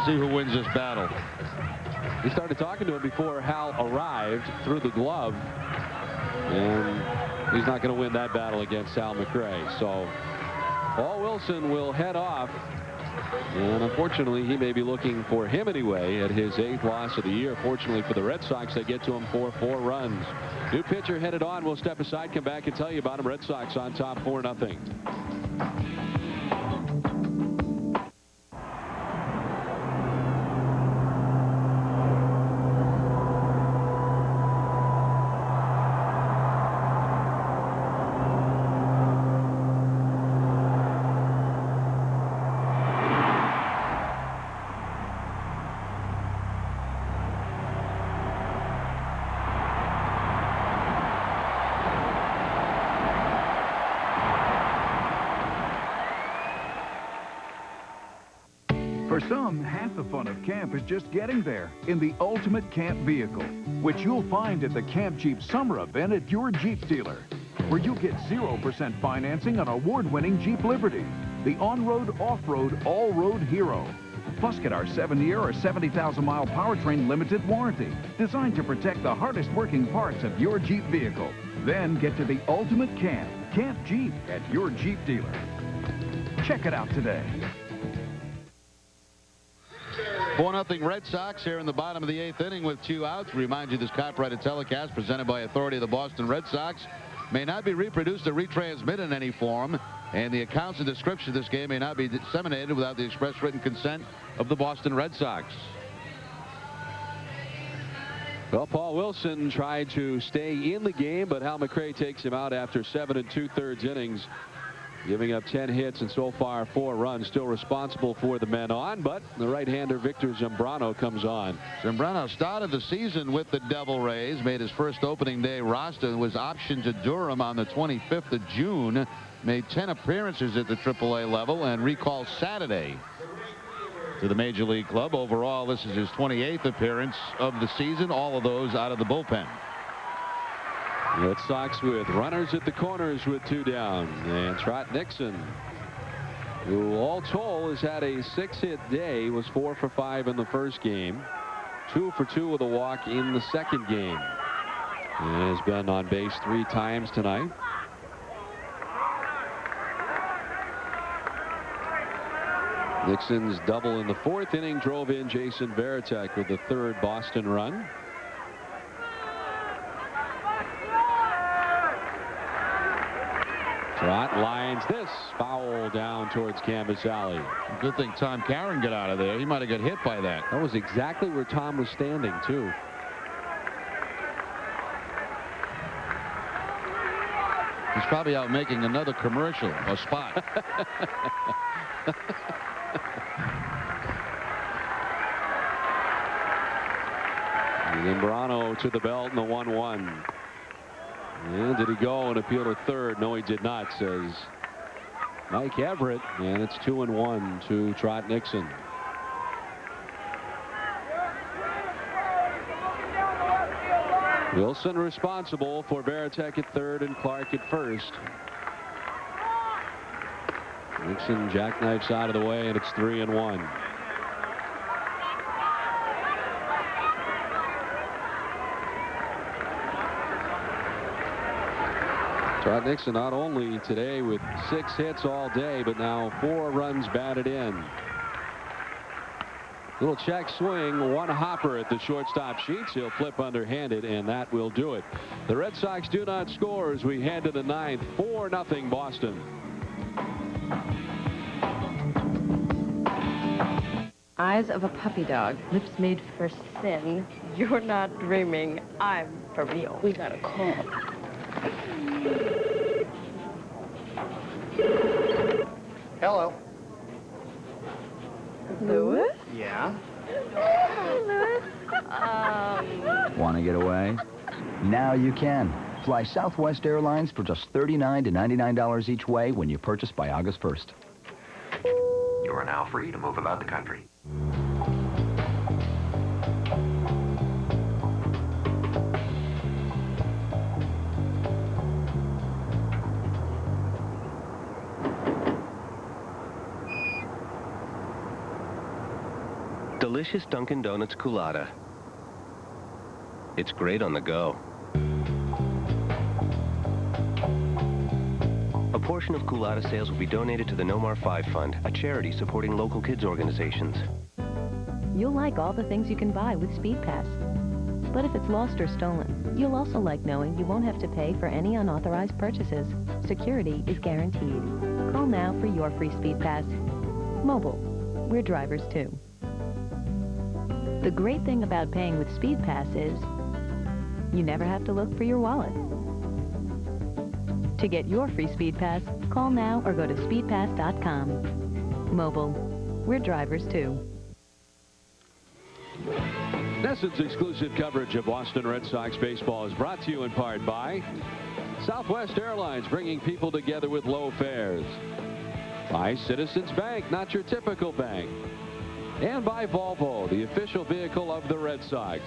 See who wins this battle. He started talking to him before Hal arrived through the glove, and he's not going to win that battle against Sal McRae. So Paul Wilson will head off, and unfortunately he may be looking for him anyway at his 8th loss of the year. Fortunately for the Red Sox, they get to him for 4 runs. New pitcher headed on. We'll step aside, come back and tell you about him. Red Sox on top 4-0. For some, half the fun of camp is just getting there in the ultimate camp vehicle, which you'll find at the Camp Jeep Summer Event at your Jeep dealer, where you'll get 0% financing on award-winning Jeep Liberty, the on-road, off-road, all-road hero. Plus, get our 7-year or 70,000-mile powertrain limited warranty, designed to protect the hardest-working parts of your Jeep vehicle. Then get to the ultimate camp, Camp Jeep, at your Jeep dealer. Check it out today. 4-0 Red Sox here in the bottom of the 8th inning with 2 outs. Remind you, this copyrighted telecast presented by authority of the Boston Red Sox may not be reproduced or retransmitted in any form, and the accounts and description of this game may not be disseminated without the express written consent of the Boston Red Sox. Well, Paul Wilson tried to stay in the game, but Hal McRae takes him out after 7 2/3 innings, giving up 10 hits and so far 4 runs. Still responsible for the men on, but the right-hander Victor Zambrano comes on. Zambrano started the season with the Devil Rays, made his first opening day roster, and was optioned to Durham on the 25th of June, made 10 appearances at the AAA level, and recalled Saturday to the Major League Club. Overall, this is his 28th appearance of the season, all of those out of the bullpen. Red Sox with runners at the corners with 2 down. And Trot Nixon, who all told has had a 6-hit day, was 4 for 5 in the first game, 2 for 2 with a walk in the second game, and has been on base 3 times tonight. Nixon's double in the 4th inning drove in Jason Varitek with the 3rd Boston run. Trot lines this foul down towards Canvas Alley. Good thing Tom Caron got out of there. He might have got hit by that. That was exactly where Tom was standing, too. He's probably out making another commercial or spot. Zambrano to the belt in the 1-1. And did he go and appeal to third? No, he did not, says Mike Everett. And it's 2-1 to Trot Nixon. Wilson responsible for Varitek at third and Clark at first. Nixon jackknifes out of the way, and it's 3-1. Trot Nixon not only today with 6 hits all day, but now 4 runs batted in. Little check swing, 1 hopper at the shortstop sheets. He'll flip underhanded, and that will do it. The Red Sox do not score as we head to the 9th. 4-0 Boston. Eyes of a puppy dog, lips made for sin. You're not dreaming, I'm for real. We got a call. Hello. Louis? Yeah? Louis? Want to get away? Now you can. Fly Southwest Airlines for just $39 to $99 each way when you purchase by August 1st. You are now free to move about the country. Delicious Dunkin' Donuts Culotta. It's great on the go. A portion of Culotta sales will be donated to the Nomar 5 Fund, a charity supporting local kids organizations. You'll like all the things you can buy with Speed Pass. But if it's lost or stolen, you'll also like knowing you won't have to pay for any unauthorized purchases. Security is guaranteed. Call now for your free Speed Pass. Mobile. We're drivers too. The great thing about paying with Speed Pass is you never have to look for your wallet. To get your free Speed Pass, call now or go to speedpass.com. Mobile. We're drivers too. NESN's exclusive coverage of Boston Red Sox baseball is brought to you in part by Southwest Airlines, bringing people together with low fares. By Citizens Bank, not your typical bank. and by Volvo, the official vehicle of the Red Sox.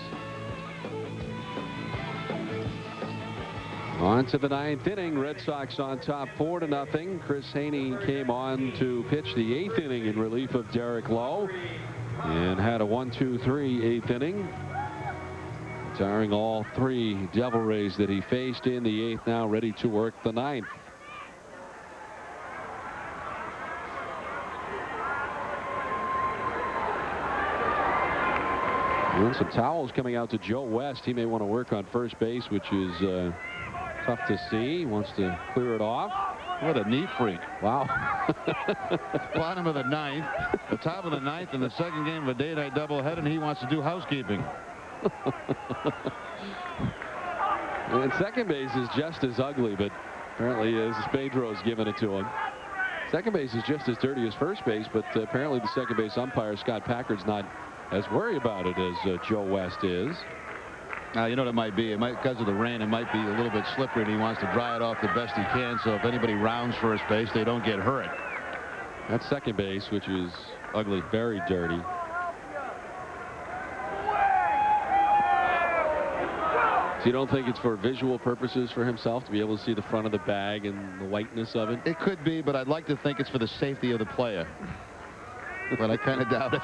On to the 9th inning. Red Sox on top 4-0. Chris Haney came on to pitch the 8th inning in relief of Derek Lowe and had a 1-2-3 8th inning. Retiring all 3 Devil Rays that he faced in the 8th, now ready to work the 9th. And some towels coming out to Joe West. He may want to work on first base, which is tough to see. He wants to clear it off. What a neat freak. Wow. Bottom of the 9th, the top of the 9th, in the second game of a day-night doubleheader, and he wants to do housekeeping. And second base is just as ugly, but apparently Pedro's giving it to him. Second base is just as dirty as first base, but apparently the second base umpire, Scott Packard's not as worried about it as Joe West is. You know what it might be? It might, because of the rain, it might be a little bit slippery, and he wants to dry it off the best he can, so if anybody rounds first base, they don't get hurt. That's second base, which is ugly, very dirty. So you don't think it's for visual purposes for himself to be able to see the front of the bag and the whiteness of it? It could be, but I'd like to think it's for the safety of the player. But I kind of doubt it.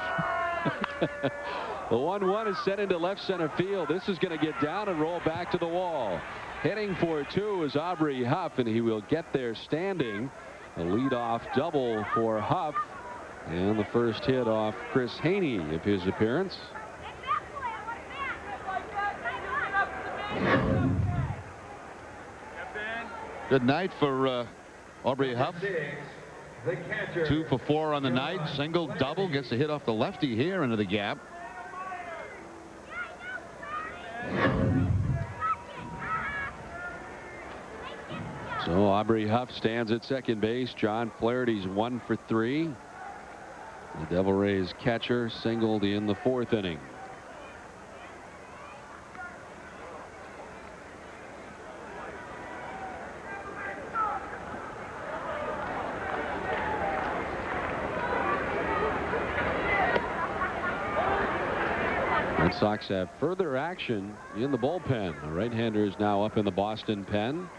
The 1-1 is sent into left center field. This is going to get down and roll back to the wall. Hitting for 2 is Aubrey Huff, and he will get there standing. A leadoff double for Huff, and the first hit off Chris Haney of his appearance. Good night for Aubrey Huff. 2 for 4 on the night. Single, double, gets a hit off the lefty here into the gap. So Aubrey Huff stands at second base. John Flaherty's 1 for 3. The Devil Rays catcher singled in the 4th inning. Red Sox have further action in the bullpen. The right-hander is now up in the Boston pen.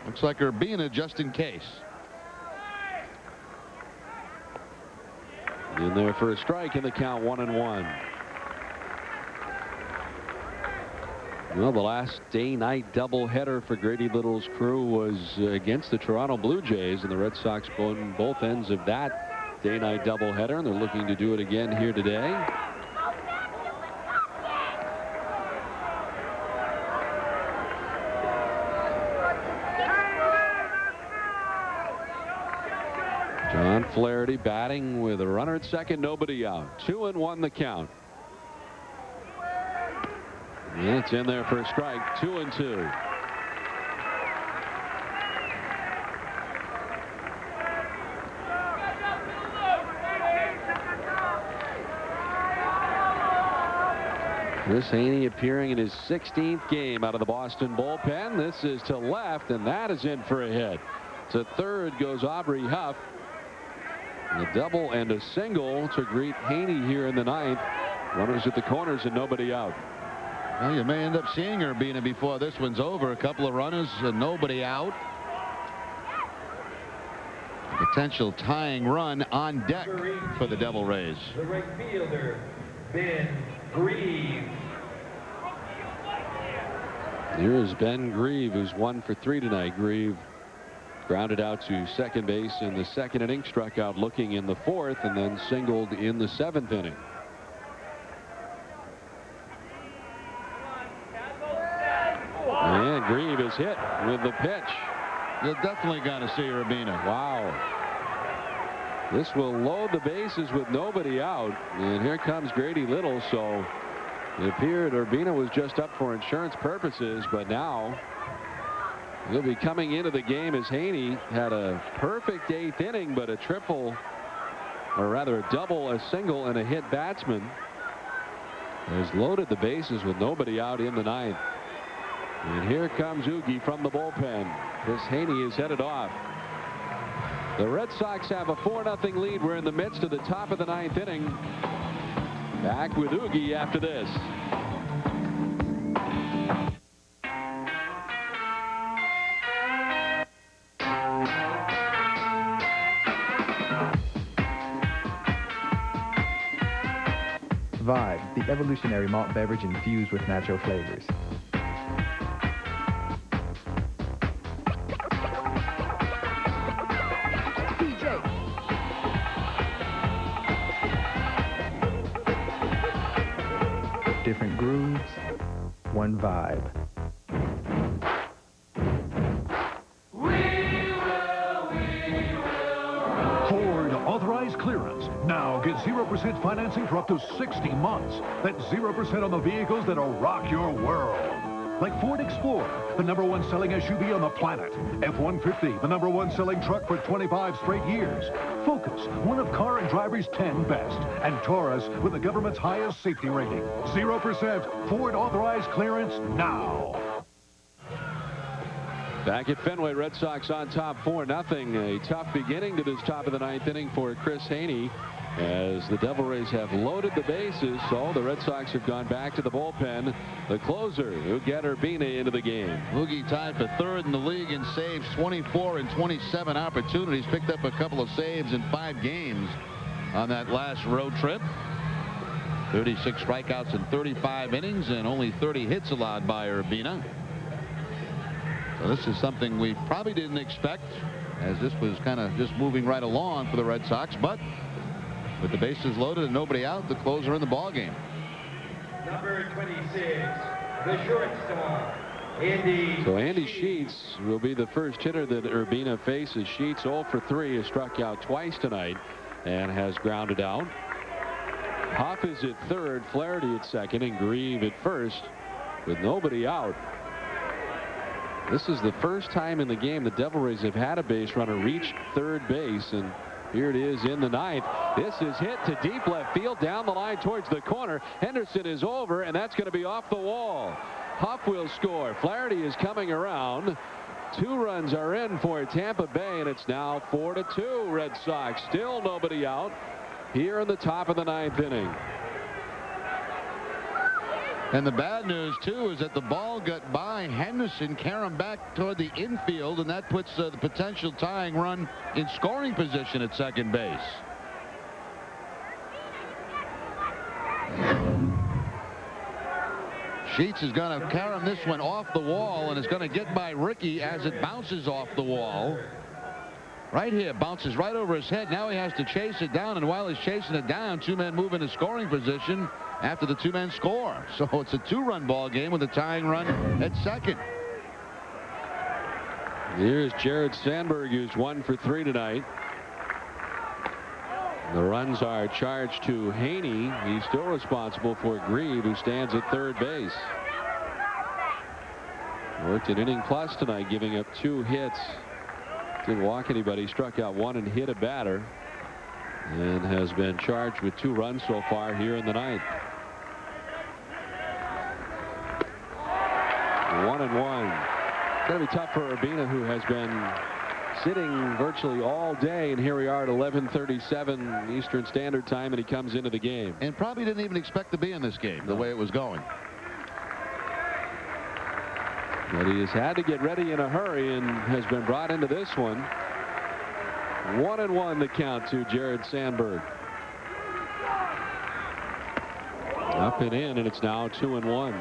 Looks like Urbina just in case. In there for a strike, in the count 1-1. Well, the last day-night doubleheader for Grady Little's crew was against the Toronto Blue Jays, and the Red Sox on both ends of that day-night doubleheader, and they're looking to do it again here today. John Flaherty batting with a runner at second, nobody out. 2-1 the count. And it's in there for a strike. 2-2. Chris Haney appearing in his 16th game out of the Boston bullpen. This is to left, and that is in for a hit. To third goes Aubrey Huff. A double and a single to greet Haney here in the 9th. Runners at the corners and nobody out. Well, you may end up seeing Urbina before this one's over. A couple of runners and nobody out. Potential tying run on deck for the Devil Rays. The right fielder, Ben Grieve. Here is Ben Grieve, who's 1 for 3 tonight. Grieve grounded out to second base in the 2nd inning, struck out looking in the 4th, and then singled in the 7th inning. And Grieve is hit with the pitch. You're definitely going to see Urbina. Wow. This will load the bases with nobody out, and here comes Grady Little. So it appeared Urbina was just up for insurance purposes, but now he'll be coming into the game as Haney had a perfect 8th inning, but a triple, or rather a double, a single, and a hit batsman has loaded the bases with nobody out in the 9th. And here comes Oogie from the bullpen. Chris Haney is headed off. The Red Sox have a 4-0 lead. We're in the midst of the top of the 9th inning. Back with Oogie after this. Vibe, the evolutionary malt beverage infused with natural flavors. Different grooves, one vibe. Ford authorized clearance. Now get 0% financing for up to 60 months. That's 0% on the vehicles that'll rock your world. Like Ford Explorer, the #1 selling SUV on the planet. F-150, the #1 selling truck for 25 straight years. Focus, one of Car and Driver's 10 best. And Taurus, with the government's highest safety rating. 0% Ford authorized clearance now. Back at Fenway, Red Sox on top 4-0. A tough beginning to this top of the 9th inning for Chris Haney, as the Devil Rays have loaded the bases. So the Red Sox have gone back to the bullpen. The closer, Urbina, into the game. Oogie tied for 3rd in the league in saves, 24 and 27 opportunities. Picked up a couple of saves in 5 games on that last road trip. 36 strikeouts in 35 innings and only 30 hits allowed by Urbina. So this is something we probably didn't expect, as this was kind of just moving right along for the Red Sox. But with the bases loaded and nobody out, the closer in the ball game. Number 26, the shortstop, Andy. So Andy Sheets will be the first hitter that Urbina faces. Sheets 0 for 3, has struck out twice tonight and has grounded out. Huff is at 3rd, Flaherty at 2nd, and Grieve at 1st with nobody out. This is the first time in the game the Devil Rays have had a base runner reach 3rd base, and here it is in the 9th. This is hit to deep left field, down the line towards the corner. Henderson is over, and that's going to be off the wall. Huff will score. Flaherty is coming around. 2 runs are in for Tampa Bay, and it's now 4-2 Red Sox. Still nobody out here in the top of the 9th inning. And the bad news, too, is that the ball got by Henderson, carrying back toward the infield, and that puts the potential tying run in scoring position at 2nd base. Sheets is going to carry this one off the wall, and is going to get by Ricky as it bounces off the wall. Right here, bounces right over his head. Now he has to chase it down, and while he's chasing it down, 2 men move into scoring position after the 2 men score. So it's a 2-run ball game with a tying run at 2nd. Here's Jared Sandberg, who's 1 for 3 tonight. The runs are charged to Haney. He's still responsible for Grieve, who stands at 3rd base. Worked an inning plus tonight, giving up 2 hits. Didn't walk anybody, struck out 1 and hit a batter, and has been charged with 2 runs so far here in the 9th. 1-1. It's going to be tough for Urbina, who has been sitting virtually all day, and here we are at 11:37 Eastern Standard Time, and he comes into the game. And probably didn't even expect to be in this game, the way it was going. But he has had to get ready in a hurry and has been brought into this one. 1-1 the count to Jared Sandberg. Up and in, and it's now 2-1.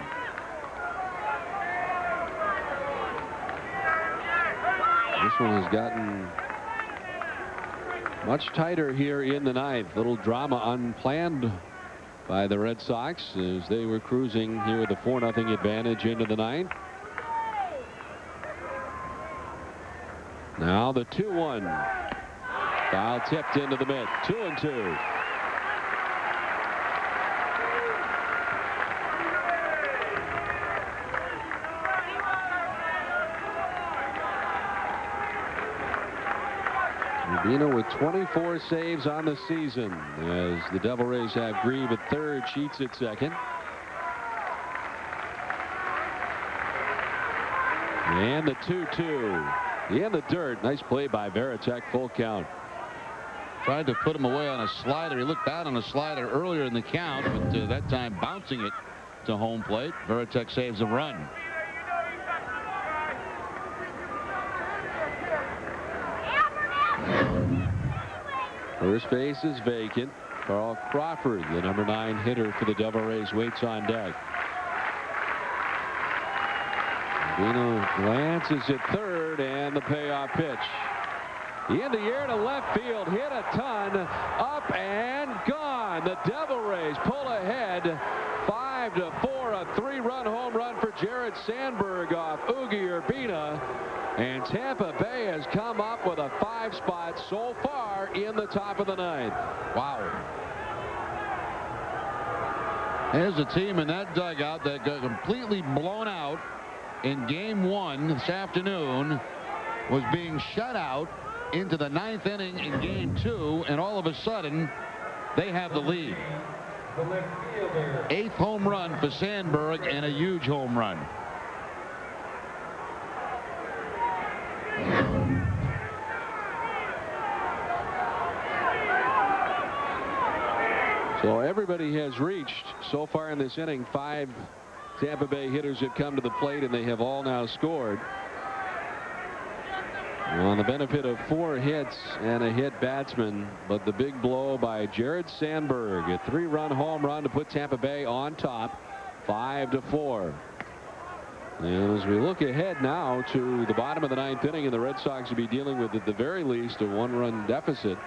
This one has gotten much tighter here in the 9th. Little drama unplanned by the Red Sox as they were cruising here with a 4-0 advantage into the 9th. Now the 2-1. Foul tipped into the mid. 2-2. Urbina with 24 saves on the season, as the Devil Rays have Grieve at 3rd, Sheets at 2nd. And the 2-2. in the dirt. Nice play by Varitek. Full count. Tried to put him away on a slider. He looked out on a slider earlier in the count, but that time bouncing it to home plate. Varitek saves a run. First base is vacant. Carl Crawford, the number 9 hitter for the Devil Rays, waits on deck. Vino glances at third, and the payoff pitch. In the air to left field, hit a ton, up and gone. The Devil Rays pull ahead 5-4, a 3-run home run for Jared Sandberg off Oogie Urbina. And Tampa Bay has come up with a 5 spot so far in the top of the 9th. Wow. There's a team in that dugout that got completely blown out in game 1 this afternoon, was being shut out into the 9th inning in game 2, and all of a sudden they have the lead. 8th home run for Sandberg, and a huge home run. So everybody has reached so far in this inning. 5 Tampa Bay hitters have come to the plate, and they have all now scored. On the benefit of 4 hits and a hit batsman, but the big blow by Jared Sandberg, a 3-run home run to put Tampa Bay on top, 5-4. And as we look ahead now to the bottom of the 9th inning, and the Red Sox will be dealing with at the very least a 1-run deficit.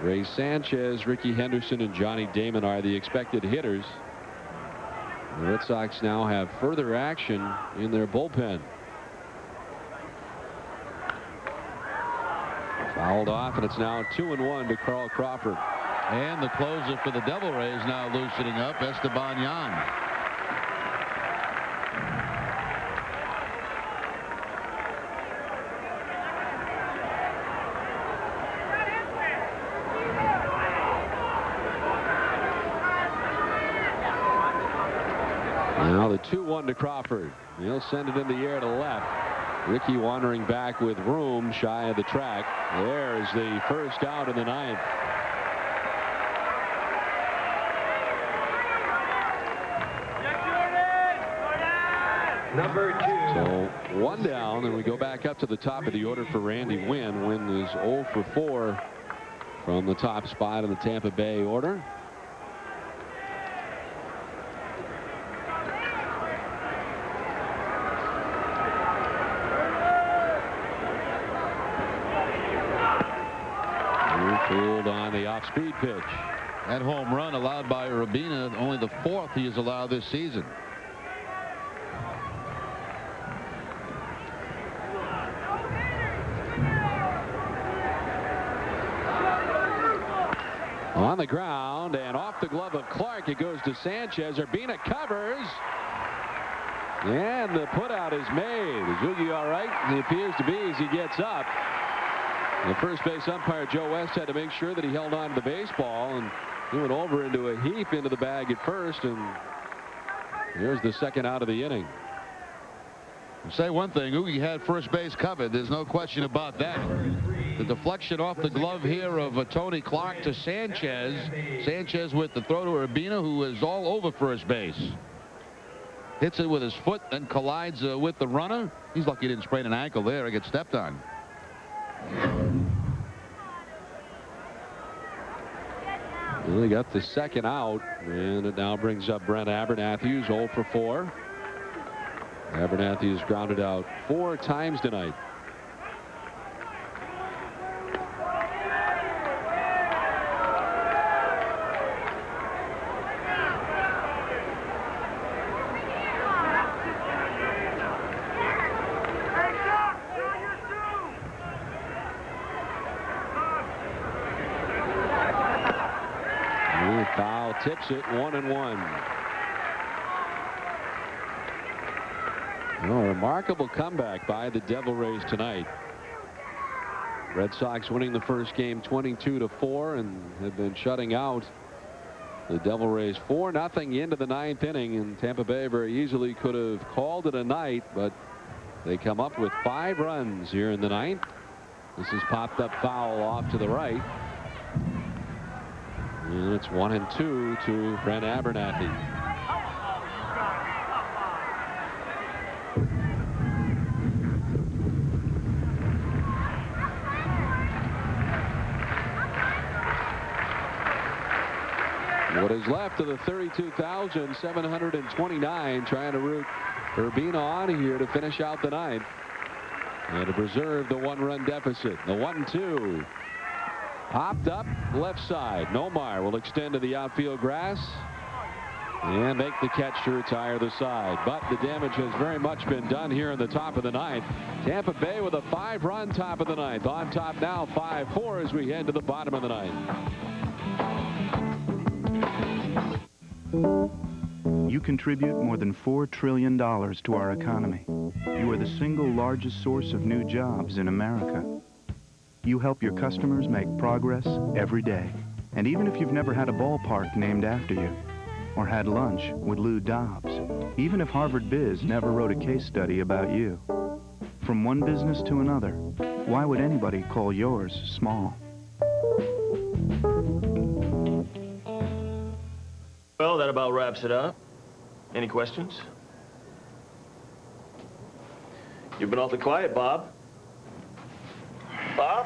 Ray Sanchez, Ricky Henderson, and Johnny Damon are the expected hitters. The Red Sox now have further action in their bullpen. Fouled off, and it's now 2-1 to Carl Crawford. And the closer for the Devil Rays now loosening up, Esteban Yan. Now the 2-1 to Crawford. He'll send it in the air to left. Ricky wandering back with room shy of the track. There's the first out in the 9th. Number 2. So 1 down, and we go back up to the top of the order for Randy Wynn. Wynn is 0 for 4 from the top spot in the Tampa Bay order. Fooled on the off-speed pitch. That home run allowed by Urbina, only the 4th he has allowed this season. On the ground and off the glove of Clark, it goes to Sanchez. Urbina covers. And the putout is made. Is Oogie all right? He appears to be as he gets up. The first base umpire, Joe West, had to make sure that he held on to the baseball, and he went over into a heap into the bag at first, and here's the second out of the inning. I'll say one thing, Oogie had first base covered. There's no question about that. The deflection off the glove here of Tony Clark to Sanchez. Sanchez with the throw to Urbina, who is all over first base. Hits it with his foot, then collides with the runner. He's lucky he didn't sprain an ankle there or get stepped on. Well, they got the second out, and it now brings up Brent Abernathy, 0 for 4. Abernathy has grounded out 4 times tonight. Foul tips it 1-1. A remarkable comeback by the Devil Rays tonight. Red Sox winning the first game 22-4 and have been shutting out the Devil Rays 4-0 into the 9th inning, and Tampa Bay very easily could have called it a night, but They come up with 5 runs here in the 9th. This is popped up foul off to the right. And it's 1-2 to Brent Abernathy. What is left of the 32,729 trying to root Urbina on here to finish out the 9th and to preserve the 1-run deficit. The 1-2 popped up left side. Nomar will extend to the outfield grass and make the catch to retire the side. But the damage has very much been done here in the top of the 9th. Tampa Bay with a 5-run top of the 9th. On top now 5-4 as we head to the bottom of the 9th. You contribute more than $4 trillion to our economy. You are the single largest source of new jobs in America. You help your customers make progress every day. And even if you've never had a ballpark named after you, or had lunch with Lou Dobbs, even if Harvard Biz never wrote a case study about you, from one business to another, why would anybody call yours small? Well, that about wraps it up. Any questions? You've been awfully quiet, Bob. Bob?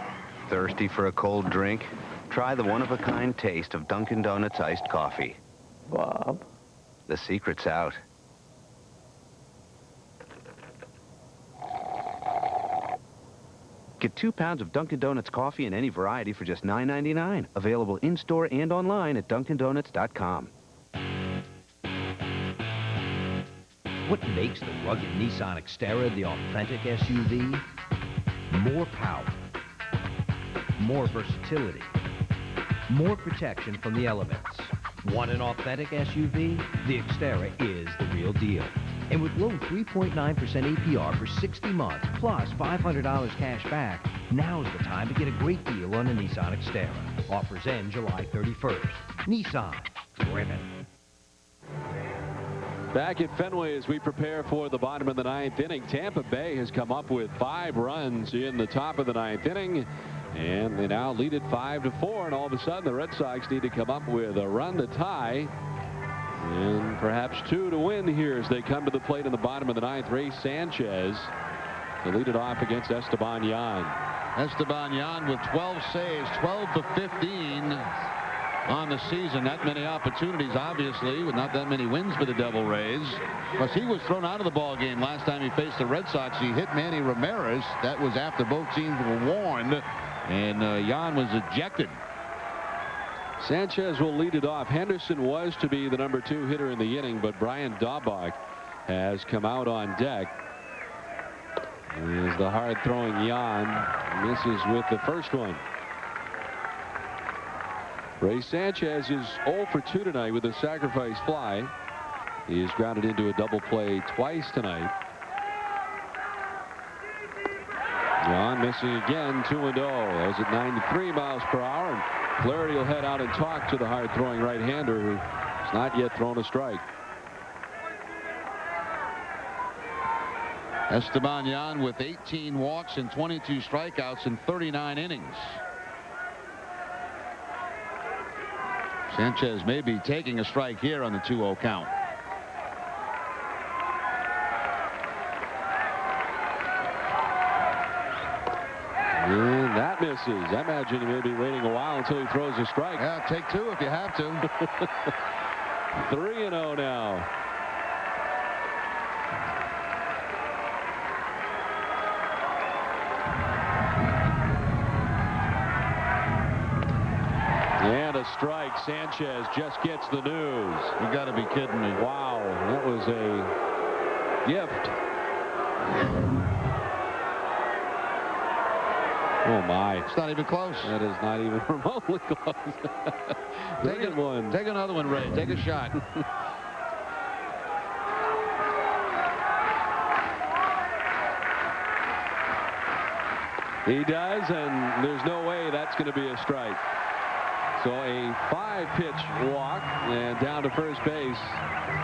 Thirsty for a cold drink? Try the one-of-a-kind taste of Dunkin' Donuts iced coffee. Bob? The secret's out. Get 2 pounds of Dunkin' Donuts coffee in any variety for just $9.99. Available in-store and online at DunkinDonuts.com. What makes the rugged Nissan Xterra the authentic SUV? More power, more versatility, more protection from the elements. Want an authentic SUV? The Xterra is the real deal. And with low 3.9% APR for 60 months, plus $500 cash back, now's the time to get a great deal on a Nissan Xterra. Offers end July 31st. Nissan, driven. Back at Fenway as we prepare for the bottom of the 9th inning. Tampa Bay has come up with 5 runs in the top of the 9th inning. And they now lead it 5-4. And all of a sudden the Red Sox need to come up with a run to tie. And perhaps 2 to win here as they come to the plate in the bottom of the 9th. Ray Sanchez to lead it off against Esteban Yan. Esteban Yan with 12 saves, 12 to 15 on the season. That many opportunities, obviously, with not that many wins for the Devil Rays. Plus, he was thrown out of the ball game last time he faced the Red Sox. He hit Manny Ramirez. That was after both teams were warned, and Yan was ejected. Sanchez will lead it off. Henderson was to be the number 2 hitter in the inning, but Brian Daubach has come out on deck. As the hard-throwing Yan misses with the first one. Ray Sanchez is 0 for 2 tonight with a sacrifice fly. He is grounded into a double play twice tonight. Yan missing again, 2-0. That was at 93 miles per hour. And Flaherty will head out and talk to the hard-throwing right-hander who has not yet thrown a strike. Esteban Yan with 18 walks and 22 strikeouts in 39 innings. Sanchez may be taking a strike here on the 2-0 count. And that misses. I imagine he may be waiting a while until he throws a strike. Yeah, take 2 if you have to. 3-0 now. And a strike. Sanchez just gets the news. You got to be kidding me. Wow, that was a gift. Oh my. It's not even close. That is not even remotely close. Take another one, Ray. Take a shot. He does, and there's no way that's going to be a strike. So a 5-pitch walk, and down to first base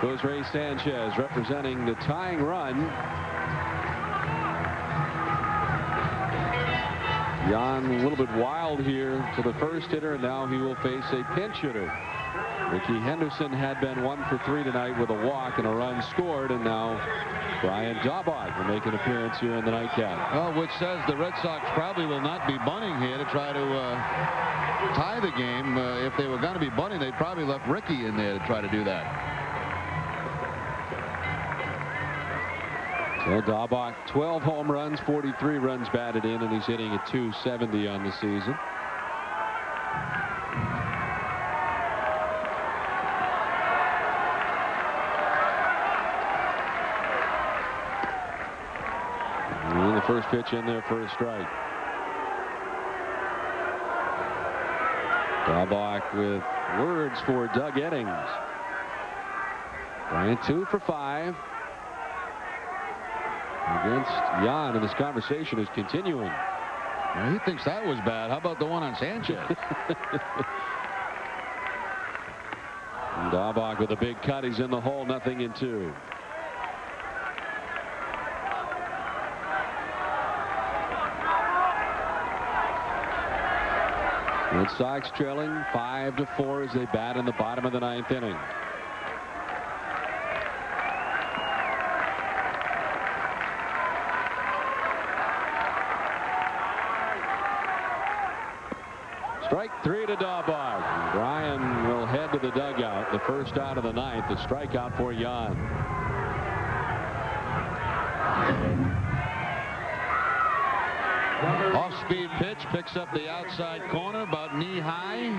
goes Ray Sanchez, representing the tying run. Jan a little bit wild here to the first hitter, and now he will face a pinch hitter. Ricky Henderson had been 1 for 3 tonight with a walk and a run scored, and now Brian Daubach will make an appearance here in the nightcap. Well, which says the Red Sox probably will not be bunting here to try to tie the game. If they were going to be bunting, they'd probably left Ricky in there to try to do that. So Daubach, 12 home runs, 43 runs batted in, and he's hitting at .270 on the season. And the first pitch in there for a strike. Daubach with words for Doug Eddings. Bryant 2 for 5. Against Jan, and this conversation is continuing. Well, he thinks that was bad. How about the one on Sanchez? And Daubach with a big cut. He's in the hole, 0-2. Red Sox trailing 5-4 as they bat in the bottom of the 9th inning. Strike 3 to Daubach. Brian will head to the dugout. The first out of the 9th. The strikeout for Jan. Off-speed pitch, picks up the outside corner, about knee-high.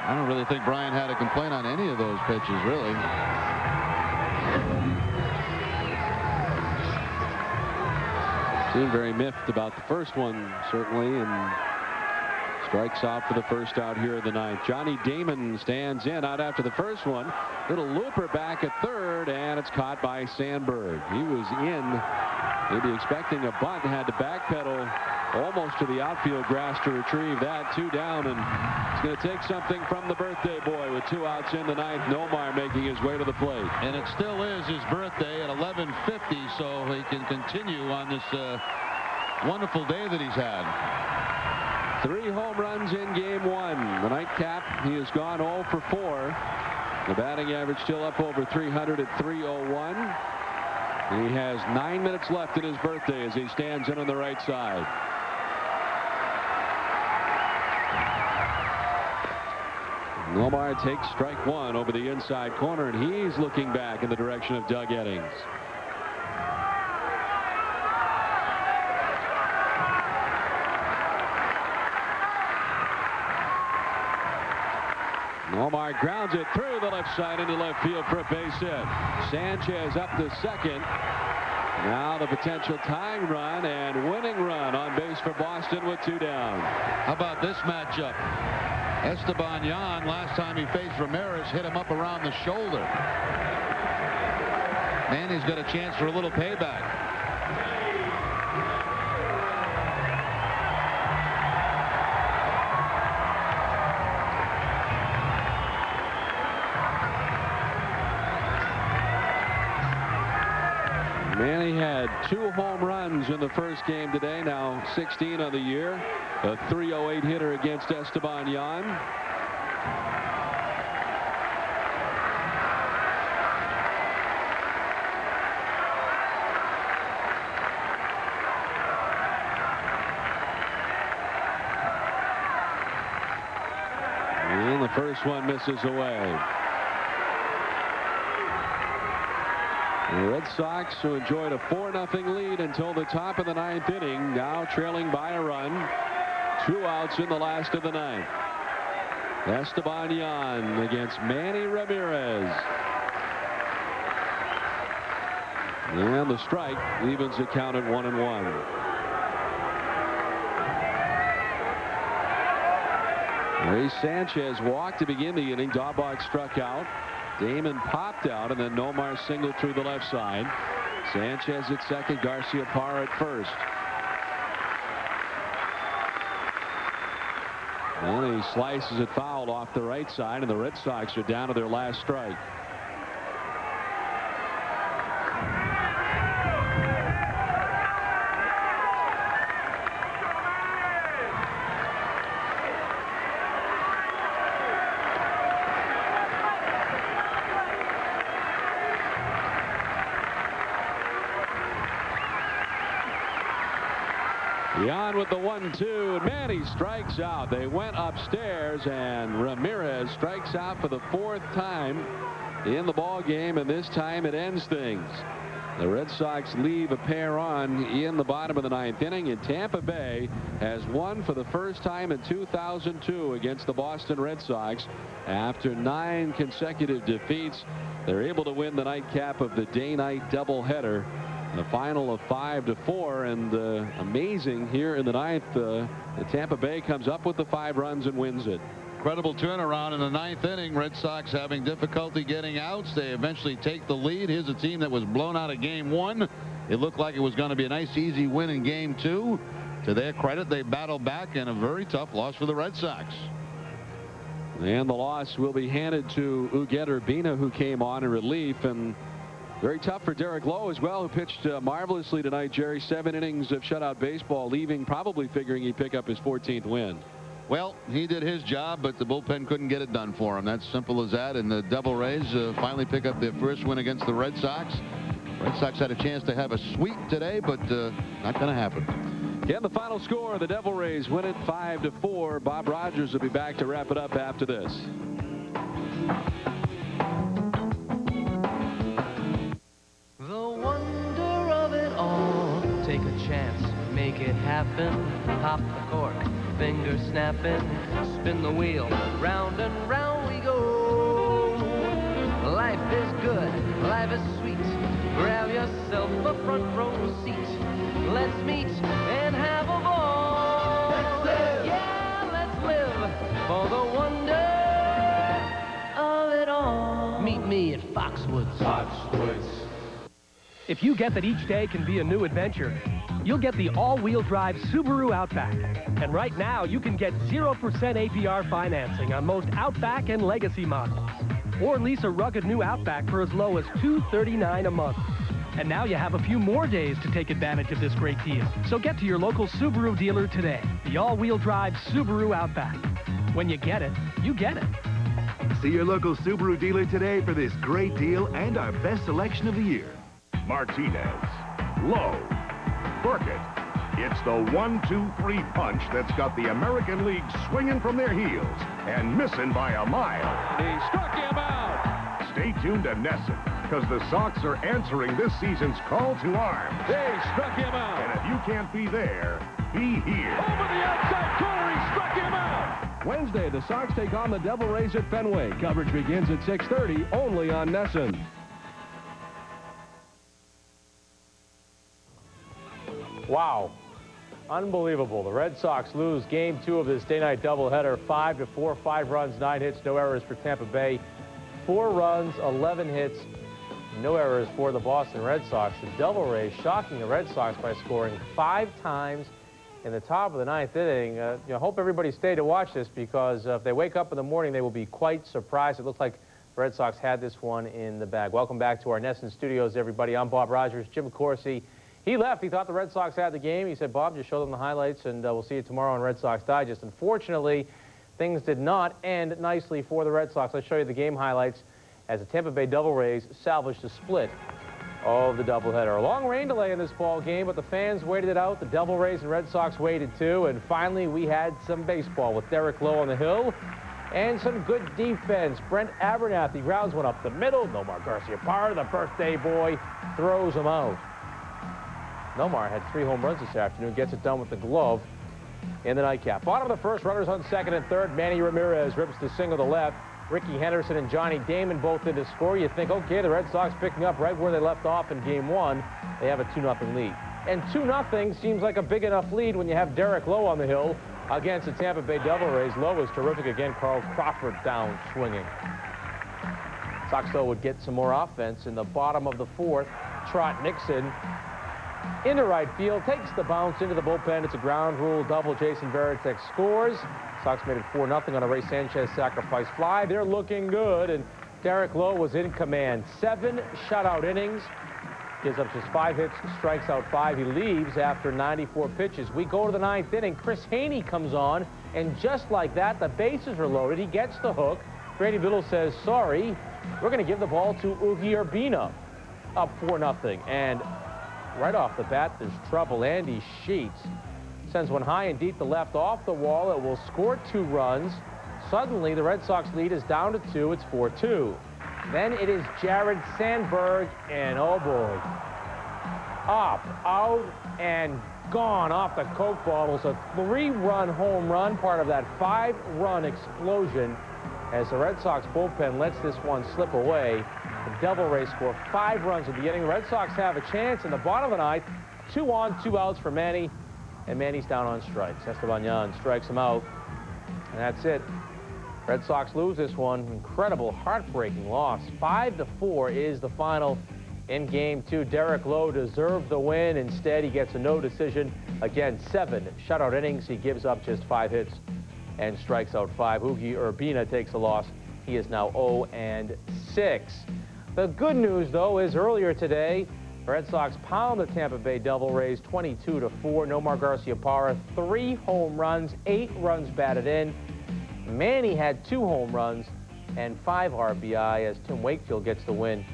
I don't really think Brian had a complaint on any of those pitches, really. Seemed very miffed about the first one, certainly, and strikes out for the first out here in the 9th. Johnny Damon stands in out after the first one. Little looper back at third, and it's caught by Sandberg. He was in, maybe expecting a bunt, had to backpedal almost to the outfield grass to retrieve that. 2 down, and it's going to take something from the birthday boy with 2 outs in the 9th. Nomar making his way to the plate. And it still is his birthday at 11:50, so he can continue on this wonderful day that he's had. 3 home runs in game 1. The nightcap, he has gone 0 for 4. The batting average still up over 300 at .301. And he has 9 minutes left in his birthday as he stands in on the right side. Nomar takes strike 1 over the inside corner, and he's looking back in the direction of Doug Eddings. Nomar grounds it through the left side into left field for a base hit. Sanchez up to second. Now the potential tying run and winning run on base for Boston with 2 down. How about this matchup? Esteban Jan, last time he faced Ramirez, hit him up around the shoulder. And he's got a chance for a little payback. Manny had 2 home runs in the first game today, now 16 on the year. A .308 hitter against Esteban Jan. And the first one misses away. The Red Sox, who enjoyed a 4-0 lead until the top of the 9th inning, now trailing by a run. 2 outs in the last of the 9th. Esteban Jan against Manny Ramirez. And the strike evens the count at 1-1. Ray Sanchez walked to begin the inning. Daubach struck out. Damon popped out, and then Nomar singled through the left side. Sanchez at second, Garcia Parra at first. And he slices it foul off the right side, and the Red Sox are down to their last strike. Beyond with the 1-2, and Manny strikes out. They went upstairs, and Ramirez strikes out for the 4th time in the ball game, and this time it ends things. The Red Sox leave a pair on in the bottom of the 9th inning, and Tampa Bay has won for the first time in 2002 against the Boston Red Sox. After 9 consecutive defeats, they're able to win the nightcap of the day-night doubleheader. A final of 5-4, and amazing here in the 9th. The Tampa Bay comes up with the 5 runs and wins it. Incredible turnaround in the 9th inning. Red Sox having difficulty getting outs. They eventually take the lead. Here's a team that was blown out of game 1. It looked like it was going to be a nice, easy win in game 2. To their credit, they battled back in a very tough loss for the Red Sox. And the loss will be handed to Uguet Urbina, who came on in relief, and very tough for Derek Lowe as well, who pitched marvelously tonight, Jerry. 7 innings of shutout baseball, leaving probably figuring he'd pick up his 14th win. Well, he did his job, but the bullpen couldn't get it done for him. That's simple as that. And the Devil Rays finally pick up their first win against the Red Sox. Red Sox had a chance to have a sweep today, but not going to happen. Again, the final score, the Devil Rays win it 5-4. Bob Rogers will be back to wrap it up after this. Take a chance, make it happen, pop the cork, finger snapping, spin the wheel, round and round we go. Life is good, life is sweet, grab yourself a front row seat. Let's meet and have a ball. Let's live. Yeah, let's live for the wonder of it all. Meet me at Foxwoods. Foxwoods. If you get that each day can be a new adventure, you'll get the all-wheel drive Subaru Outback. And right now, you can get 0% APR financing on most Outback and Legacy models. Or lease a rugged new Outback for as low as $239 a month. And now you have a few more days to take advantage of this great deal. So get to your local Subaru dealer today. The all-wheel drive Subaru Outback. When you get it, you get it. See your local Subaru dealer today for this great deal and our best selection of the year. Martinez, Lowe, Burkett. It's the 1-2-3 punch that's got the American League swinging from their heels and missing by a mile. He struck him out. Stay tuned to Nesson, because the Sox are answering this season's call to arms. They struck him out. And if you can't be there, be here. Over the outside corner, he struck him out. Wednesday, the Sox take on the Devil Rays at Fenway. Coverage begins at 6:30, only on Nesson. Wow. Unbelievable. The Red Sox lose game 2 of this day-night doubleheader, 5-4, 5 runs, 9 hits, no errors for Tampa Bay. 4 runs, 11 hits, no errors for the Boston Red Sox. The Devil Rays shocking the Red Sox by scoring 5 times in the top of the 9th inning. I hope everybody stayed to watch this, because if they wake up in the morning, they will be quite surprised. It looks like the Red Sox had this one in the bag. Welcome back to our Nesson studios, everybody. I'm Bob Rogers. Jim Corsi. He left. He thought the Red Sox had the game. He said, Bob, just show them the highlights, and we'll see you tomorrow on Red Sox Digest. Unfortunately, things did not end nicely for the Red Sox. Let's show you the game highlights as the Tampa Bay Devil Rays salvaged a split of the doubleheader. A long rain delay in this ball game, but the fans waited it out. The Devil Rays and Red Sox waited too, and finally we had some baseball with Derek Lowe on the hill and some good defense. Brent Abernathy grounds one up the middle. Nomar Garcia-Parra, the birthday boy, throws him out. Nomar had 3 home runs this afternoon, gets it done with the glove in the nightcap. Bottom of the first, runners on second and third. Manny Ramirez rips the single to left. Ricky Henderson and Johnny Damon both in to score. You think, okay, the Red Sox picking up right where they left off in game 1. They have a 2-0 lead. And 2-0 seems like a big enough lead when you have Derek Lowe on the hill against the Tampa Bay Devil Rays. Lowe is terrific again. Carl Crawford down swinging. Sox, though, would get some more offense in the bottom of the 4th. Trot Nixon into right field, takes the bounce into the bullpen. It's a ground rule double. Jason Varitek scores. Sox made it 4-0 on a Ray Sanchez sacrifice fly. They're looking good, and Derek Lowe was in command. 7 shutout innings. Gives up just 5 hits, strikes out 5. He leaves after 94 pitches. We go to the 9th inning. Chris Haney comes on, and just like that, the bases are loaded. He gets the hook. Grady Biddle says, sorry, we're going to give the ball to Uguet Urbina. Up 4-0. And right off the bat, there's trouble. Andy Sheets Sends one high and deep to left off the wall. It will score 2 runs. Suddenly, the Red Sox lead is down to 2. It's 4-2. Then it is Jared Sandberg, and oh boy, up, out, and gone off the Coke bottles. A 3-run home run, part of that 5-run explosion, as the Red Sox bullpen lets this one slip away. The Devil Rays score 5 runs at the inning. The Red Sox have a chance in the bottom of the ninth. 2 on, 2 outs for Manny, and Manny's down on strikes. Esteban Yan strikes him out, and that's it. Red Sox lose this one. Incredible, heartbreaking loss. 5-4 is the final in Game 2. Derek Lowe deserved the win. Instead, he gets a no decision. Again, 7 shutout innings. He gives up just 5 hits and strikes out 5. Ugi Urbina takes a loss. He is now 0-6. The good news, though, is earlier today, Red Sox pound the Tampa Bay Devil Rays 22-4. Nomar Garciaparra, 3 home runs, 8 runs batted in. Manny had 2 home runs and 5 RBI as Tim Wakefield gets the win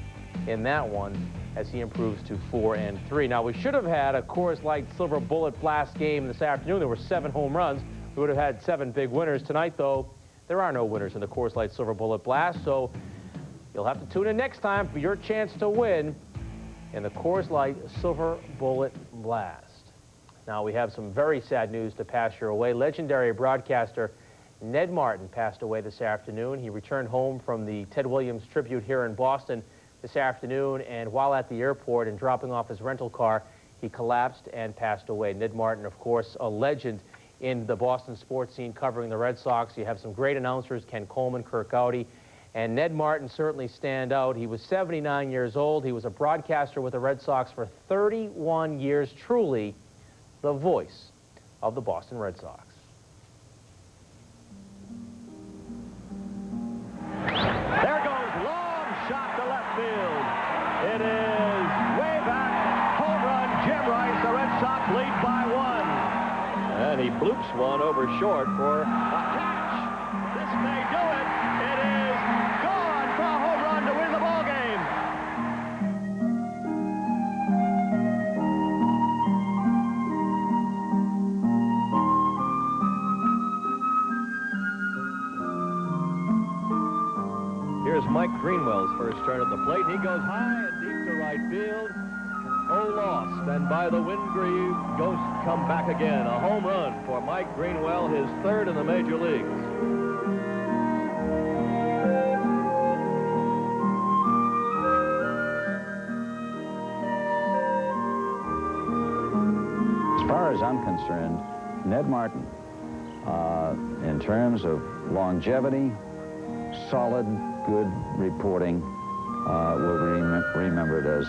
in that one as he improves to 4-3. Now, we should have had a Coors Light Silver Bullet Blast game this afternoon. There were 7 home runs. We would have had 7 big winners. Tonight, though, there are no winners in the Coors Light Silver Bullet Blast, so you'll have to tune in next time for your chance to win in the Coors Light Silver Bullet Blast. Now, we have some very sad news to pass your way. Legendary broadcaster Ned Martin passed away this afternoon. He returned home from the Ted Williams tribute here in Boston this afternoon, and while at the airport and dropping off his rental car, he collapsed and passed away. Ned Martin, of course, a legend in the Boston sports scene covering the Red Sox. You have some great announcers, Ken Coleman, Kirk Gowdy, and Ned Martin certainly stand out. He was 79 years old. He was a broadcaster with the Red Sox for 31 years, truly the voice of the Boston Red Sox. There goes long shot to left field. It is way back. Home run, Jim Rice. The Red Sox lead by 1. And he bloops one over short for a catch. This may do it. It is gone for a home run to win the ball game. Here's Mike Greenwell's first turn at the plate. He goes high and deep to right field. Oh, lost. And by the Wingrave Ghost come back again. A home run for Mike Greenwell, his 3rd in the major leagues. As far as I'm concerned, Ned Martin, in terms of longevity, solid, good reporting, will be remembered as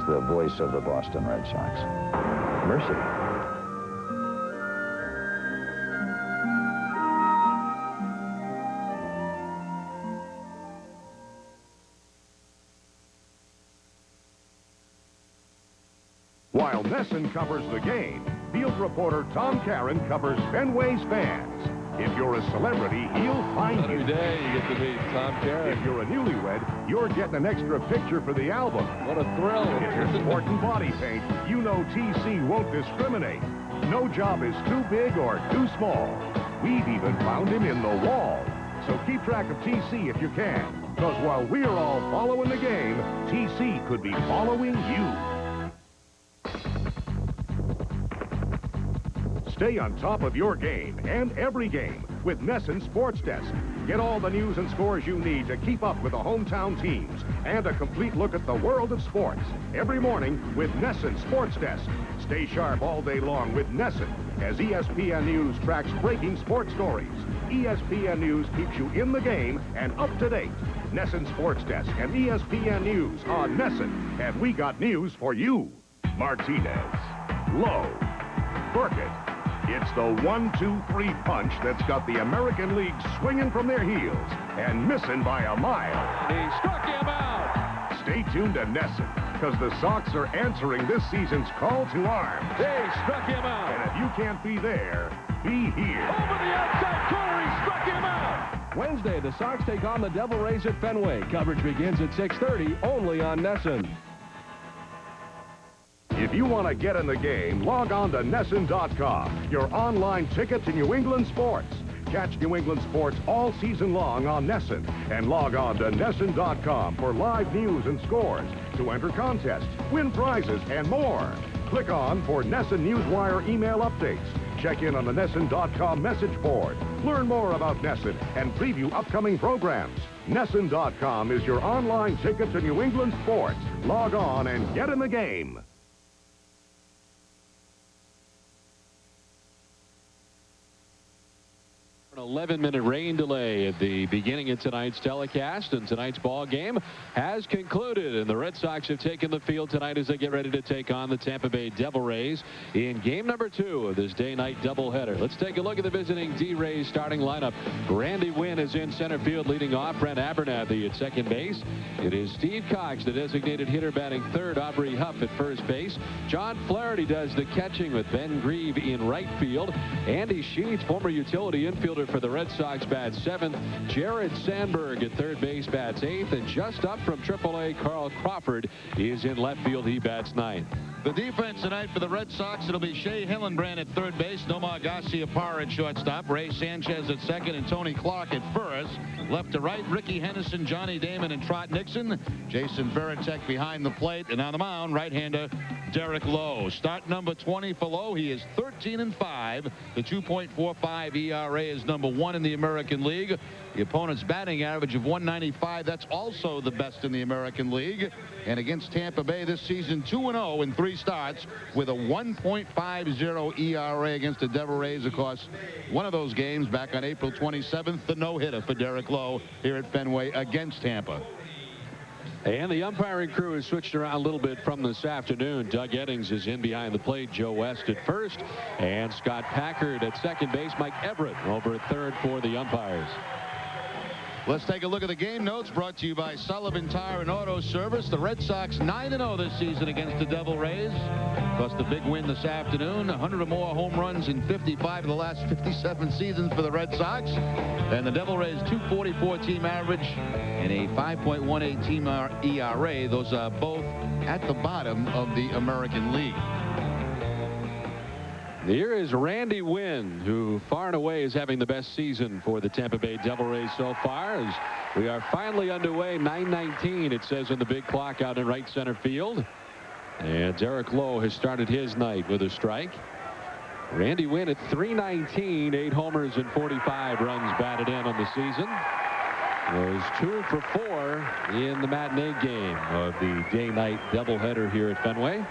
the voice of the Boston Red Sox. Mercy. While Nesson covers the game, field reporter Tom Caron covers Fenway's fans. If you're a celebrity, he'll find you. Every day you get to meet Tom Caron. If you're a newlywed, you're getting an extra picture for the album. What a thrill. If you're sporting body paint, you know TC won't discriminate. No job is too big or too small. We've even found him in the wall. So keep track of TC if you can, because while we're all following the game, TC could be following you. Stay on top of your game and every game with Nesson Sports Desk. Get all the news and scores you need to keep up with the hometown teams and a complete look at the world of sports every morning with Nesson Sports Desk. Stay sharp all day long with Nesson as ESPN News tracks breaking sports stories. ESPN News keeps you in the game and up to date. Nesson Sports Desk and ESPN News on Nesson, and we got news for you. Martinez, Lowe, Burkett. It's the 1-2-3 punch that's got the American League swinging from their heels and missing by a mile. He struck him out. Stay tuned to Nesson, because the Sox are answering this season's call to arms. They struck him out. And if you can't be there, be here. Over the outside corner, he struck him out. Wednesday, the Sox take on the Devil Rays at Fenway. Coverage begins at 6:30, only on Nesson. If you want to get in the game, log on to Nesson.com, your online ticket to New England sports. Catch New England sports all season long on Nesson, and log on to Nesson.com for live news and scores, to enter contests, win prizes, and more. Click on for Nesson Newswire email updates. Check in on the Nesson.com message board. Learn more about Nesson and preview upcoming programs. Nesson.com is your online ticket to New England sports. Log on and get in the game. An 11-minute rain delay at the beginning of tonight's telecast, and tonight's ball game has concluded, and the Red Sox have taken the field tonight as they get ready to take on the Tampa Bay Devil Rays in game number 2 of this day-night doubleheader. Let's take a look at the visiting D-Rays starting lineup. Randy Wynn is in center field leading off. Brent Abernathy at second base. It is Steve Cox, the designated hitter, batting third. Aubrey Huff at first base. John Flaherty does the catching with Ben Grieve in right field. Andy Sheets, former utility infielder for the Red Sox, bats 7th. Jared Sandberg at third base bats 8th. And just up from AAA, Carl Crawford is in left field. He bats 9th. The defense tonight for the Red Sox, it'll be Shea Hillenbrand at third base, Nomar Garciaparra at shortstop, Ray Sanchez at second, and Tony Clark at first. Left to right, Ricky Henderson, Johnny Damon, and Trot Nixon. Jason Varitek behind the plate, and on the mound, right-hander Derek Lowe. Start number 20 for Lowe. He is 13-5. The 2.45 ERA is number 1 in the American League. The opponent's batting average of 195. That's also the best in the American League. And against Tampa Bay this season, 2-0 in 3 starts with a 1.50 ERA against the Devil Rays. Of course, one of those games back on April 27th, the no-hitter for Derek Lowe here at Fenway against Tampa. And the umpiring crew has switched around a little bit from this afternoon. Doug Eddings is in behind the plate. Joe West at first. And Scott Packard at second base. Mike Everett over at third for the umpires. Let's take a look at the game notes brought to you by Sullivan Tire and Auto Service. The Red Sox 9-0 this season against the Devil Rays. Plus the big win this afternoon. 100 or more home runs in 55 of the last 57 seasons for the Red Sox. And the Devil Rays 2.44 team average and a 5.18 team ERA. Those are both at the bottom of the American League. Here is Randy Wynn, who far and away is having the best season for the Tampa Bay Devil Rays so far. As we are finally underway, 9:19 it says on the big clock out in right center field. And Derek Lowe has started his night with a strike. Randy Wynn at .319, 8 homers and 45 runs batted in on the season. Was 2 for 4 in the matinee game of the day-night doubleheader here at Fenway.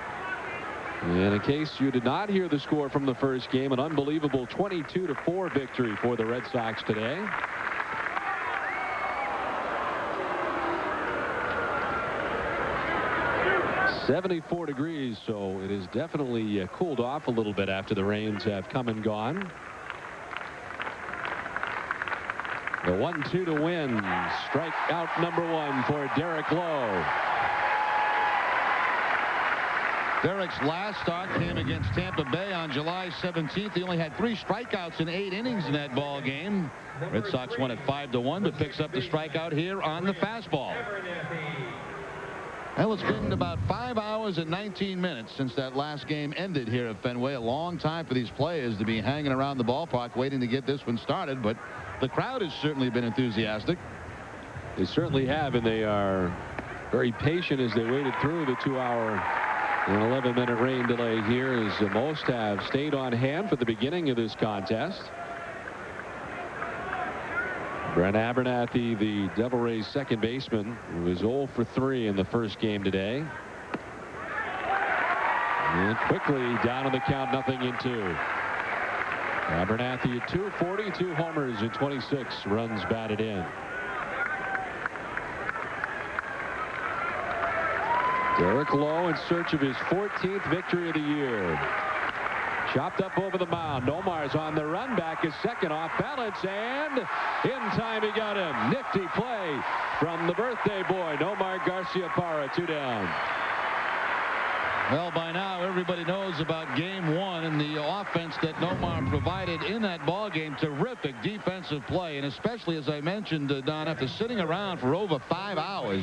And in case you did not hear the score from the first game, an unbelievable 22-4 victory for the Red Sox today. .74 degrees, so it is definitely cooled off a little bit after the rains have come and gone. The 1-2 to win. Strikeout number 1 for Derek Lowe. Derek's last start came against Tampa Bay on July 17th. He only had 3 strikeouts in 8 innings in that ball game. Red Sox won at 5-1, but picks up the strikeout here on the fastball. Well, it's been about 5 hours and 19 minutes since that last game ended here at Fenway. A long time for these players to be hanging around the ballpark waiting to get this one started, but the crowd has certainly been enthusiastic. They certainly have, and they are very patient as they waited through the 2-hour and 11-minute rain delay here, as most have stayed on hand for the beginning of this contest. Brent Abernathy, the Devil Rays second baseman, who was 0 for 3 in the first game today. And quickly down on the count, 0-2. Abernathy at .240, 2 homers and 26 runs batted in. Derek Lowe in search of his 14th victory of the year. Chopped up over the mound. Nomar's on the run, back is second, off balance, and in time he got him. Nifty play from the birthday boy, Nomar Garciaparra, 2 down. Well, by now everybody knows about game 1 and the offense that Nomar provided in that ball game. Terrific defensive play, and especially, as I mentioned, Don, after sitting around for over 5 hours,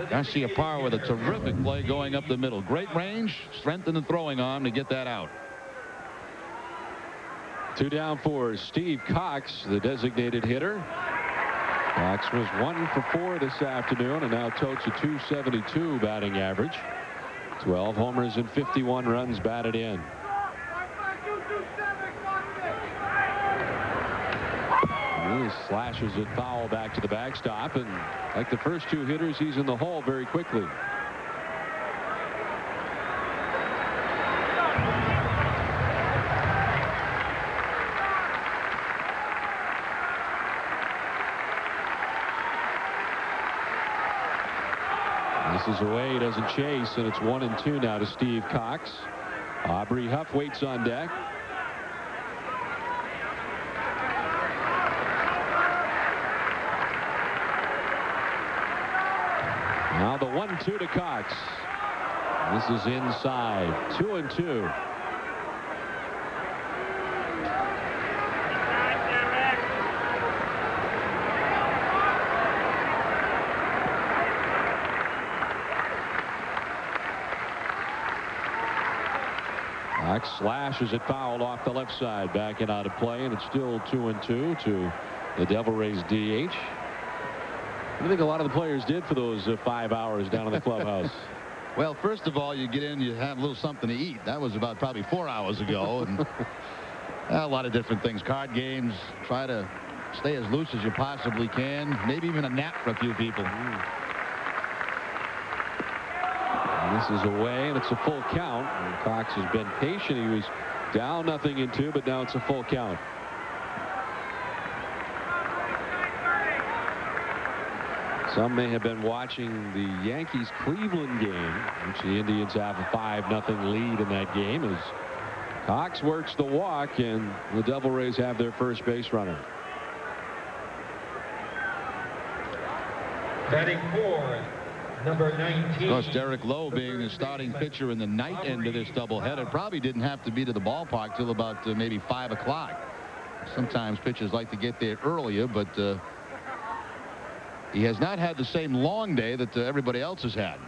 Garcia-Parra with a terrific play going up the middle. Great range, strength in the throwing arm to get that out. 2 down for Steve Cox, the designated hitter. Cox was 1 for 4 this afternoon and now totes a .272 batting average. 12 homers and 51 runs batted in. He slashes it foul back to the backstop, and like the first 2 hitters, he's in the hole very quickly. This is away, doesn't chase, and it's 1-2 now to Steve Cox. Aubrey Huff waits on deck. Now the 1-2 to Cox. This is inside. 2-2. Cox slashes it fouled off the left side, back and out of play, and it's still 2-2 to the Devil Rays DH. What do you think a lot of the players did for those 5 hours down in the clubhouse? Well, first of all, you get in, you have a little something to eat. That was about probably 4 hours ago. And a lot of different things. Card games, try to stay as loose as you possibly can. Maybe even a nap for a few people. And this is away, and it's a full count. And Cox has been patient. He was down 0-2, but now it's a full count. Some may have been watching the Yankees-Cleveland game, which the Indians have a 5-0 lead in that game, as Cox works the walk, and the Devil Rays have their first base runner. Batting fourth, number 19. Of course, Derek Lowe being the starting pitcher in the night end of this doubleheader probably didn't have to be to the ballpark till about maybe 5 o'clock. Sometimes pitchers like to get there earlier, but he has not had the same long day that everybody else has had.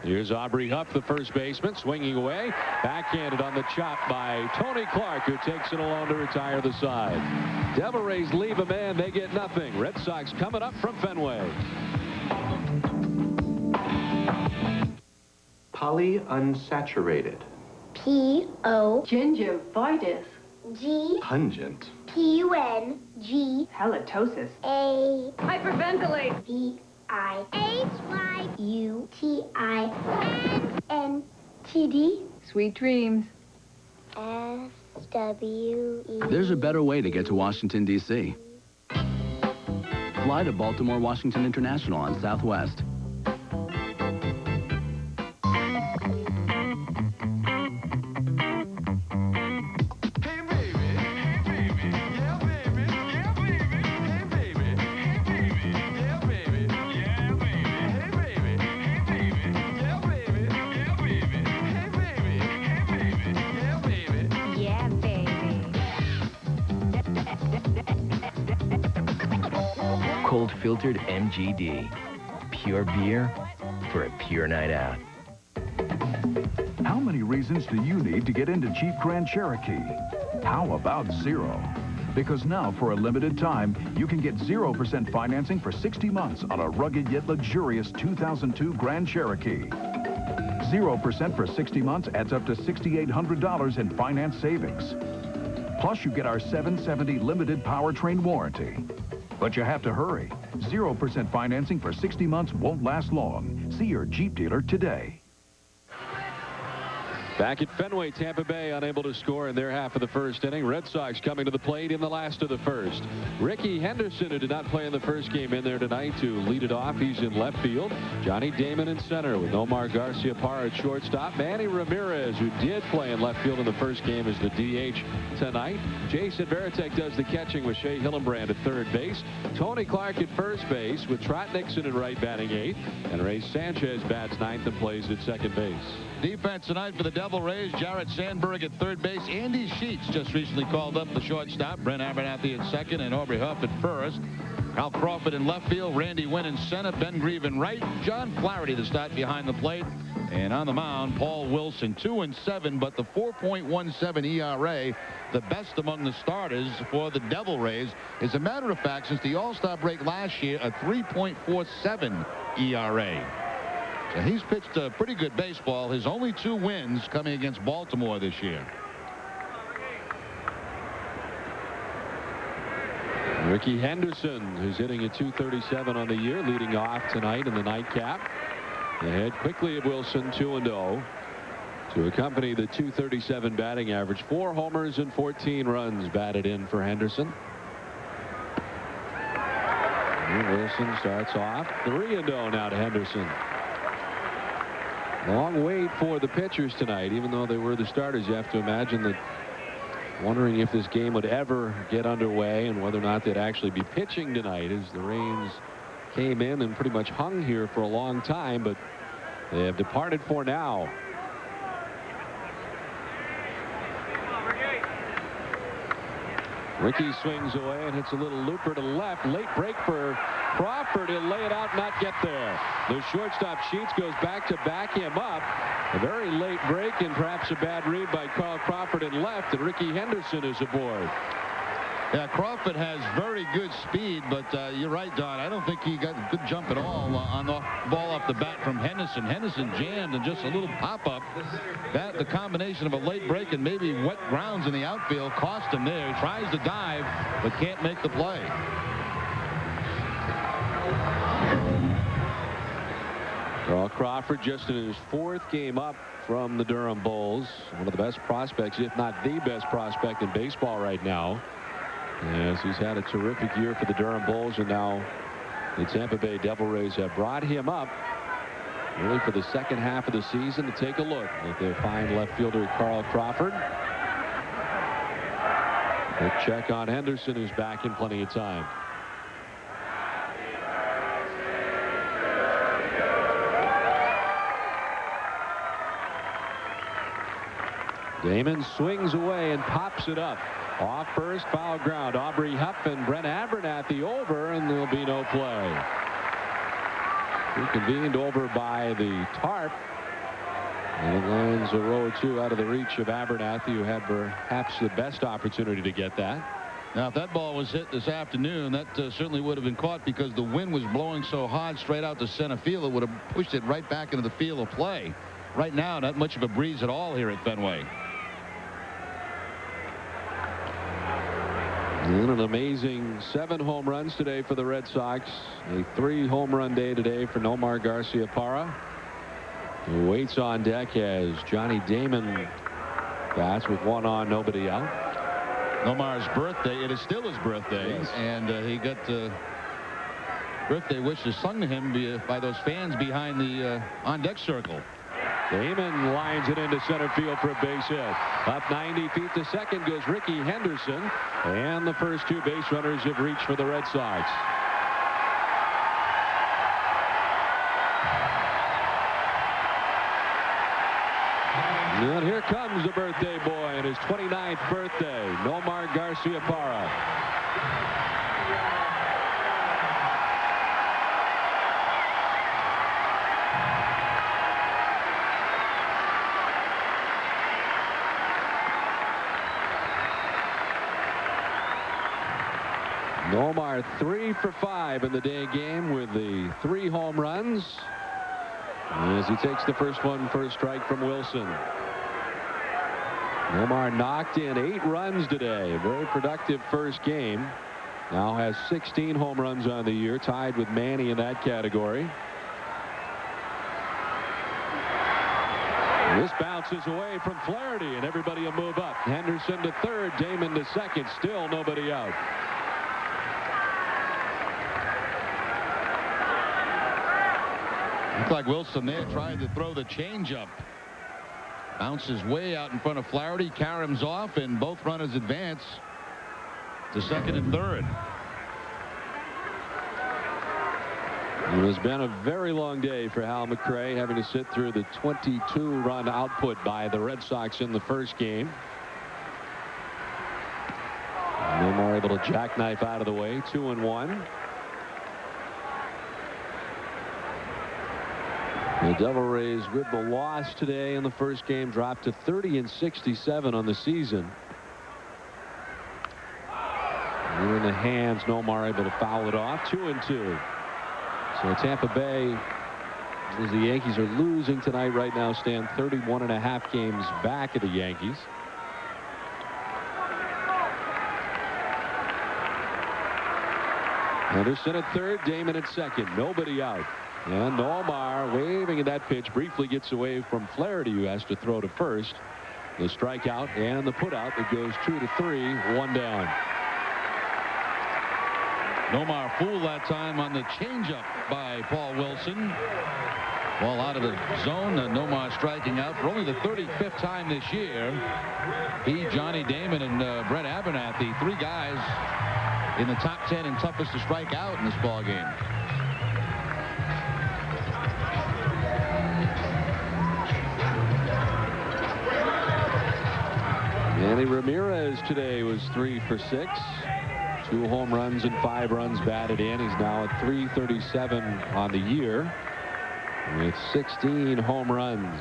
Here's Aubrey Huff, the first baseman, swinging away. Backhanded on the chop by Tony Clark, who takes it alone to retire the side. Devil Rays leave a man. They get nothing. Red Sox coming up from Fenway. Polyunsaturated. P-O. Gingivitis. G. Pungent. P-U-N-G. Halitosis. A. Hyperventilate. V-I-H-Y-U-T-I-N-N-T-D. Sweet dreams. S-W-E. There's a better way to get to Washington, D.C. Fly to Baltimore Washington International on Southwest. Filtered MGD. Pure beer for a pure night out. How many reasons do you need to get into Jeep Grand Cherokee? How about 0? Because now, for a limited time, you can get 0% financing for 60 months on a rugged yet luxurious 2002 Grand Cherokee. 0% for 60 months adds up to $6,800 in finance savings. Plus, you get our 770 limited powertrain warranty. But you have to hurry. 0% financing for 60 months won't last long. See your Jeep dealer today. Back at Fenway, Tampa Bay unable to score in their half of the first inning. Red Sox coming to the plate in the last of the first. Ricky Henderson, who did not play in the first game, in there tonight to lead it off. He's in left field. Johnny Damon in center with Nomar Garcia-Parra at shortstop. Manny Ramirez, who did play in left field in the first game, is the DH tonight. Jason Varitek does the catching with Shea Hillenbrand at third base. Tony Clark at first base with Trot Nixon at right batting eighth. And Ray Sanchez bats ninth and plays at second base. Defense tonight for the Devil Rays. Jarrett Sandberg at third base. Andy Sheets just recently called up the shortstop. Brent Abernathy at second and Aubrey Huff at first. Al Crawford in left field, Randy Wynn in center, Ben Grieve in right, John Flaherty to start behind the plate. And on the mound, Paul Wilson, 2-7, but the 4.17 ERA, the best among the starters for the Devil Rays. As a matter of fact, since the All-Star break last year, a 3.47 ERA. So he's pitched a pretty good baseball. His only 2 wins coming against Baltimore this year. Ricky Henderson, who's hitting a .237 on the year, leading off tonight in the nightcap. Ahead quickly of Wilson, 2-0, to accompany the .237 batting average. 4 homers and 14 runs batted in for Henderson. And Wilson starts off 3-0 now to Henderson. Long wait for the pitchers tonight, even though they were the starters. You have to imagine that, wondering if this game would ever get underway and whether or not they'd actually be pitching tonight, as the rains came in and pretty much hung here for a long time, but they have departed for now. Ricky swings away and hits a little looper to left. Late break for Crawford. He'll lay it out, not get there. The shortstop Sheets goes back to back him up. A very late break and perhaps a bad read by Carl Crawford in left, and Ricky Henderson is aboard. Yeah, Crawford has very good speed, but you're right, Don. I don't think he got a good jump at all on the ball off the bat from Henderson. Henderson jammed, and just a little pop-up. That, the combination of a late break and maybe wet grounds in the outfield, cost him there. He tries to dive, but can't make the play. Carl Crawford just in his 4th game up from the Durham Bulls. One of the best prospects, if not the best prospect in baseball right now. Yes, he's had a terrific year for the Durham Bulls, and now the Tampa Bay Devil Rays have brought him up really for the second half of the season to take a look at their fine left fielder Carl Crawford. Quick check on Henderson, who's back in plenty of time. Damon swings away and pops it up. Off first, foul ground. Aubrey Huff and Brent Abernathy over, and there'll be no play. Reconvened over by the tarp. And it lands a row or 2 out of the reach of Abernathy, who had perhaps the best opportunity to get that. Now, if that ball was hit this afternoon, that certainly would have been caught, because the wind was blowing so hard straight out to center field, it would have pushed it right back into the field of play. Right now, not much of a breeze at all here at Fenway. And an amazing 7 home runs today for the Red Sox. A 3 home run day today for Nomar Garciaparra, who waits on deck as Johnny Damon bats with 1 on, nobody out. Nomar's birthday, it is still his birthday, yes. And he got birthday wishes sung to him by those fans behind the on-deck circle. Damon lines it into center field for a base hit. Up 90 feet to second goes Ricky Henderson, and the first 2 base runners have reached for the Red Sox. And here comes the birthday boy on his 29th birthday, Nomar Garciaparra. Nomar 3 for 5 in the day game with the 3 home runs, as he takes the first one for a strike from Wilson. Nomar knocked in 8 runs today. A very productive first game. Now has 16 home runs on the year, tied with Manny in that category. This bounces away from Flaherty, and everybody will move up. Henderson to third, Damon to second. Still nobody out. Looks like Wilson there tried to throw the changeup. Bounces way out in front of Flaherty. Karam's off, and both runners advance to second and third. It has been a very long day for Hal McRae, having to sit through the 22-run output by the Red Sox in the first game. Nomar able to jackknife out of the way, 2-1. The Devil Rays, with the loss today in the first game, dropped to 30-67 on the season. We're in the hands. Nomar able to foul it off. 2-2. So Tampa Bay, as the Yankees are losing tonight, right now stand 31.5 games back of the Yankees. Anderson at third, Damon at second. Nobody out. And Nomar waving at that pitch briefly gets away from Flaherty, who has to throw to first. The strikeout and the putout that goes 2-3, 1 down. Nomar fooled that time on the changeup by Paul Wilson. Ball out of the zone. Nomar striking out for only the 35th time this year. He, Johnny Damon, and Brett Abernathy, 3 guys in the top 10 and toughest to strike out in this ball game. Manny Ramirez today was 3 for 6. 2 home runs and 5 runs batted in. He's now at 337 on the year with 16 home runs.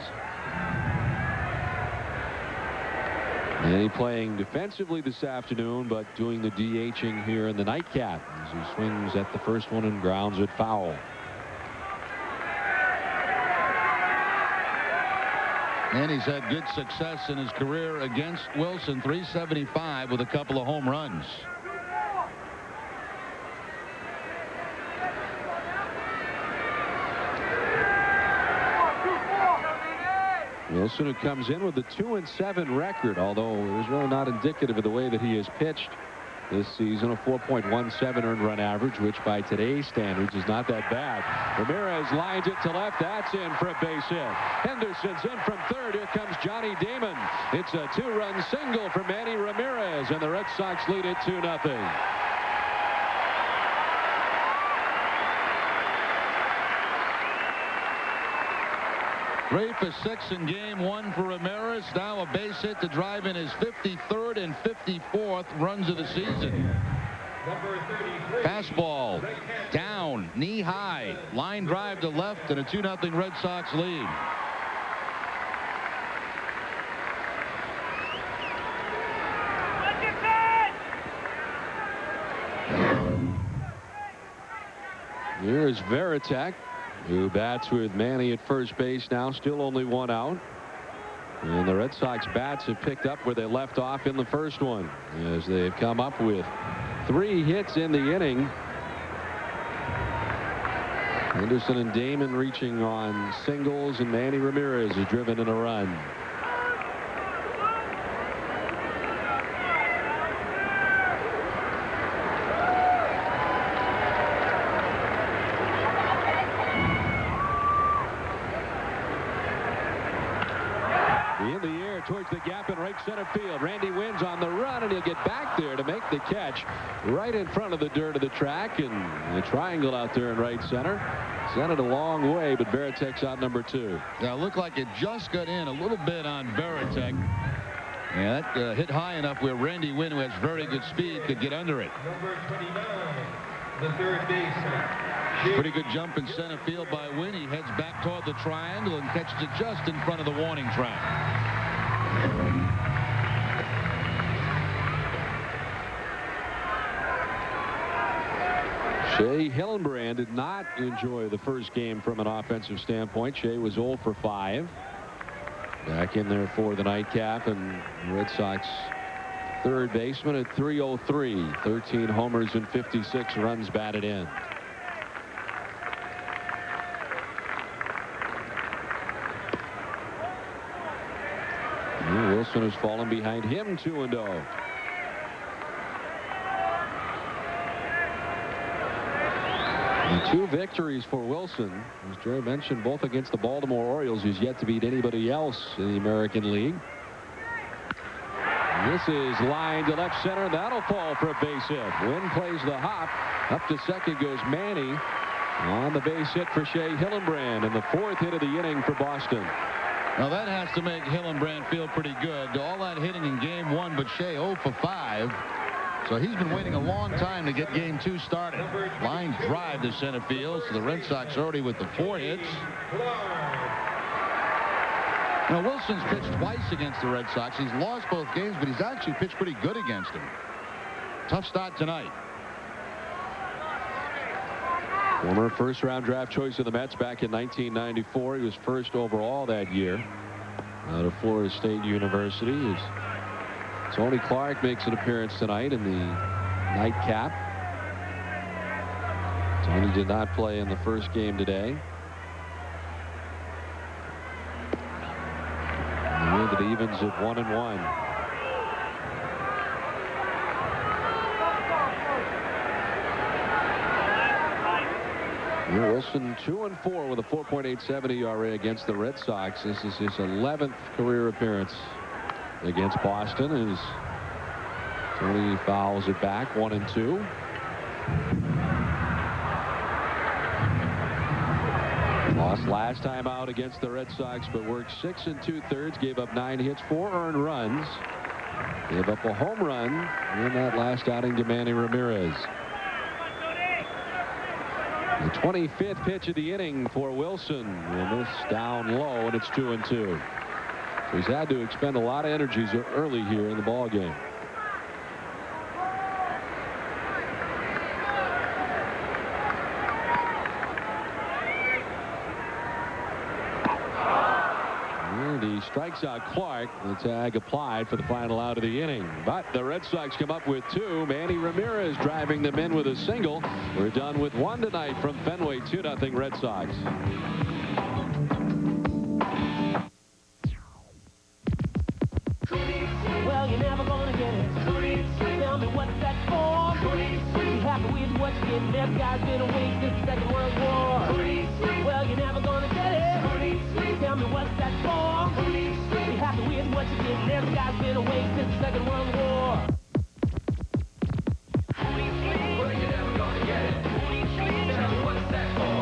Manny playing defensively this afternoon, but doing the DHing here in the nightcap as he swings at the first one and grounds it foul. And he's had good success in his career against Wilson. 375 with a couple of home runs. Wilson, who comes in with a 2-7 record, although it was really not indicative of the way that he has pitched this season. A 4.17 earned run average, which by today's standards is not that bad. Ramirez lines it to left. That's in for a base hit. Henderson's in from third. Here comes Johnny Damon. It's a 2-run single for Manny Ramirez, and the Red Sox lead it 2-0. 3 for 6 in game 1 for Ramirez. Now a base hit to drive in his 53rd and 54th runs of the season. Fastball down, knee high, line drive to left, and a 2-0 Red Sox lead. Here's Veritek, who bats with Manny at first base now. Still only 1 out. And the Red Sox bats have picked up where they left off in the first one, as they've come up with 3 hits in the inning. Henderson and Damon reaching on singles, and Manny Ramirez is driven in a run. In the air towards the gap in right center field. Randy Wynn's on the run, and he'll get back there to make the catch right in front of the dirt of the track, and the triangle out there in right center. Sent it a long way, but Veritek's out number 2. Yeah, it looked like it just got in a little bit on Veritek. Yeah, that hit high enough where Randy Wynn, who has very good speed, could get under it. Number 29, the third baseman. Pretty good jump in center field by Wynn. He heads back toward the triangle and catches it just in front of the warning track. Shea Hillenbrand did not enjoy the first game from an offensive standpoint. Shea was 0 for 5. Back in there for the nightcap, and Red Sox third baseman at 303. 13 homers and 56 runs batted in. Wilson has fallen behind him 2-0. And 2 victories for Wilson, as Jerry mentioned, both against the Baltimore Orioles, who's yet to beat anybody else in the American League. This is line to left center. That'll fall for a base hit. Wynn plays the hop. Up to second goes Manny on the base hit for Shea Hillenbrand, and the 4th hit of the inning for Boston. Now that has to make Hillenbrand feel pretty good. All that hitting in game 1, but Shea 0 for 5. So he's been waiting a long time to get game 2 started. Line drive to center field. So the Red Sox already with the 4 hits. Now, Wilson's pitched twice against the Red Sox. He's lost both games, but he's actually pitched pretty good against them. Tough start tonight. Former first-round draft choice of the Mets back in 1994. He was first overall that year out of Florida State University. Tony Clark makes an appearance tonight in the nightcap. Tony did not play in the first game today. And it evens at 1-1. Wilson 2-4 with a 4.87 ERA against the Red Sox. This is his 11th career appearance against Boston as Tony fouls it back 1-2. Lost last time out against the Red Sox, but worked 6 2/3, gave up 9 hits, 4 earned runs, gave up a home run in that last outing to Manny Ramirez. The 25th pitch of the inning for Wilson, and this down low, and it's 2-2. So he's had to expend a lot of energies early here in the ball game. And he strikes out Clark. The tag applied for the final out of the inning. But the Red Sox come up with 2. Manny Ramirez driving them in with a single. We're done with 1 tonight from Fenway. 2-0 Red Sox. Well, you're never gonna get it. Tell me what's that for? Be happy with what you're getting. Every guy's been awake since the Second World War. Well, you're never gonna get it. Tell me what's that for? Be happy with what you're getting. Every guy's been awake since the Second World War. Well, you're never gonna get it. Tell me what's that for?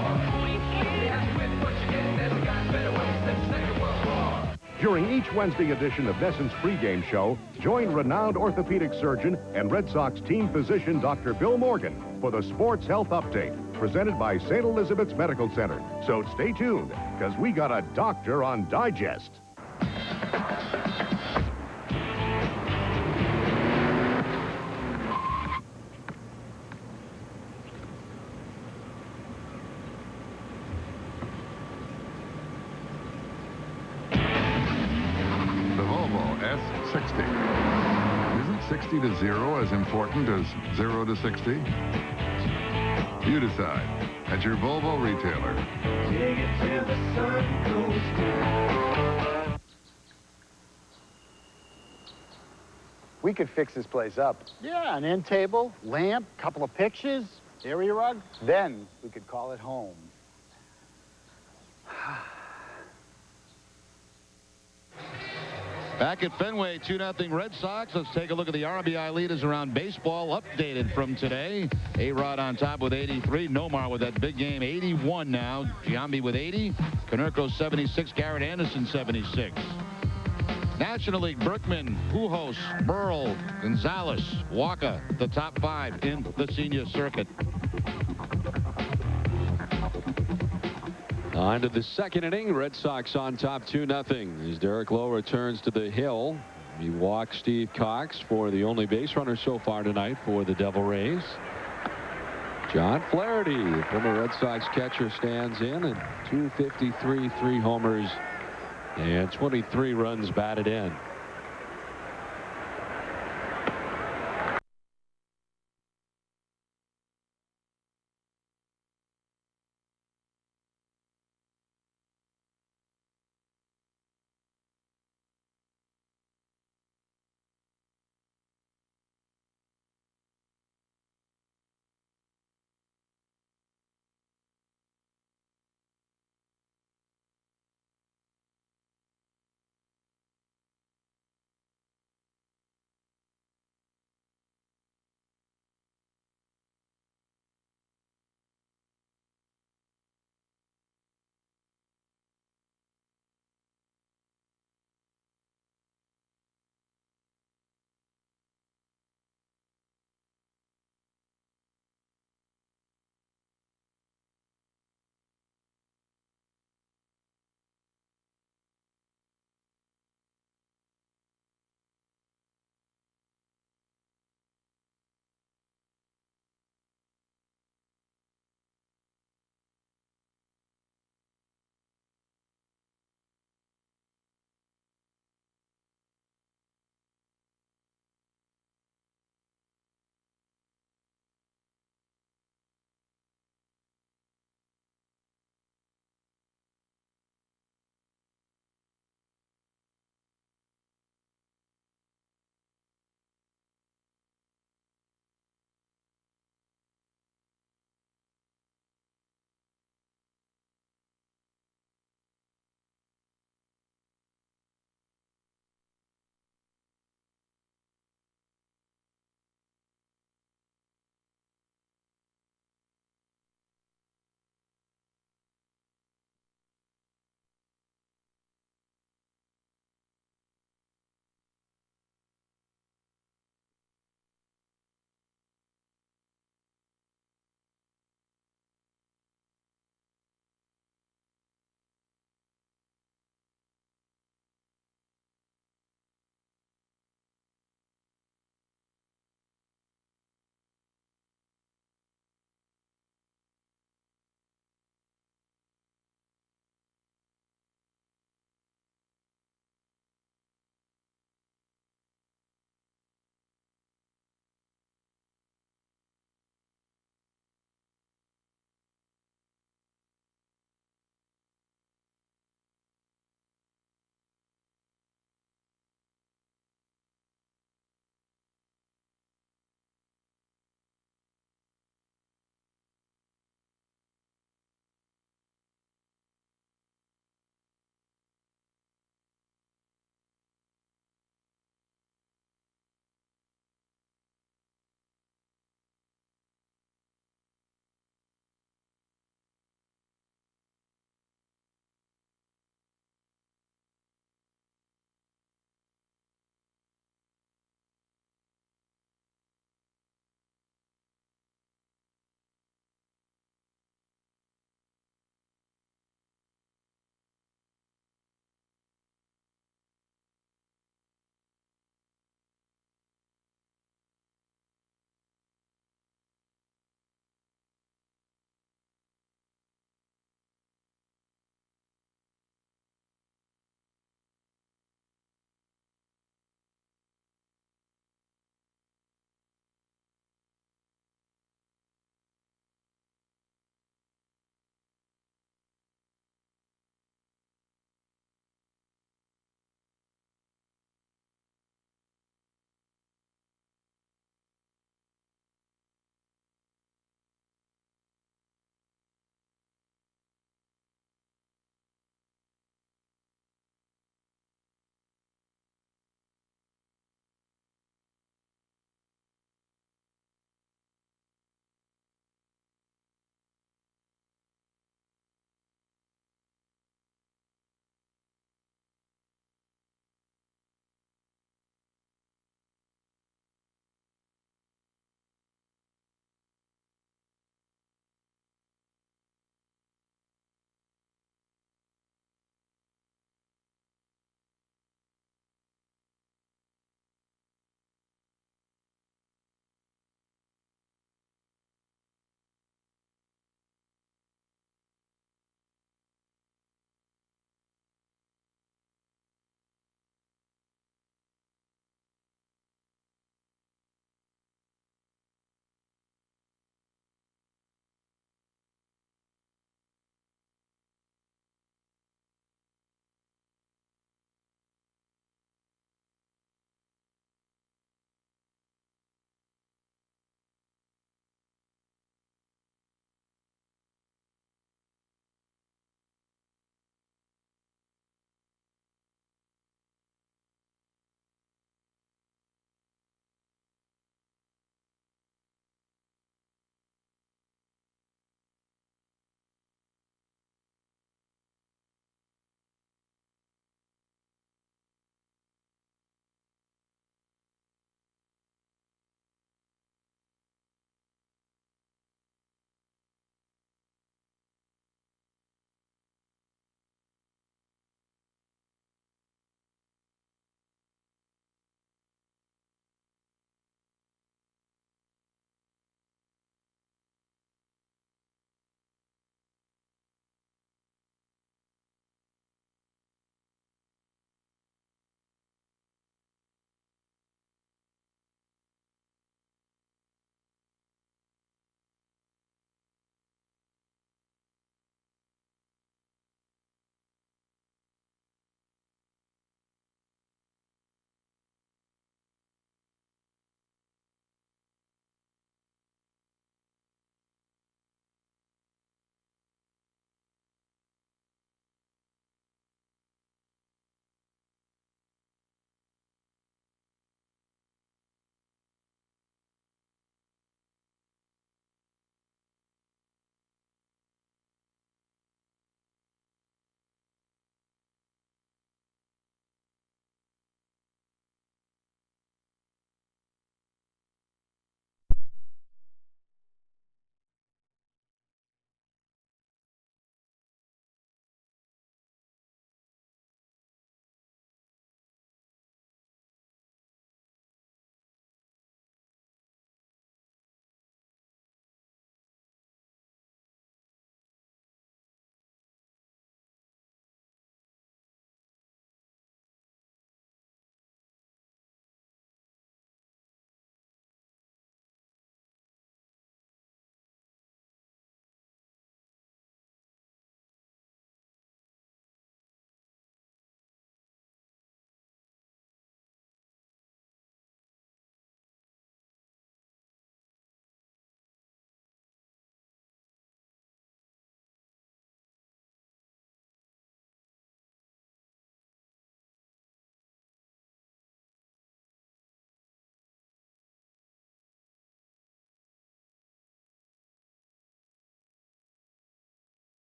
Be happy with what you're getting. Every guy's been awake since the Second World War. During each Wednesday edition of Nesson's pregame show, join renowned orthopedic surgeon and Red Sox team physician Dr. Bill Morgan for the Sports Health Update, presented by St. Elizabeth's Medical Center. So stay tuned, because we got a doctor on digest. S60. Isn't 60 to 0 as important as 0 to 60? You decide at your Volvo retailer. Take it till the sun goes down. We could fix this place up. Yeah, an end table, lamp, couple of pictures, area rug. Then we could call it home. Back at Fenway, 2-0 Red Sox. Let's take a look at the RBI leaders around baseball, updated from today. A-Rod on top with 83. Nomar with that big game, 81 now. Giambi with 80. Konerko 76. Garrett Anderson 76. National League, Berkman, Pujols, Burrell, Gonzalez, Walker, the top 5 in the senior circuit. On to the second inning. Red Sox on top 2-0 as Derek Lowe returns to the hill. He walks Steve Cox for the only base runner so far tonight for the Devil Rays. John Flaherty, former Red Sox catcher, stands in at 253, 3 homers, and 23 runs batted in.